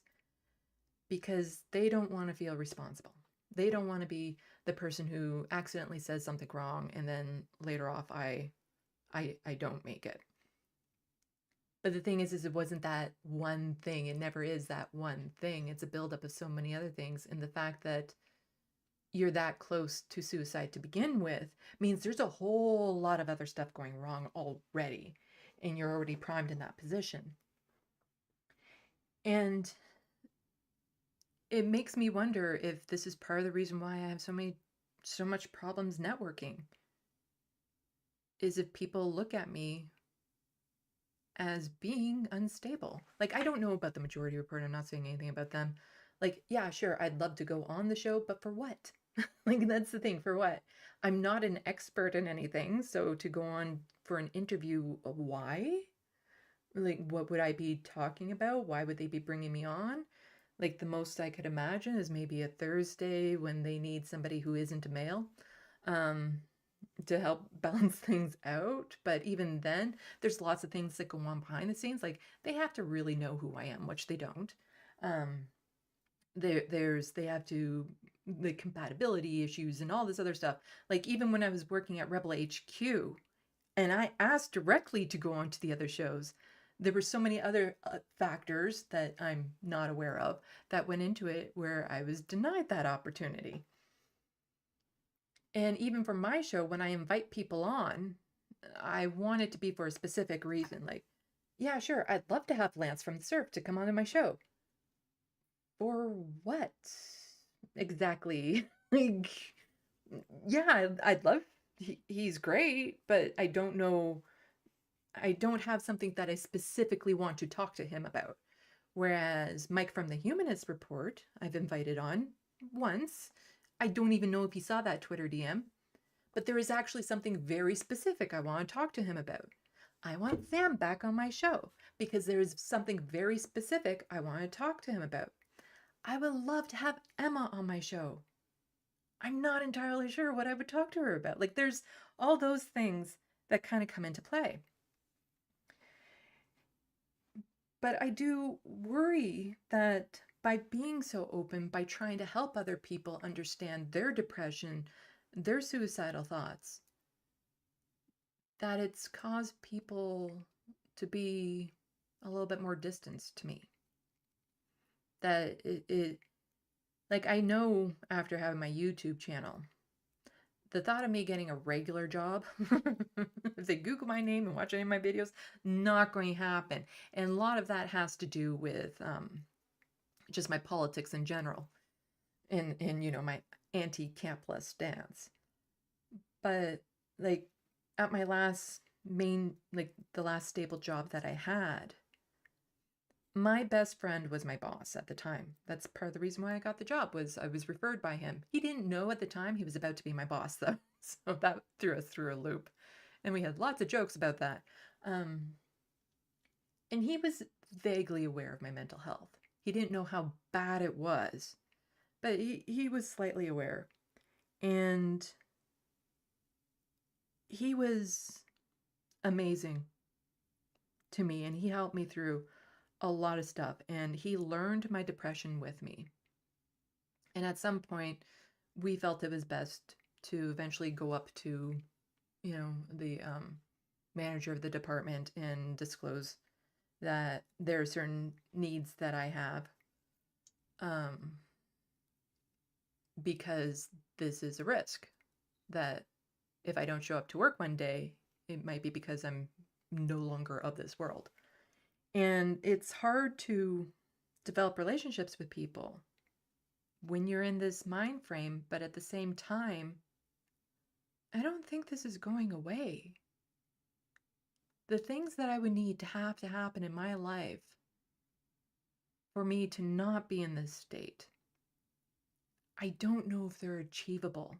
because they don't want to feel responsible. They don't want to be the person who accidentally says something wrong and then later off I don't make it. But the thing is it wasn't that one thing. It never is that one thing. It's a buildup of so many other things. And the fact that you're that close to suicide to begin with means there's a whole lot of other stuff going wrong already, and you're already primed in that position. And it makes me wonder if this is part of the reason why I have so much problems networking, is if people look at me as being unstable. Like, I don't know about the Majority Report. I'm not saying anything about them. Like, yeah, sure, I'd love to go on the show, but for what? Like, that's the thing, for what? I'm not an expert in anything, so to go on for an interview, why? Like, what would I be talking about? Why would they be bringing me on? Like, the most I could imagine is maybe a Thursday when they need somebody who isn't a male to help balance things out. But even then, there's lots of things that go on behind the scenes. Like, they have to really know who I am, which they don't. They have to, the compatibility issues and all this other stuff. Like, even when I was working at Rebel HQ and I asked directly to go on to the other shows, there were so many other factors that I'm not aware of that went into it where I was denied that opportunity. And even for my show, when I invite people on, I want it to be for a specific reason. Like, yeah, sure, I'd love to have Lance from the Surf to come on to my show. For what exactly? Like, yeah, I'd love, he's great, but I don't know. I don't have something that I specifically want to talk to him about. Whereas Mike from the Humanist Report, I've invited on once. I don't even know if he saw that Twitter DM, but there is actually something very specific I want to talk to him about. I want Sam back on my show because there is something very specific I want to talk to him about. I would love to have Emma on my show. I'm not entirely sure what I would talk to her about. Like, there's all those things that kind of come into play. But I do worry that by being so open, by trying to help other people understand their depression, their suicidal thoughts, that it's caused people to be a little bit more distant to me. That like, I know after having my YouTube channel, the thought of me getting a regular job, if they Google my name and watch any of my videos, not going to happen. And a lot of that has to do with just my politics in general and you know, my anti-capitalist stance. But like, at my last the last stable job that I had, my best friend was my boss at the time. That's part of the reason why I got the job, was I was referred by him. He didn't know at the time he was about to be my boss, though. So that threw us through a loop. And we had lots of jokes about that. And he was vaguely aware of my mental health. He didn't know how bad it was, but he was slightly aware. And he was amazing to me, and he helped me through a lot of stuff, and he learned my depression with me. And at some point, we felt it was best to eventually go up to, you know, the manager of the department and disclose that there are certain needs that I have, because this is a risk that if I don't show up to work one day, it might be because I'm no longer of this world. And it's hard to develop relationships with people when you're in this mind frame, but at the same time, I don't think this is going away. The things that I would need to happen in my life for me to not be in this state, I don't know if they're achievable.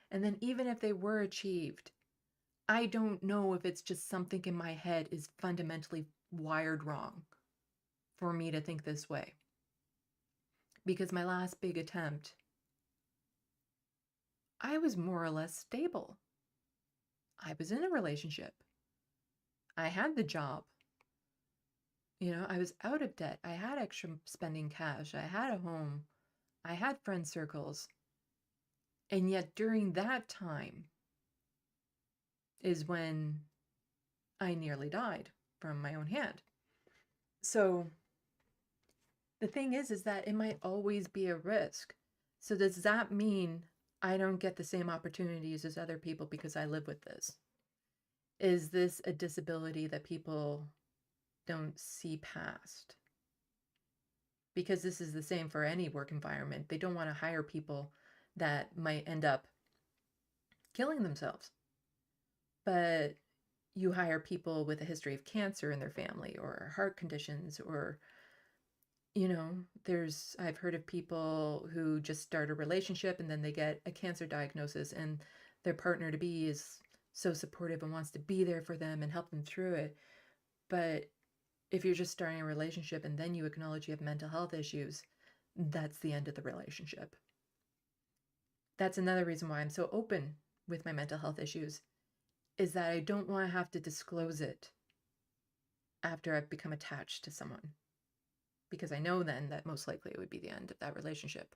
And then even if they were achieved, I don't know if it's just something in my head is fundamentally wired wrong for me to think this way. Because my last big attempt, I was more or less stable. I was in a relationship. I had the job. You know, I was out of debt. I had extra spending cash. I had a home. I had friend circles. And yet during that time is when I nearly died from my own hand. So the thing is that it might always be a risk. So does that mean I don't get the same opportunities as other people because I live with this? Is this a disability that people don't see past? Because this is the same for any work environment. They don't want to hire people that might end up killing themselves. But you hire people with a history of cancer in their family or heart conditions, or, I've heard of people who just start a relationship and then they get a cancer diagnosis, and their partner to be is so supportive and wants to be there for them and help them through it. But if you're just starting a relationship and then you acknowledge you have mental health issues, that's the end of the relationship. That's another reason why I'm so open with my mental health issues, is that I don't want to have to disclose it after I've become attached to someone, because I know then that most likely it would be the end of that relationship.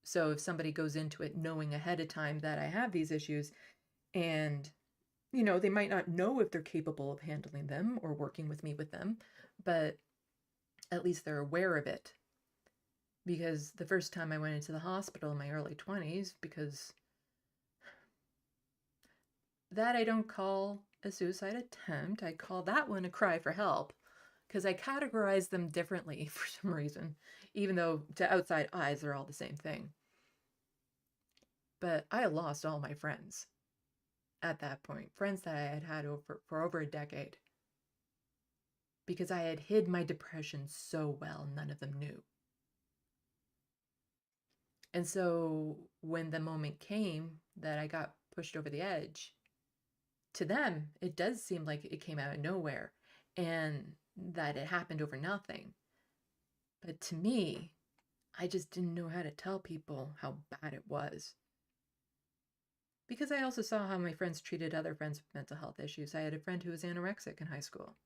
So if somebody goes into it knowing ahead of time that I have these issues, and they might not know if they're capable of handling them or working with me with them, but at least they're aware of it. Because the first time I went into the hospital in my early 20s, because that I don't call a suicide attempt, I call that one a cry for help, because I categorize them differently for some reason, even though to outside eyes they're all the same thing. But I lost all my friends at that point, friends that I had had for over a decade, because I had hid my depression so well, none of them knew. And so when the moment came that I got pushed over the edge, to them, it does seem like it came out of nowhere and that it happened over nothing. But to me, I just didn't know how to tell people how bad it was. Because I also saw how my friends treated other friends with mental health issues. I had a friend who was anorexic in high school.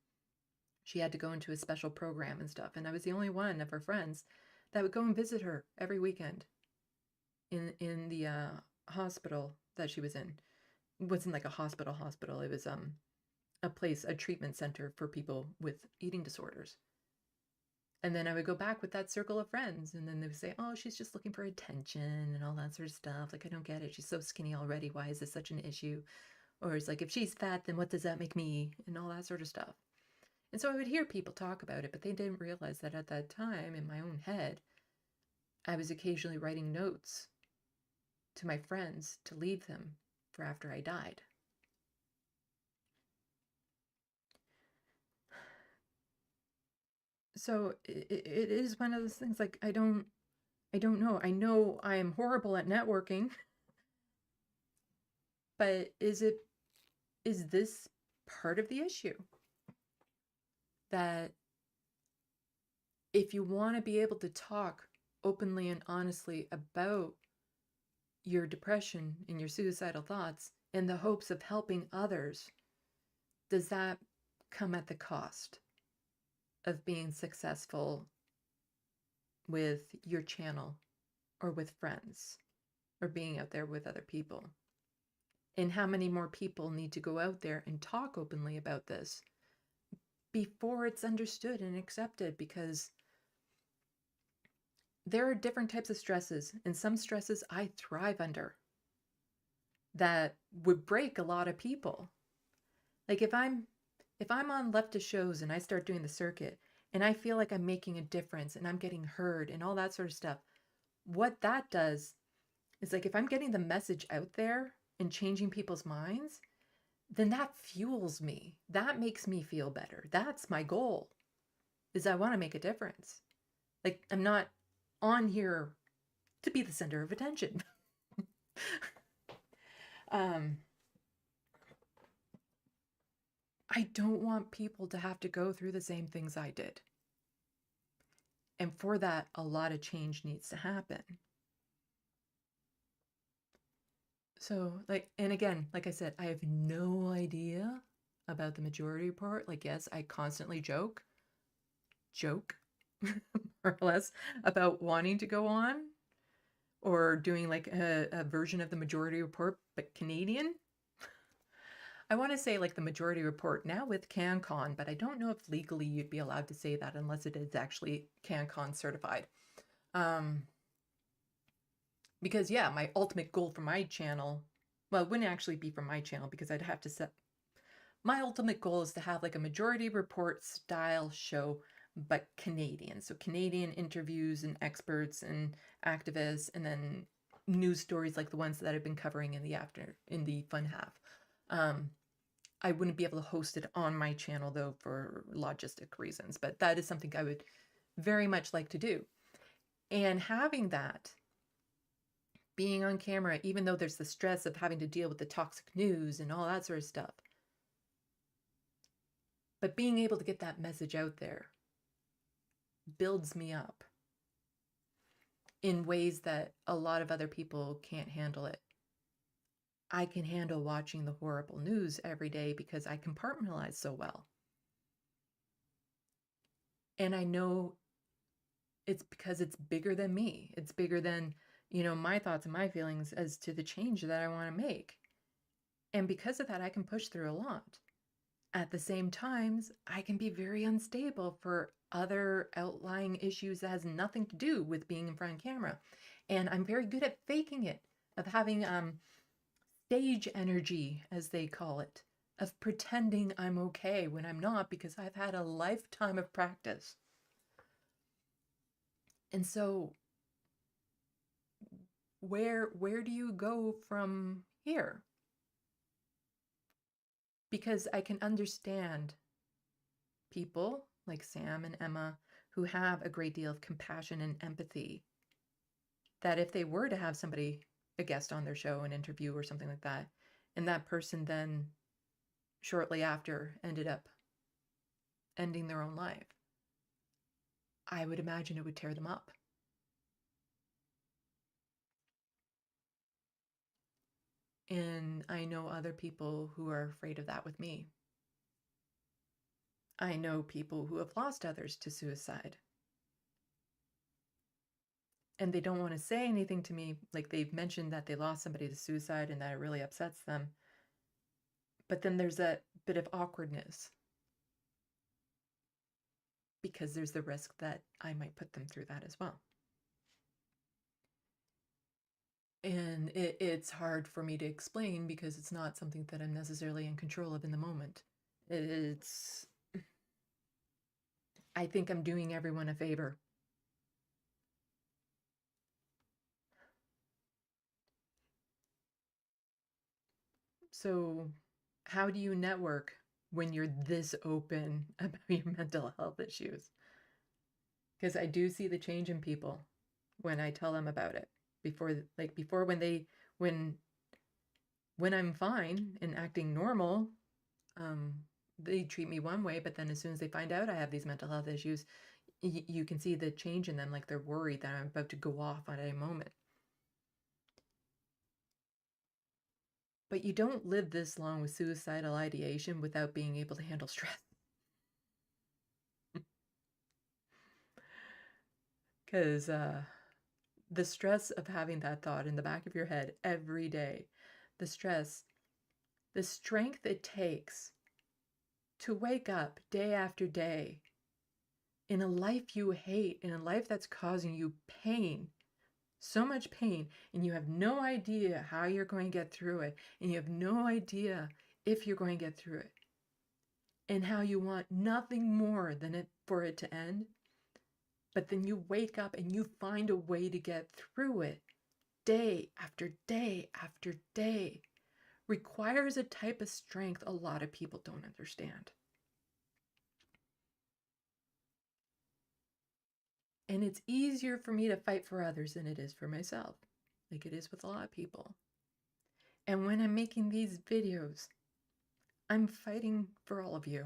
She had to go into a special program and stuff, and I was the only one of her friends that would go and visit her every weekend in the hospital that she was in. It wasn't like a hospital. It was a treatment center for people with eating disorders. And then I would go back with that circle of friends, and then they would say, oh, she's just looking for attention and all that sort of stuff. Like, I don't get it. She's so skinny already. Why is this such an issue? Or it's like, if she's fat, then what does that make me? And all that sort of stuff. And so I would hear people talk about it, but they didn't realize that at that time, in my own head, I was occasionally writing notes to my friends to leave them for after I died. So it is one of those things, like, I don't know. I know I am horrible at networking, but is this part of the issue? That if you want to be able to talk openly and honestly about your depression and your suicidal thoughts in the hopes of helping others, does that come at the cost of being successful with your channel or with friends or being out there with other people? And how many more people need to go out there and talk openly about this before it's understood and accepted? Because there are different types of stresses, and some stresses I thrive under that would break a lot of people. Like if I'm on leftist shows and I start doing the circuit and I feel like I'm making a difference and I'm getting heard and all that sort of stuff, what that does is, like, if I'm getting the message out there and changing people's minds, then that fuels me. That makes me feel better. That's my goal, is I want to make a difference. Like, I'm not on here to be the center of attention. I don't want people to have to go through the same things I did. And for that, a lot of change needs to happen. So, like, and again, like I said, I have no idea about the majority report. Like, yes, I constantly joke, more or less, about wanting to go on or doing like a version of the majority report, but Canadian. I want to say like the majority report now with CanCon, but I don't know if legally you'd be allowed to say that unless it is actually CanCon certified. Because yeah, my ultimate goal for my channel, well, it wouldn't actually be for my channel because I'd have to set, my ultimate goal is to have like a Majority Report style show, but Canadian. So Canadian interviews and experts and activists, and then news stories like the ones that I've been covering in the fun half. I wouldn't be able to host it on my channel though for logistic reasons, but that is something I would very much like to do. And having that, being on camera, even though there's the stress of having to deal with the toxic news and all that sort of stuff, but being able to get that message out there builds me up in ways that a lot of other people can't handle it. I can handle watching the horrible news every day because I compartmentalize so well. And I know it's because it's bigger than me. It's bigger than, you know, my thoughts and my feelings as to the change that I want to make. And because of that, I can push through a lot. At the same times, I can be very unstable for other outlying issues that has nothing to do with being in front of camera. And I'm very good at faking it, of having stage energy, as they call it, of pretending I'm okay when I'm not, because I've had a lifetime of practice. And so where do you go from here? Because I can understand people like Sam and Emma who have a great deal of compassion and empathy, that if they were to have somebody, a guest on their show, an interview or something like that, and that person then shortly after ended up ending their own life, I would imagine it would tear them up. And I know other people who are afraid of that with me. I know people who have lost others to suicide. And they don't want to say anything to me, like they've mentioned that they lost somebody to suicide and that it really upsets them. But then there's that bit of awkwardness, because there's the risk that I might put them through that as well. And it's hard for me to explain because it's not something that I'm necessarily in control of in the moment. I think I'm doing everyone a favor. So how do you network when you're this open about your mental health issues? Because I do see the change in people when I tell them about it. Before when I'm fine and acting normal, they treat me one way, but then as soon as they find out I have these mental health issues, you can see the change in them, like they're worried that I'm about to go off at any moment. But you don't live this long with suicidal ideation without being able to handle stress. Because the stress of having that thought in the back of your head every day, the stress, the strength it takes to wake up day after day in a life you hate, in a life that's causing you pain, so much pain, and you have no idea how you're going to get through it, and you have no idea if you're going to get through it, and how you want nothing more than for it to end. But then you wake up and you find a way to get through it day after day after day. Requires a type of strength a lot of people don't understand. And it's easier for me to fight for others than it is for myself, like it is with a lot of people. And when I'm making these videos, I'm fighting for all of you.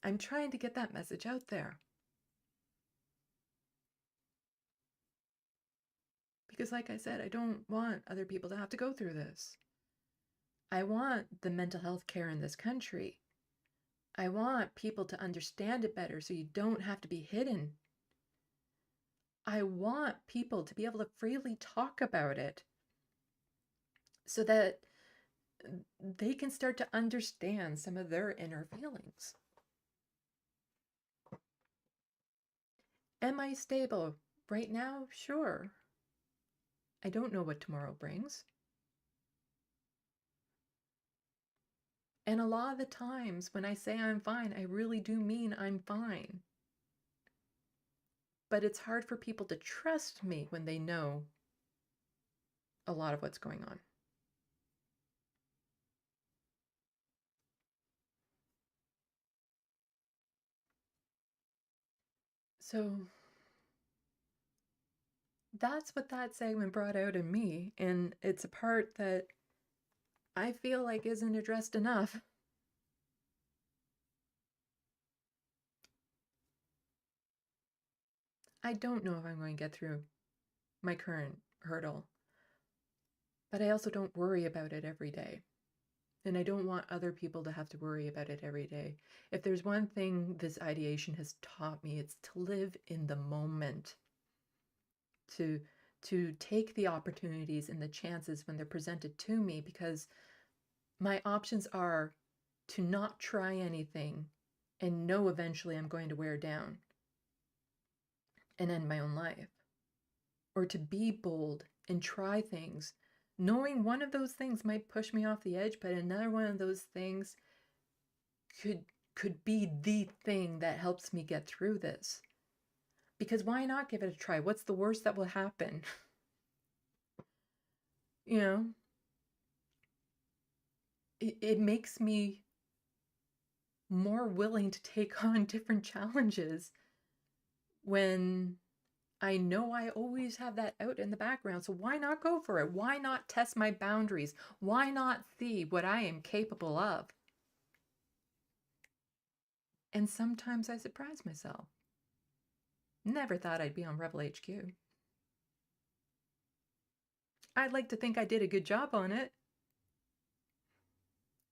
I'm trying to get that message out there. Because like I said, I don't want other people to have to go through this. I want the mental health care in this country. I want people to understand it better so you don't have to be hidden. I want people to be able to freely talk about it so that they can start to understand some of their inner feelings. Am I stable right now? Sure. I don't know what tomorrow brings. And a lot of the times when I say I'm fine, I really do mean I'm fine. But it's hard for people to trust me when they know a lot of what's going on. So that's what that segment brought out in me, and it's a part that I feel like isn't addressed enough. I don't know if I'm going to get through my current hurdle, but I also don't worry about it every day. And I don't want other people to have to worry about it every day. If there's one thing this ideation has taught me, it's to live in the moment, to take the opportunities and the chances when they're presented to me, because my options are to not try anything and know eventually I'm going to wear down and end my own life, or to be bold and try things, knowing one of those things might push me off the edge, but another one of those things could be the thing that helps me get through this. Because why not give it a try? What's the worst that will happen? You know, it makes me more willing to take on different challenges when I know I always have that out in the background. So why not go for it? Why not test my boundaries? Why not see what I am capable of? And sometimes I surprise myself. Never thought I'd be on Rebel HQ. I'd like to think I did a good job on it,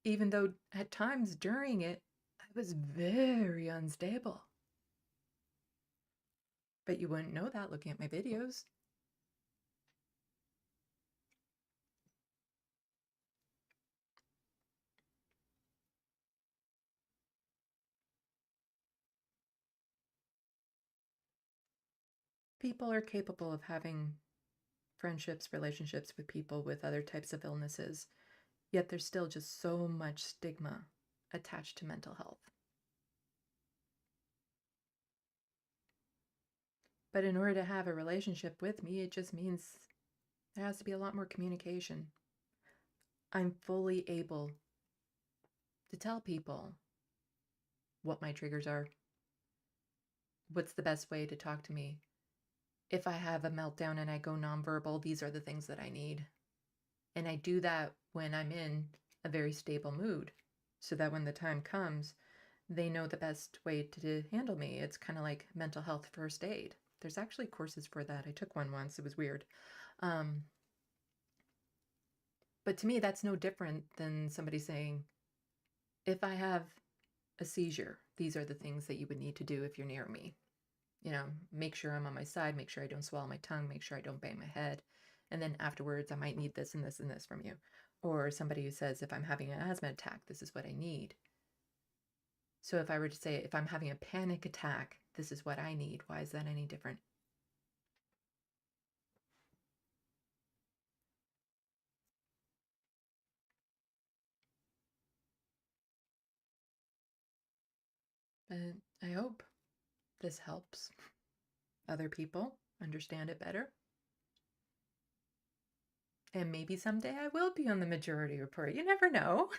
even though at times during it, I was very unstable. But you wouldn't know that looking at my videos. People are capable of having friendships, relationships with people with other types of illnesses, yet there's still just so much stigma attached to mental health. But in order to have a relationship with me, it just means there has to be a lot more communication. I'm fully able to tell people what my triggers are, what's the best way to talk to me. If I have a meltdown and I go nonverbal, these are the things that I need. And I do that when I'm in a very stable mood, so that when the time comes, they know the best way to handle me. It's kind of like mental health first aid. There's actually courses for that. I took one once. It was weird. But to me, that's no different than somebody saying, if I have a seizure, these are the things that you would need to do if you're near me. You know, make sure I'm on my side, make sure I don't swallow my tongue, make sure I don't bang my head. And then afterwards, I might need this and this and this from you. Or somebody who says, if I'm having an asthma attack, this is what I need. So if I were to say, if I'm having a panic attack, this is what I need. Why is that any different? But I hope this helps other people understand it better. And maybe someday I will be on the Majority Report. You never know.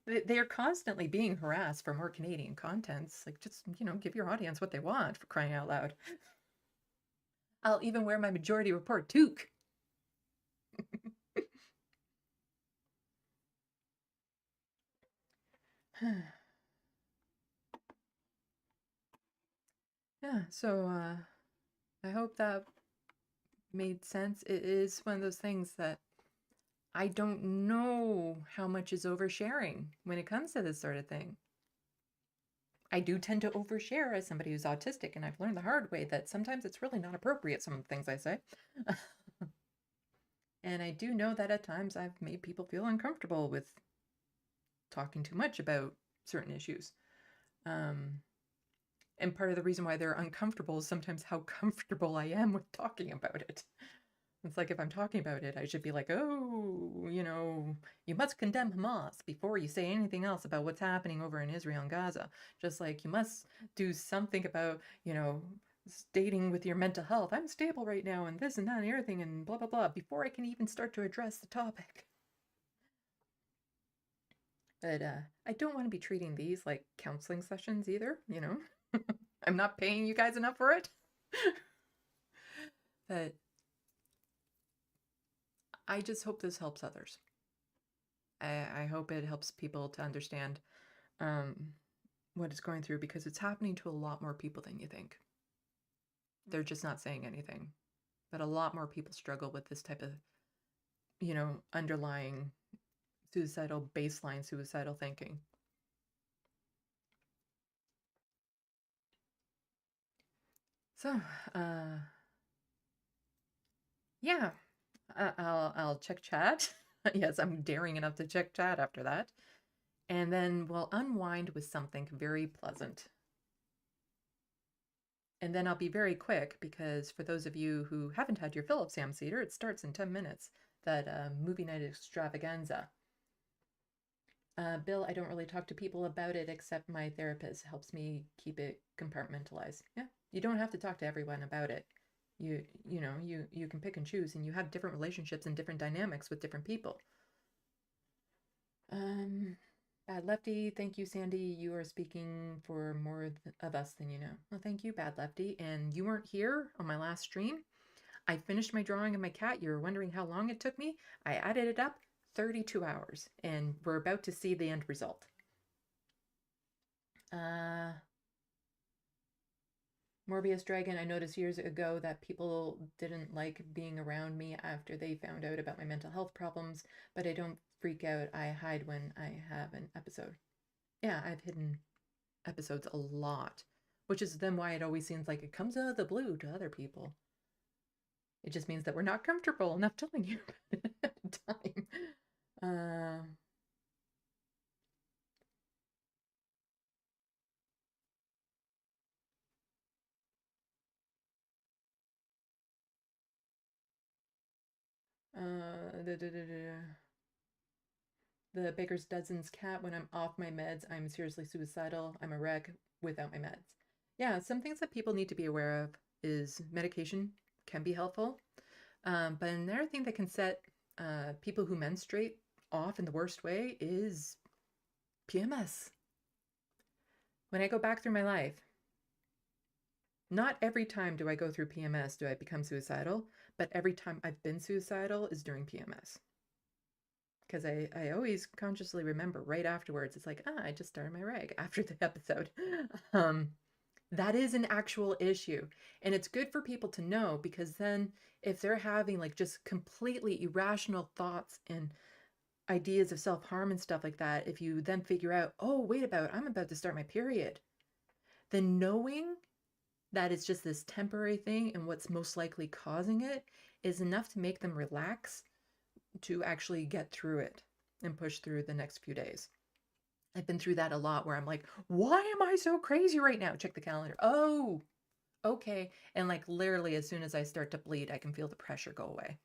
They are constantly being harassed for more Canadian contents. Like, just, you know, give your audience what they want, for crying out loud. I'll even wear my Majority Report toque. Yeah, so I hope that made sense. It is one of those things that I don't know how much is oversharing when it comes to this sort of thing. I do tend to overshare as somebody who's autistic, and I've learned the hard way that sometimes it's really not appropriate, some of the things I say. And I do know that at times I've made people feel uncomfortable with talking too much about certain issues. And part of the reason why they're uncomfortable is sometimes how comfortable I am with talking about it. It's like if I'm talking about it, I should be like, oh, you must condemn Hamas before you say anything else about what's happening over in Israel and Gaza. Just like you must do something about, stating with your mental health, I'm stable right now and this and that and everything and blah, blah, blah, before I can even start to address the topic. But I don't want to be treating these like counseling sessions either, I'm not paying you guys enough for it. But I just hope this helps others. I hope it helps people to understand what it's going through, because it's happening to a lot more people than you think. They're just not saying anything. But a lot more people struggle with this type of, underlying baseline suicidal thinking. So, yeah, I'll check chat. Yes, I'm daring enough to check chat after that. And then we'll unwind with something very pleasant. And then I'll be very quick, because for those of you who haven't had your fill of Sam Cedar, it starts in 10 minutes, that movie night extravaganza. Bill, I don't really talk to people about it, except my therapist helps me keep it compartmentalized. Yeah, you don't have to talk to everyone about it. You can pick and choose, and you have different relationships and different dynamics with different people. Bad Lefty, thank you, Sandy. You are speaking for more of us than you know. Well, thank you, Bad Lefty. And you weren't here on my last stream. I finished my drawing of my cat. You were wondering how long it took me. I added it up, 32 hours, and we're about to see the end result. Morbius Dragon, I noticed years ago that people didn't like being around me after they found out about my mental health problems, but I don't freak out. I hide when I have an episode. Yeah, I've hidden episodes a lot, which is then why it always seems like it comes out of the blue to other people. It just means that we're not comfortable enough telling you at a time. The Baker's Dozen's cat, when I'm off my meds, I'm seriously suicidal. I'm a wreck without my meds. Yeah, some things that people need to be aware of is medication can be helpful. But another thing that can set people who menstruate off in the worst way is PMS. When I go back through my life, not every time do I go through PMS do I become suicidal, but every time I've been suicidal is during PMS. Because I always consciously remember right afterwards, it's like, I just started my reg after the episode. That is an actual issue. And it's good for people to know, because then if they're having like just completely irrational thoughts and ideas of self-harm and stuff like that, if you then figure out, oh, wait I'm about to start my period, then knowing that it's just this temporary thing and what's most likely causing it is enough to make them relax to actually get through it and push through the next few days. I've been through that a lot, where I'm like, why am I so crazy right now? Check the calendar. Oh, okay. And like literally as soon as I start to bleed, I can feel the pressure go away.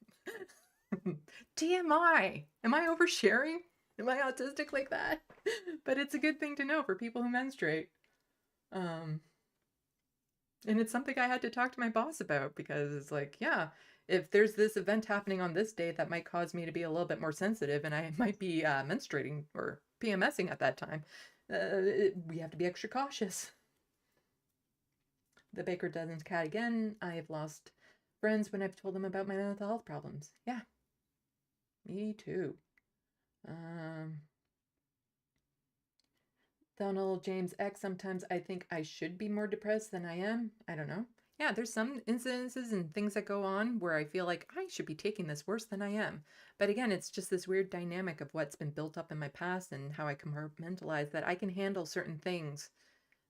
TMI. Am I oversharing? Am I autistic like that? But it's a good thing to know for people who menstruate. And it's something I had to talk to my boss about, because it's like, yeah, if there's this event happening on this day that might cause me to be a little bit more sensitive, and I might be menstruating or PMSing at that time, we have to be extra cautious. The Baker Dozen's cat again. I have lost friends when I've told them about my mental health problems. Yeah, me too. Donald James X, sometimes I think I should be more depressed than I am. I don't know. Yeah, there's some incidences and things that go on where I feel like I should be taking this worse than I am. But again, it's just this weird dynamic of what's been built up in my past and how I compartmentalize that I can handle certain things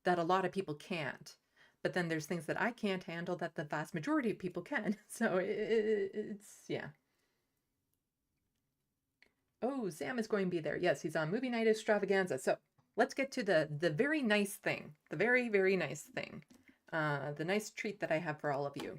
that a lot of people can't. But then there's things that I can't handle that the vast majority of people can. So it's, yeah. Oh, Sam is going to be there. Yes, he's on Movie Night Extravaganza. So let's get to the very nice thing, the very, very nice thing, the nice treat that I have for all of you.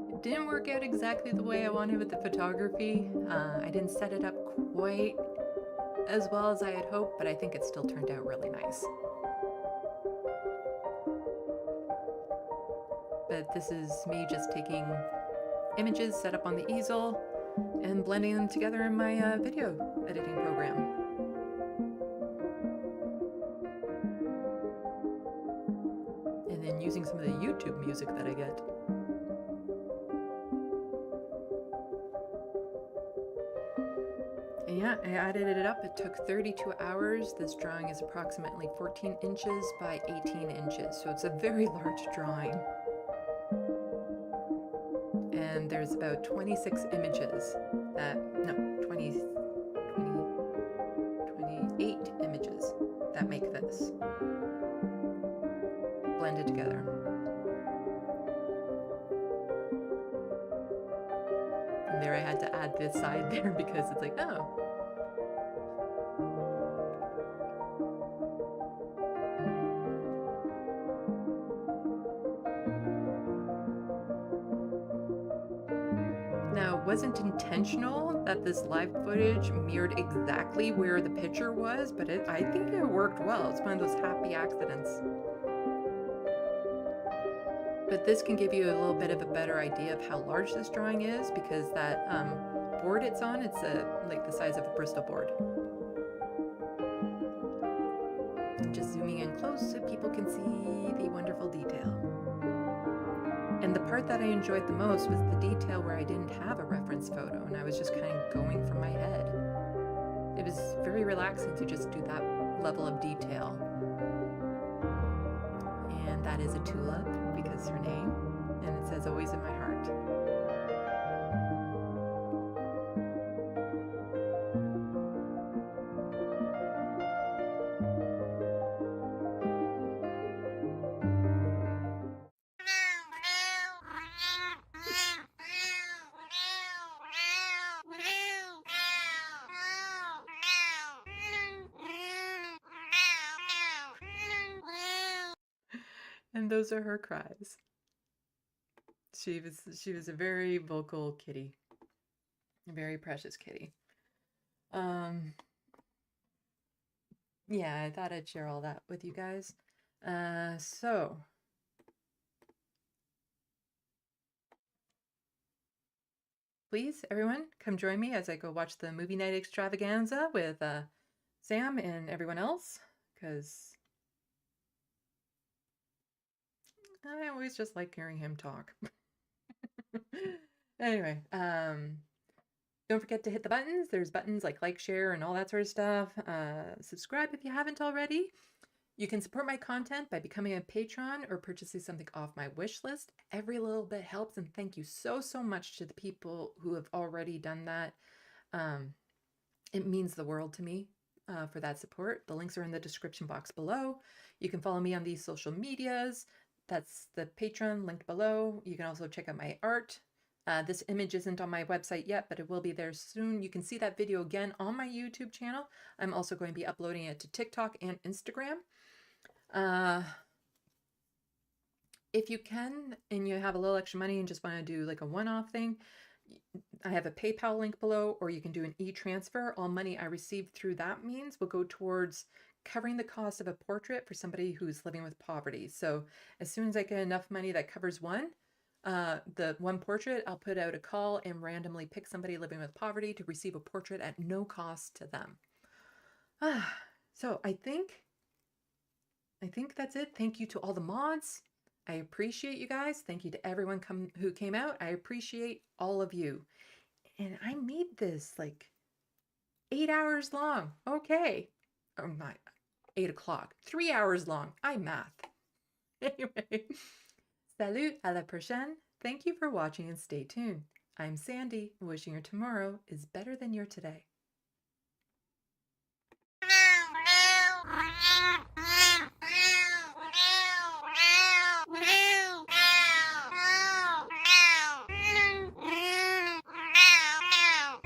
It didn't work out exactly the way I wanted with the photography. I didn't set it up quite as well as I had hoped, but I think it still turned out really nice. But this is me just taking images set up on the easel and blending them together in my video editing program. And then using some of the YouTube music that I get. And yeah, I added it up. It took 32 hours. This drawing is approximately 14 inches by 18 inches, so it's a very large drawing. And there's about 26 images that, no, 28 images that make this blended together. And there I had to add this side there because it's like, oh. Now, it wasn't intentional that this live footage mirrored exactly where the picture was, but I think it worked well. It's one of those happy accidents. But this can give you a little bit of a better idea of how large this drawing is, because that board it's on, it's like the size of a Bristol board. Just zooming in close so people can see the wonderful detail. And the part that I enjoyed the most was the detail where I didn't have a reference photo and I was just kind of going from my head. It was very relaxing to just do that level of detail. And that is a tulip because her name, and it says always in my heart. And those are her cries. She was a very vocal kitty. A very precious kitty. Yeah, I thought I'd share all that with you guys. So please, everyone, come join me as I go watch the movie night extravaganza with Sam and everyone else, because I always just like hearing him talk. Anyway, don't forget to hit the buttons. There's buttons like, share, and all that sort of stuff. Subscribe if you haven't already. You can support my content by becoming a patron or purchasing something off my wish list. Every little bit helps, and thank you so much to the people who have already done that. It means the world to me for that support. The links are in the description box below. You can follow me on these social medias. That's the Patreon linked below. You can also check out my art. This image isn't on my website yet, but it will be there soon. You can see that video again on my YouTube channel. I'm also going to be uploading it to TikTok and Instagram. If you can, and you have a little extra money and just want to do like a one-off thing, I have a PayPal link below, or you can do an e-transfer. All money I received through that means will go towards covering the cost of a portrait for somebody who's living with poverty. So as soon as I get enough money that covers the one portrait, I'll put out a call and randomly pick somebody living with poverty to receive a portrait at no cost to them. So I think that's it. Thank you to all the mods. I appreciate you guys. Thank you to everyone who came out. I appreciate all of you. And I made this like 8 hours long. Okay. Oh, not 8 o'clock. 3 hours long. I math. Anyway. Salut, à la prochaine. Thank you for watching and stay tuned. I'm Sandy, wishing your tomorrow is better than your today.